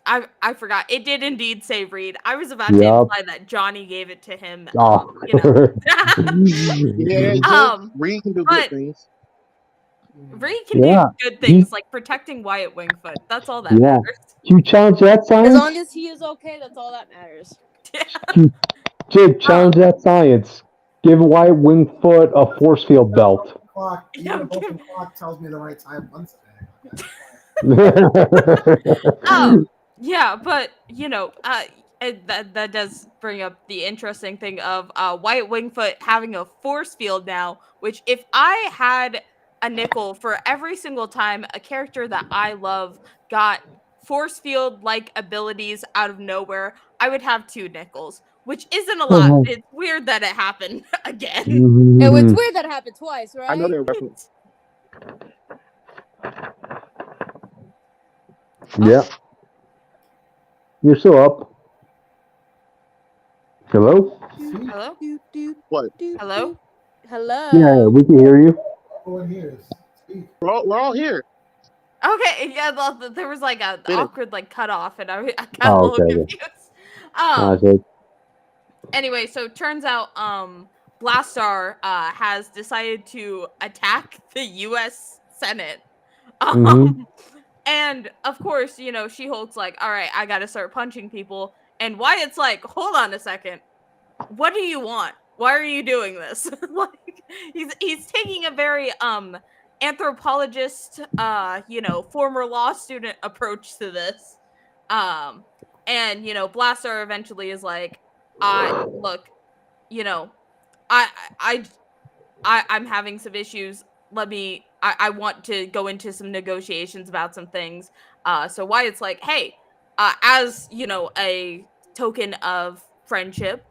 I forgot. It did indeed say Reed. I was about to imply that Johnny gave it to him. You know. Reed can do good things. Reed can do good things like protecting Wyatt Wingfoot. That's all that matters. You challenge that science? As long as he is okay, that's all that matters. Jake, challenge that science. Give Wyatt Wingfoot a force field belt. Clock. Even a broken clock tells me the right time once a day. Yeah, but you know, that does bring up the interesting thing of Wyatt Wingfoot having a force field now. Which, if I had a nickel for every single time a character that I love got force field like abilities out of nowhere, I would have 2 nickels, which isn't a lot. It's weird that it happened again. It's weird that it happened twice, right? I know they're reference. Yeah. You're still up. Hello? Hello? What? Hello? Hello? Yeah, we can hear you. We're all here. Okay, yeah, there was like an awkward like cutoff, and I got a little confused. Anyway, so it turns out Blastar has decided to attack the U.S. Senate. And of course, you know, She-Hulk's like, all right, I gotta start punching people. And Wyatt's like, hold on a second. What do you want? Why are you doing this? Like, he's taking a very anthropologist, you know, former law student approach to this. And you know, Blastar eventually is like, look, you know, I'm having some issues. I want to go into some negotiations about some things. So Wyatt's like, hey, as you know, a token of friendship,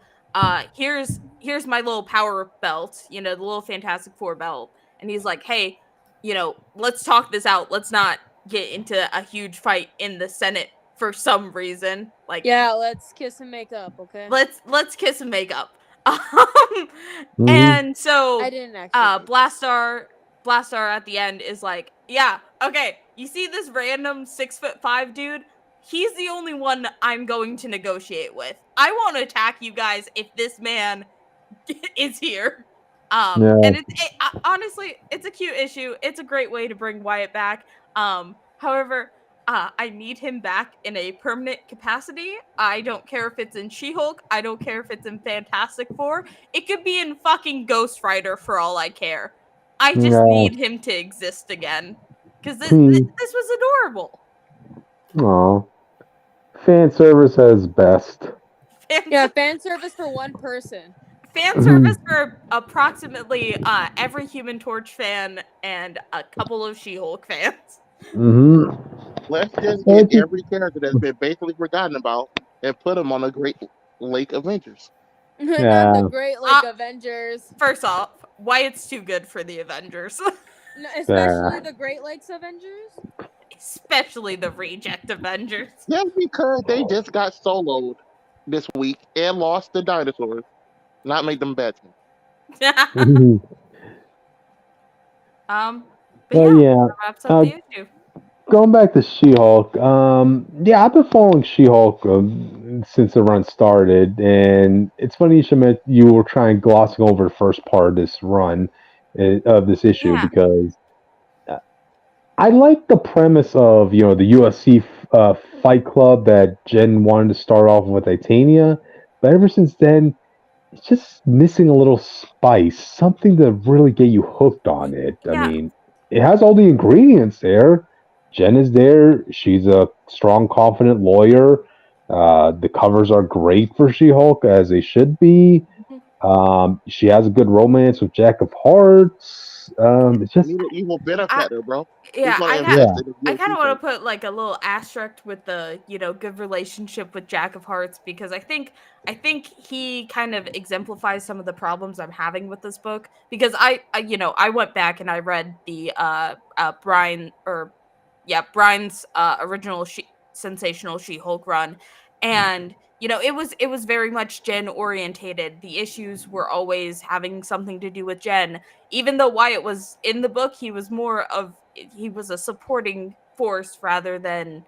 here's my little power belt, you know, the little Fantastic Four belt. And he's like, hey, you know, let's talk this out. Let's not get into a huge fight in the Senate for some reason. Like, yeah, let's kiss and make up, okay? Let's kiss and make up. And so I didn't actually Blastar at the end is like, yeah, okay, you see this random 6'5" dude? He's the only one I'm going to negotiate with. I won't attack you guys if this man is here. And honestly, it's a cute issue. It's a great way to bring Wyatt back. However, I need him back in a permanent capacity. I don't care if it's in She-Hulk. I don't care if it's in Fantastic Four. It could be in fucking Ghost Rider for all I care. I just need him to exist again. Because this was adorable. Aw. Fan service as best. Fan service for one person. Fan service for approximately every Human Torch fan and a couple of She-Hulk fans. Let's just get every character that's been basically forgotten about and put them on the Great Lake Avengers. Not the Great Lake Avengers. First off, Wyatt's too good for the Avengers. Especially the Great Lakes Avengers? Especially the Reject Avengers. Just because they just got soloed this week and lost the dinosaurs, not make them bad team. That wraps up the issue. Going back to She-Hulk, I've been following She-Hulk since the run started, and it's funny you were trying glossing over the first part of this run, of this issue, because I like the premise of, you know, the USC Fight Club that Jen wanted to start off with Titania, but ever since then, it's just missing a little spice, something to really get you hooked on it. I mean, it has all the ingredients there. Jen is there. She's a strong, confident lawyer. The covers are great for She-Hulk, as they should be. She has a good romance with Jack of Hearts. It's just Need an evil benefactor, bro. Yeah, Who's gonna I invest got. in the I DLC kind of want fight? to put like a little asterisk with the good relationship with Jack of Hearts, because I think he kind of exemplifies some of the problems I'm having with this book, because I went back and I read the Brian's original sensational She-Hulk run, and it was very much Jen orientated. The issues were always having something to do with Jen, even though Wyatt was in the book. He was a supporting force rather than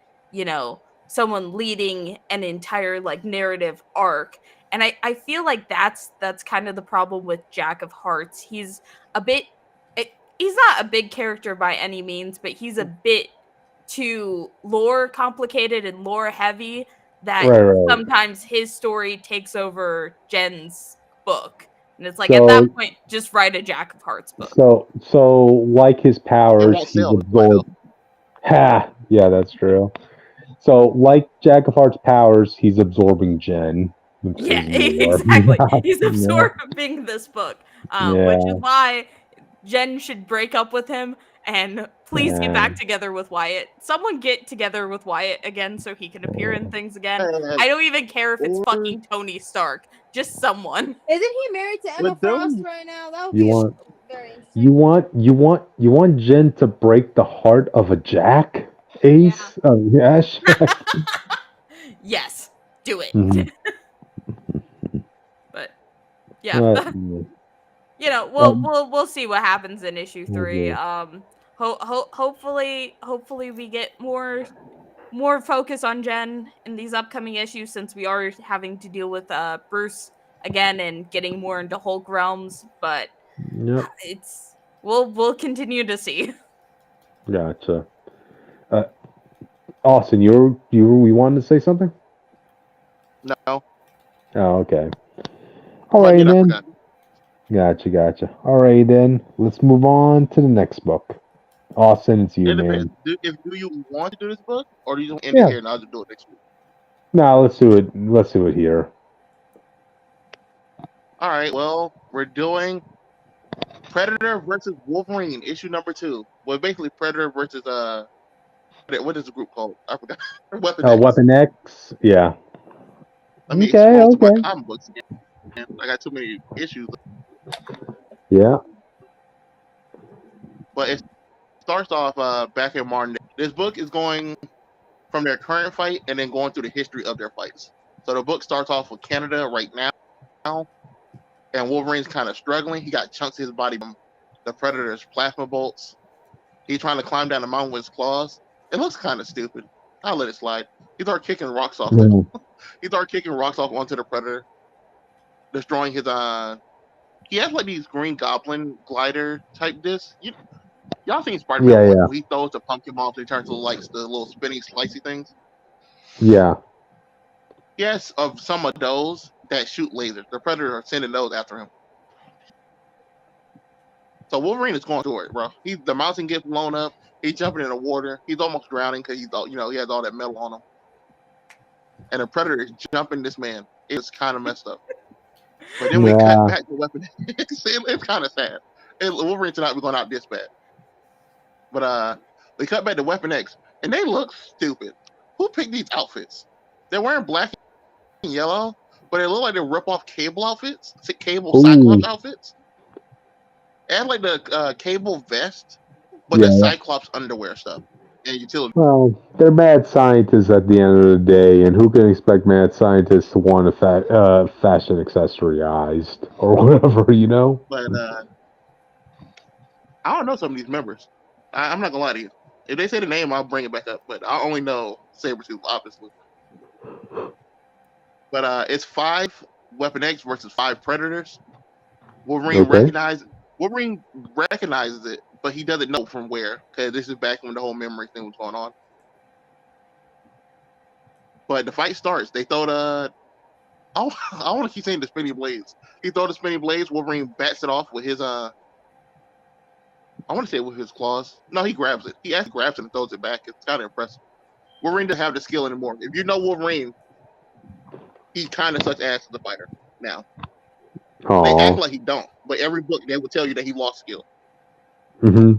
someone leading an entire like narrative arc. And I feel like that's kind of the problem with Jack of Hearts. He's a bit he's not a big character by any means, but he's a bit too lore complicated and lore heavy, that right. sometimes his story takes over Jen's book. And it's like, at that So point, just write a Jack of Hearts book. so like his It powers, won't he's sell. That's why, though. absorbed. Ha! Yeah, that's true. So like Jack of Hearts powers, he's absorbing Jen. Yeah, His lore. exactly. He's Yeah. absorbing this book, which is why Jen should break up with him and please get back together with Wyatt. Someone get together with Wyatt again so he can appear in things again. And I don't even care if it's or fucking Tony Stark. Just someone. Isn't he married to Emma with them, Frost right now? That would You be want very interesting. you want Jen to break the heart of a Jack? Ace? Yeah. Yes, do it. Mhm. But yeah, But, we'll see what happens in issue 3. mhm. Hopefully we get more focus on Jen in these upcoming issues, since we are having to deal with Bruce again and getting more into Hulk realms. But Yep. we'll continue to see. Gotcha. Austin, you wanted to say something? no. Oh, okay. If All I right did, I then. forgot. Gotcha. All right then. Let's move on to the next book. Austin, it's you, It depends. man. Do you want to do this book, or do you want to end Yeah. it here and I'll just do it next week? No, let's do it. Let's do it here. All right. Well, we're doing Predator versus Wolverine, issue number 2. Well, basically Predator versus what is the group called? I forgot. Weapon X. Weapon X. Yeah. Let me Okay. scroll to my Okay. comic books again. I got too many issues, Yeah. but it starts off back in modern day. This book is going from their current fight and then going through the history of their fights. So the book starts off with Canada right now, and Wolverine's kind of struggling. He got chunks of his body from the Predator's plasma bolts. He's trying to climb down the mountain with his claws. It looks kind of stupid. I'll let it slide. He started kicking rocks off. He started kicking rocks off onto the Predator, destroying his He has like these Green Goblin glider type discs. Y'all seen Spider-Man? Yeah. When he throws the pumpkin bombs, they turn to like the little spinning slicey things. Yeah. Yes, of some of those that shoot lasers. The Predator are sending those after him. So Wolverine is going through it, bro. The mountain gets blown up. He's jumping in the water. He's almost drowning because he has all that metal on him. And the Predator is jumping this man. It's kind of messed up. But then we cut back to Weapon X. It's kind of sad. Wolverine tonight we're going out this bad. But we cut back to Weapon X, and they look stupid. Who picked these outfits? They're wearing black and yellow, but they look like they rip off Cable outfits, Cable Cyclops outfits. And like the Cable vest, but the Cyclops underwear stuff and utility. Well, they're mad scientists at the end of the day, and who can expect mad scientists to want a fashion accessorized or whatever, But I don't know some of these members. I'm not gonna lie to you. If they say the name, I'll bring it back up. But I only know Sabretooth, obviously. But it's 5 Weapon X versus 5 Predators. Wolverine recognizes it, but he doesn't know from where, because this is back when the whole memory thing was going on. But the fight starts. They throw the... I want to keep saying the spinning blades. He throws the spinning blades. Wolverine bats it off with his... I want to say with his claws. No, he grabs it. He actually grabs it and throws it back. It's kind of impressive. Wolverine doesn't have the skill anymore. If you know Wolverine, he kind of such ass as a fighter now. They act like he don't, but every book they will tell you that he lost skill. Mm-hmm.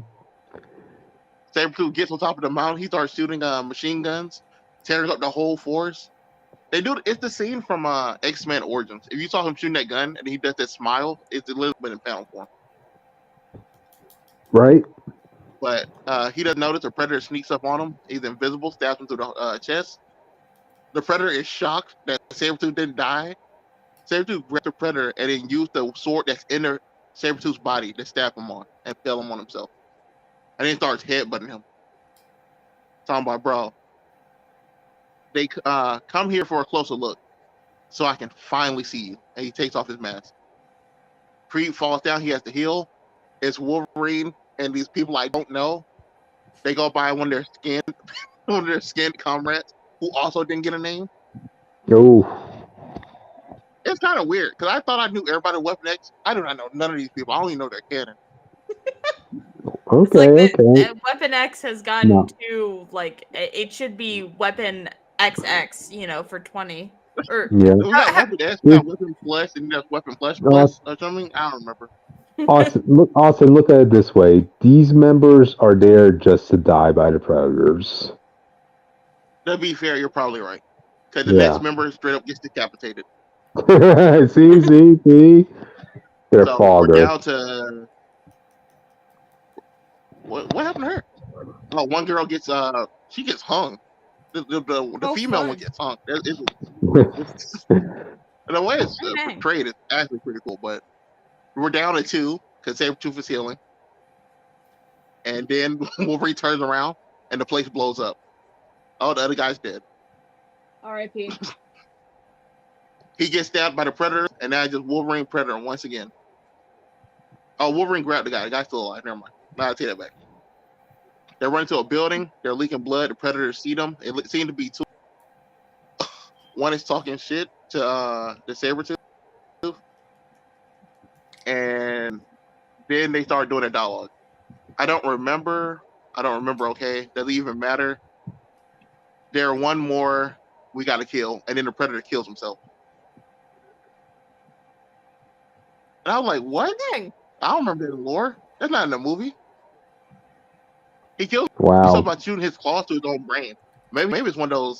Sabretooth gets on top of the mountain. He starts shooting machine guns, tearing up the whole forest. They do it's the scene from X-Men Origins. If you saw him shooting that gun and he does that smile, it's a little bit in panel form. Right. But he doesn't notice a predator sneaks up on him. He's invisible, stabs him through the chest. The predator is shocked that Sabretooth didn't die. Sabretooth grabbed the predator and then used the sword that's in the Sabretooth's body to stab him on and fell him on himself. And then starts headbutting him. Talking about, bro, they come here for a closer look so I can finally see you. And he takes off his mask. Creed falls down. He has to heal. It's Wolverine and these people I don't know. They go by one of their skinned comrades who also didn't get a name. Oh. It's kind of weird because I thought I knew everybody at Weapon X. I do not know none of these people. I don't even know their canon. Okay, it's like okay. Weapon X has gotten to like it should be Weapon XX, for 20. Or yeah. We got Weapon X, we got Weapon Flesh, and there's Weapon Flesh Plus or something. I don't remember. Austin, look at it this way. These members are there just to die by the Predators. To be fair, you're probably right. Because the next member straight up gets decapitated. see? They're so fodder. We're down to... What happened to her? Oh, one girl gets... she gets hung. The female one gets hung. And the way it's portrayed is actually pretty cool, but we're down to 2 because Sabretooth is healing. And then Wolverine turns around and the place blows up. Oh, the other guy's dead. R.I.P. He gets stabbed by the Predator, and now it's just Wolverine Predator once again. Oh, Wolverine grabbed the guy. The guy's still alive. Never mind. Now I take that back. They run into a building. They're leaking blood. The Predators see them. It seemed to be 2. One is talking shit to the Sabretooth. And then they start doing a dialogue. I don't remember. Okay. Doesn't even matter. There one more we got to kill. And then the Predator kills himself. And I was like, what? Dang. I don't remember the lore. That's not in the movie. He kills himself by shooting his claws to his own brain. Maybe it's one of those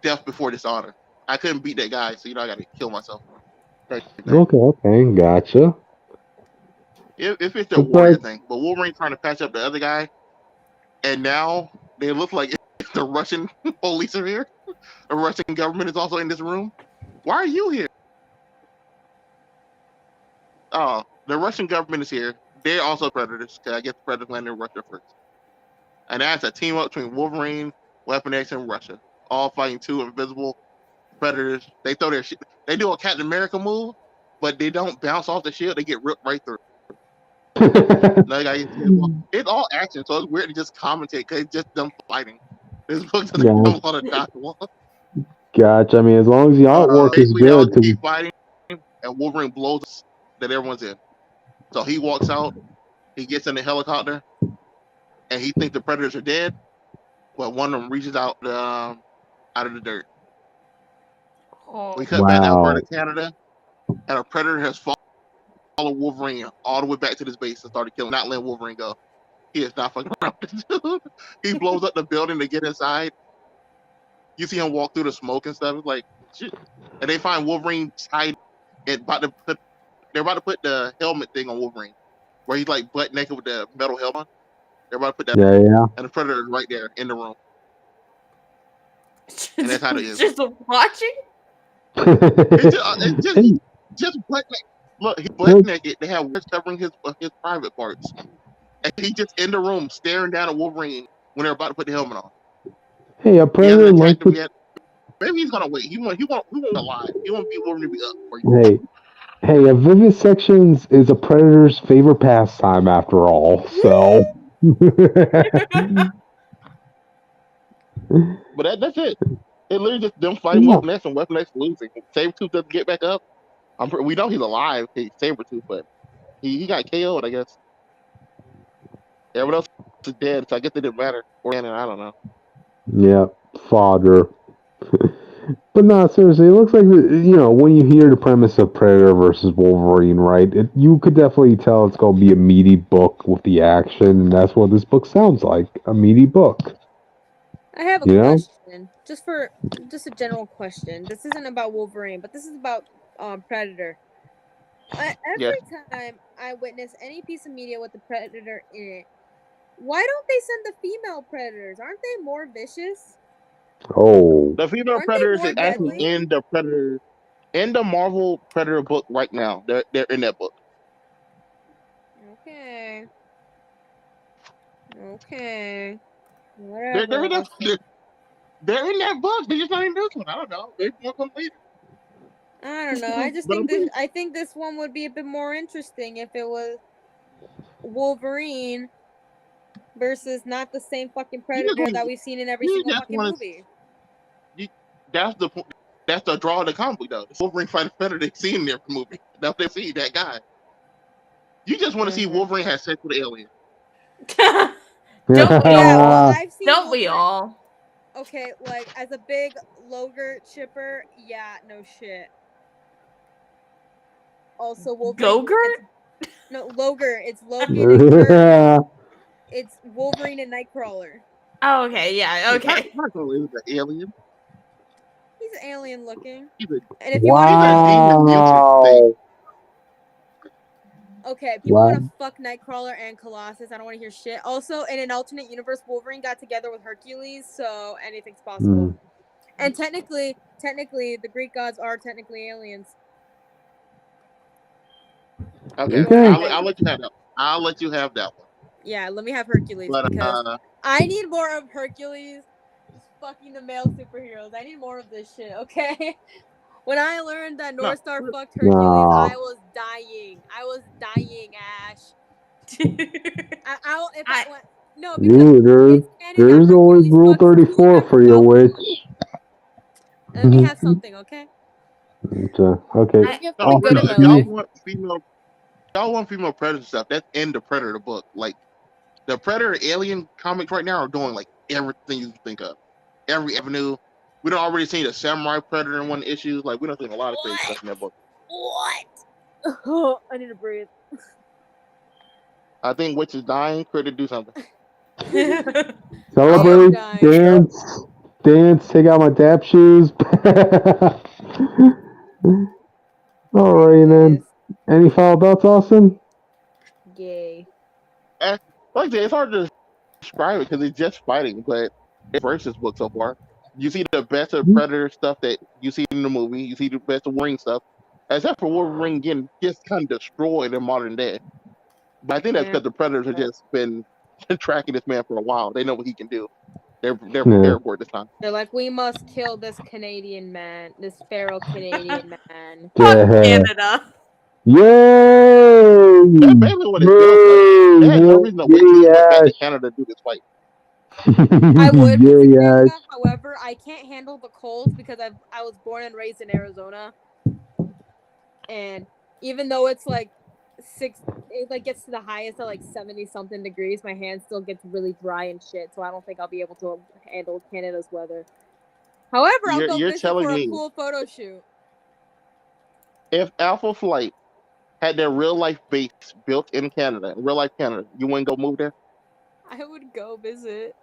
death before dishonor. I couldn't beat that guy, so I got to kill myself. Okay, gotcha. If it's the warrior thing, but Wolverine's trying to patch up the other guy, and now they look like the Russian police are here. The Russian government is also in this room. Why are you here? Oh, the Russian government is here. They're also predators, because I guess the predators landed in Russia first. And that's a team up between Wolverine, Weapon X, and Russia. All fighting 2 invisible predators. They throw their shit. They do a Captain America move, but they don't bounce off the shield. They get ripped right through. It's all action, so it's weird to just commentate because it's just them fighting. This book doesn't come a lot of dialogue. Gotcha. I mean, as long as the artwork is good. They keep fighting, and Wolverine blows that everyone's in. So he walks out, he gets in the helicopter, and he thinks the predators are dead, but one of them reaches out of the dirt. We cut back that part of Canada, and a predator has followed Wolverine all the way back to this base and started killing, not letting Wolverine go. He is not fucking around with this dude. He blows up the building to get inside. You see him walk through the smoke and stuff. It's like, shit. And they find Wolverine tied and they're about to put the helmet thing on Wolverine, where he's like butt naked with the metal helmet. They're about to put that. Yeah. And the Predator is right there in the room. And that's how it is. Just watching. It's just butt naked. Look, he's butt naked. They have words covering his private parts, and he's just in the room staring down at Wolverine when they're about to put the helmet on. Hey, a Predator like maybe he's gonna wait. He won't alive. He won't be Wolverine to be up. Hey, a vivisections is a Predator's favorite pastime after all. So. But that's it. It literally just them fighting Weapon X and Weapon X losing. Sabretooth doesn't get back up. We know he's alive. He's Sabretooth, but he got KO'd, I guess. Everyone else is dead, so I guess it didn't matter. I don't know. Yeah, fodder. But no, seriously, it looks like when you hear the premise of Predator versus Wolverine, right? You could definitely tell it's going to be a meaty book with the action, and that's what this book sounds like—a meaty book. I have a question, just a general question. This isn't about Wolverine, but this is about Predator. Every time I witness any piece of media with the Predator in it, why don't they send the female Predators? Aren't they more vicious? Oh, the female Predators is actually in the Marvel Predator book right now. They're in that book. Okay. Whatever. They're in that book. They're just not in this one. I don't know. Maybe they'll come later. I don't know. I just think this one would be a bit more interesting if it was Wolverine versus not the same fucking Predator that we've seen in every single fucking movie. That's the draw of the comic book, though. Wolverine fighting Predator they've seen in every movie. Now they see that guy. You just want to see Wolverine have sex with an alien. Don't we all? I've seen Don't we all? Okay, like as a big Loger chipper, yeah, no shit. Also, Wolverine. Gogurt? No, Loger. It's Logan and Kurt. It's Wolverine and Nightcrawler. Oh, okay, yeah, okay. Nightcrawler is an alien. He's alien looking. And if you want okay, people want to fuck Nightcrawler and Colossus. I don't want to hear shit. Also, in an alternate universe, Wolverine got together with Hercules, so anything's possible. And technically, the Greek gods are technically aliens. Okay. I'll let you have that. I'll let you have that one. Yeah, let me have Hercules because I need more of Hercules just fucking the male superheroes. I need more of this shit, okay? When I learned that North Star fucked Hercules, I was dying. Ash. There's always Rule 34 for your witch. Let me have something, okay? Okay. Y'all want female Predator stuff? That's in the Predator book. Like the Predator Alien comics right now are doing like everything you can think of, every avenue. We don't already seen the Samurai Predator in one issue. Like we don't see a lot of crazy stuff in that book. What? I need to breathe. I think Witch is dying. Critter, do something. Celebrate, dance, take out my dap shoes. Alright then. Any final thoughts, Austin? Gay. Like I said, it's hard to describe it because it's just fighting, but it's versus book so far. You see the best of Predator stuff that you see in the movie. You see the best of Wolverine stuff, except for Wolverine getting just kind of destroyed in modern day. But I think that's because the Predators have just been tracking this man for a while. They know what he can do. They're prepared for it this time. They're like, we must kill this Canadian man, this feral Canadian man. Fuck Canada. Yay! That's basically what it feels like. They had no reason to wait till he went back to Canada to do this fight. I would visit Canada, however, I can't handle the cold because I was born and raised in Arizona. And even though it's like it like gets to the highest at like 70 something degrees, my hand still gets really dry and shit, so I don't think I'll be able to handle Canada's weather. However, I'll go visit for a cool photo shoot. If Alpha Flight had their real life base built in Canada, real life Canada, you wouldn't go move there? I would go visit.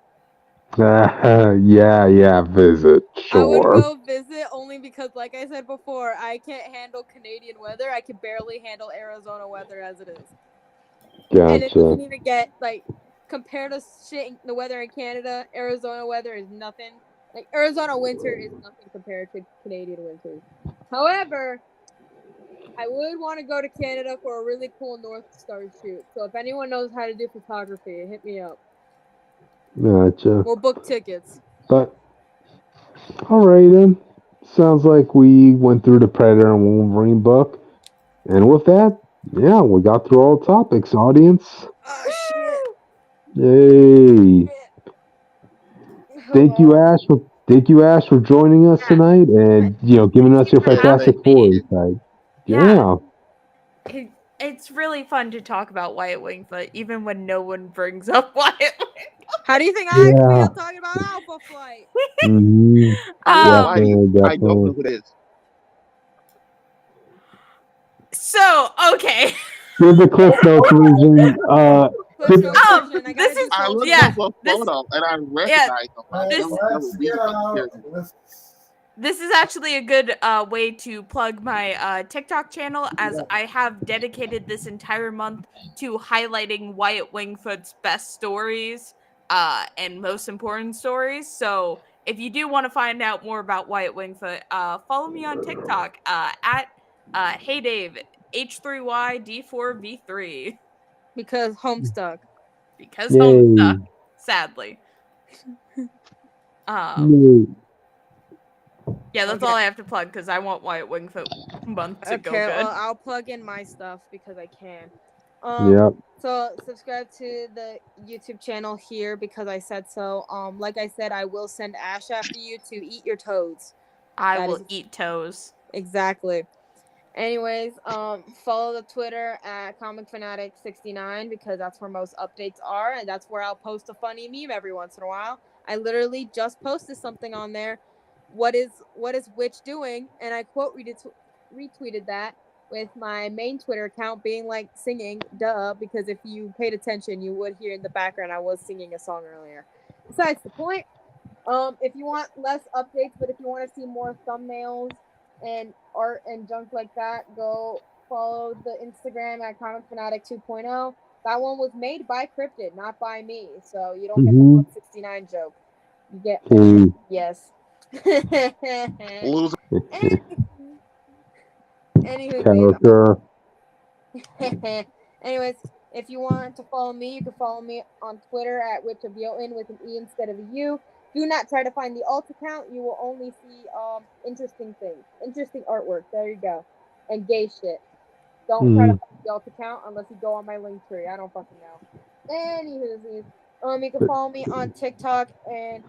Yeah, visit. Sure. I would go visit only because, like I said before, I can't handle Canadian weather. I can barely handle Arizona weather as it is. Gotcha. And it doesn't even get, like, compared to the weather in Canada, Arizona weather is nothing. Like, Arizona winter is nothing compared to Canadian winter. However, I would want to go to Canada for a really cool North Star shoot. So if anyone knows how to do photography, hit me up. Gotcha. We'll book tickets. But, alright then. Sounds like we went through the Predator and Wolverine book. And with that, yeah, we got through all topics, audience. Oh, shit. Yay. Thank you, Ash, for joining us tonight and, giving us your Fantastic Four insight. Yeah. It's really fun to talk about Wyatt Wingfoot, even when no one brings up Wyatt Wingfoot. How do you think I feel talking about Alpha Flight? Mm-hmm. I Definitely. don't know who that is. So, okay. Give the Cliff Notes version. Cliff Notes version. I gotta this do is I soul looked check. up a photo and I recognized them. I This- don't remember reading about the character. This is actually a good way to plug my TikTok channel, as I have dedicated this entire month to highlighting Wyatt Wingfoot's best stories and most important stories. So if you do want to find out more about Wyatt Wingfoot, follow me on TikTok at Hey Dave H3YD4V3 Because Homestuck. because Yay. Homestuck, sadly. Yay. Yeah, that's Okay. all I have to plug because I want Wyatt Wingfoot month to go good. Well, I'll plug in my stuff because I can. Yep. So subscribe to the YouTube channel here because I said so. Like I said, I will send Ash after you to eat your toads. I will eat toes. Exactly. Anyways, follow the Twitter at Comic Fanatic 69 because that's where most updates are, and that's where I'll post a funny meme every once in a while. I literally just posted something on there. What is Witch doing? And I quote retweeted that with my main Twitter account being like singing, duh, because if you paid attention, you would hear in the background I was singing a song earlier. Besides the point, if you want less updates, but if you want to see more thumbnails and art and junk like that, go follow the Instagram at Comic Fanatic 2.0. That one was made by Cryptid, not by me, so you don't get the 169 joke. You get yes. Loser. Anyways, if you want to follow me, you can follow me on Twitter at Witch of Jotun with an E instead of a U. Do not try to find the alt account. You will only see interesting things, interesting artwork. There you go. And gay shit. Don't try to find the alt account unless you go on my link tree. I don't fucking know. Anywho, you can follow me on TikTok and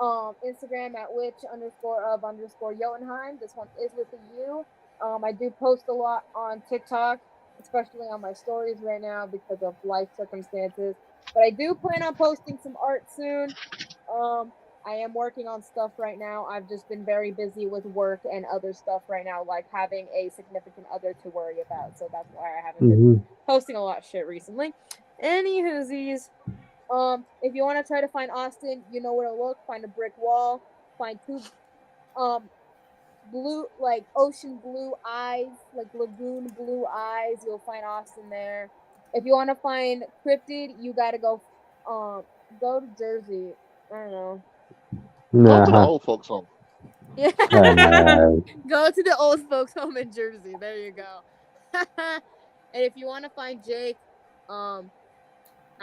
Instagram at witch_of_Jotunheim. This one is with a U. I do post a lot on TikTok, especially on my stories right now because of life circumstances. But I do plan on posting some art soon. I am working on stuff right now. I've just been very busy with work and other stuff right now, like having a significant other to worry about. So that's why I haven't been posting a lot of shit recently. Anywhoosies. If you want to try to find Austin, you know where to look. Find a brick wall. Find two, blue, like ocean blue eyes, like lagoon blue eyes. You'll find Austin there. If you want to find Cryptid, you gotta go to Jersey. I don't know. Go to the old folks' home. Yeah. Go to the old folks' home in Jersey. There you go. And if you want to find Jake, I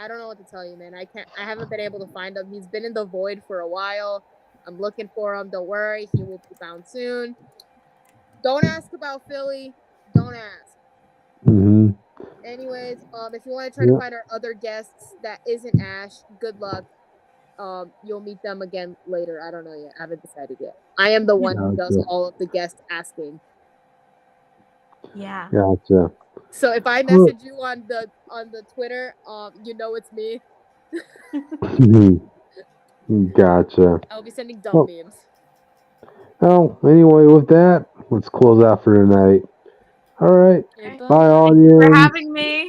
don't know what to tell you, man. I haven't been able to find him. He's been in the void for a while. I'm looking for him. Don't worry, he will be found soon. Don't ask about Philly. Don't ask. Anyways, if you want to try to find our other guests that isn't Ash, good luck. You'll meet them again later. I don't know yet. I haven't decided yet. I am the one who does all of the guest asking. Yeah. Gotcha. So if I message you on the Twitter, you know it's me. Gotcha. I'll be sending dumb memes. Well, anyway, with that, let's close out for tonight. All right. Okay, bye, audience. Thanks for having me.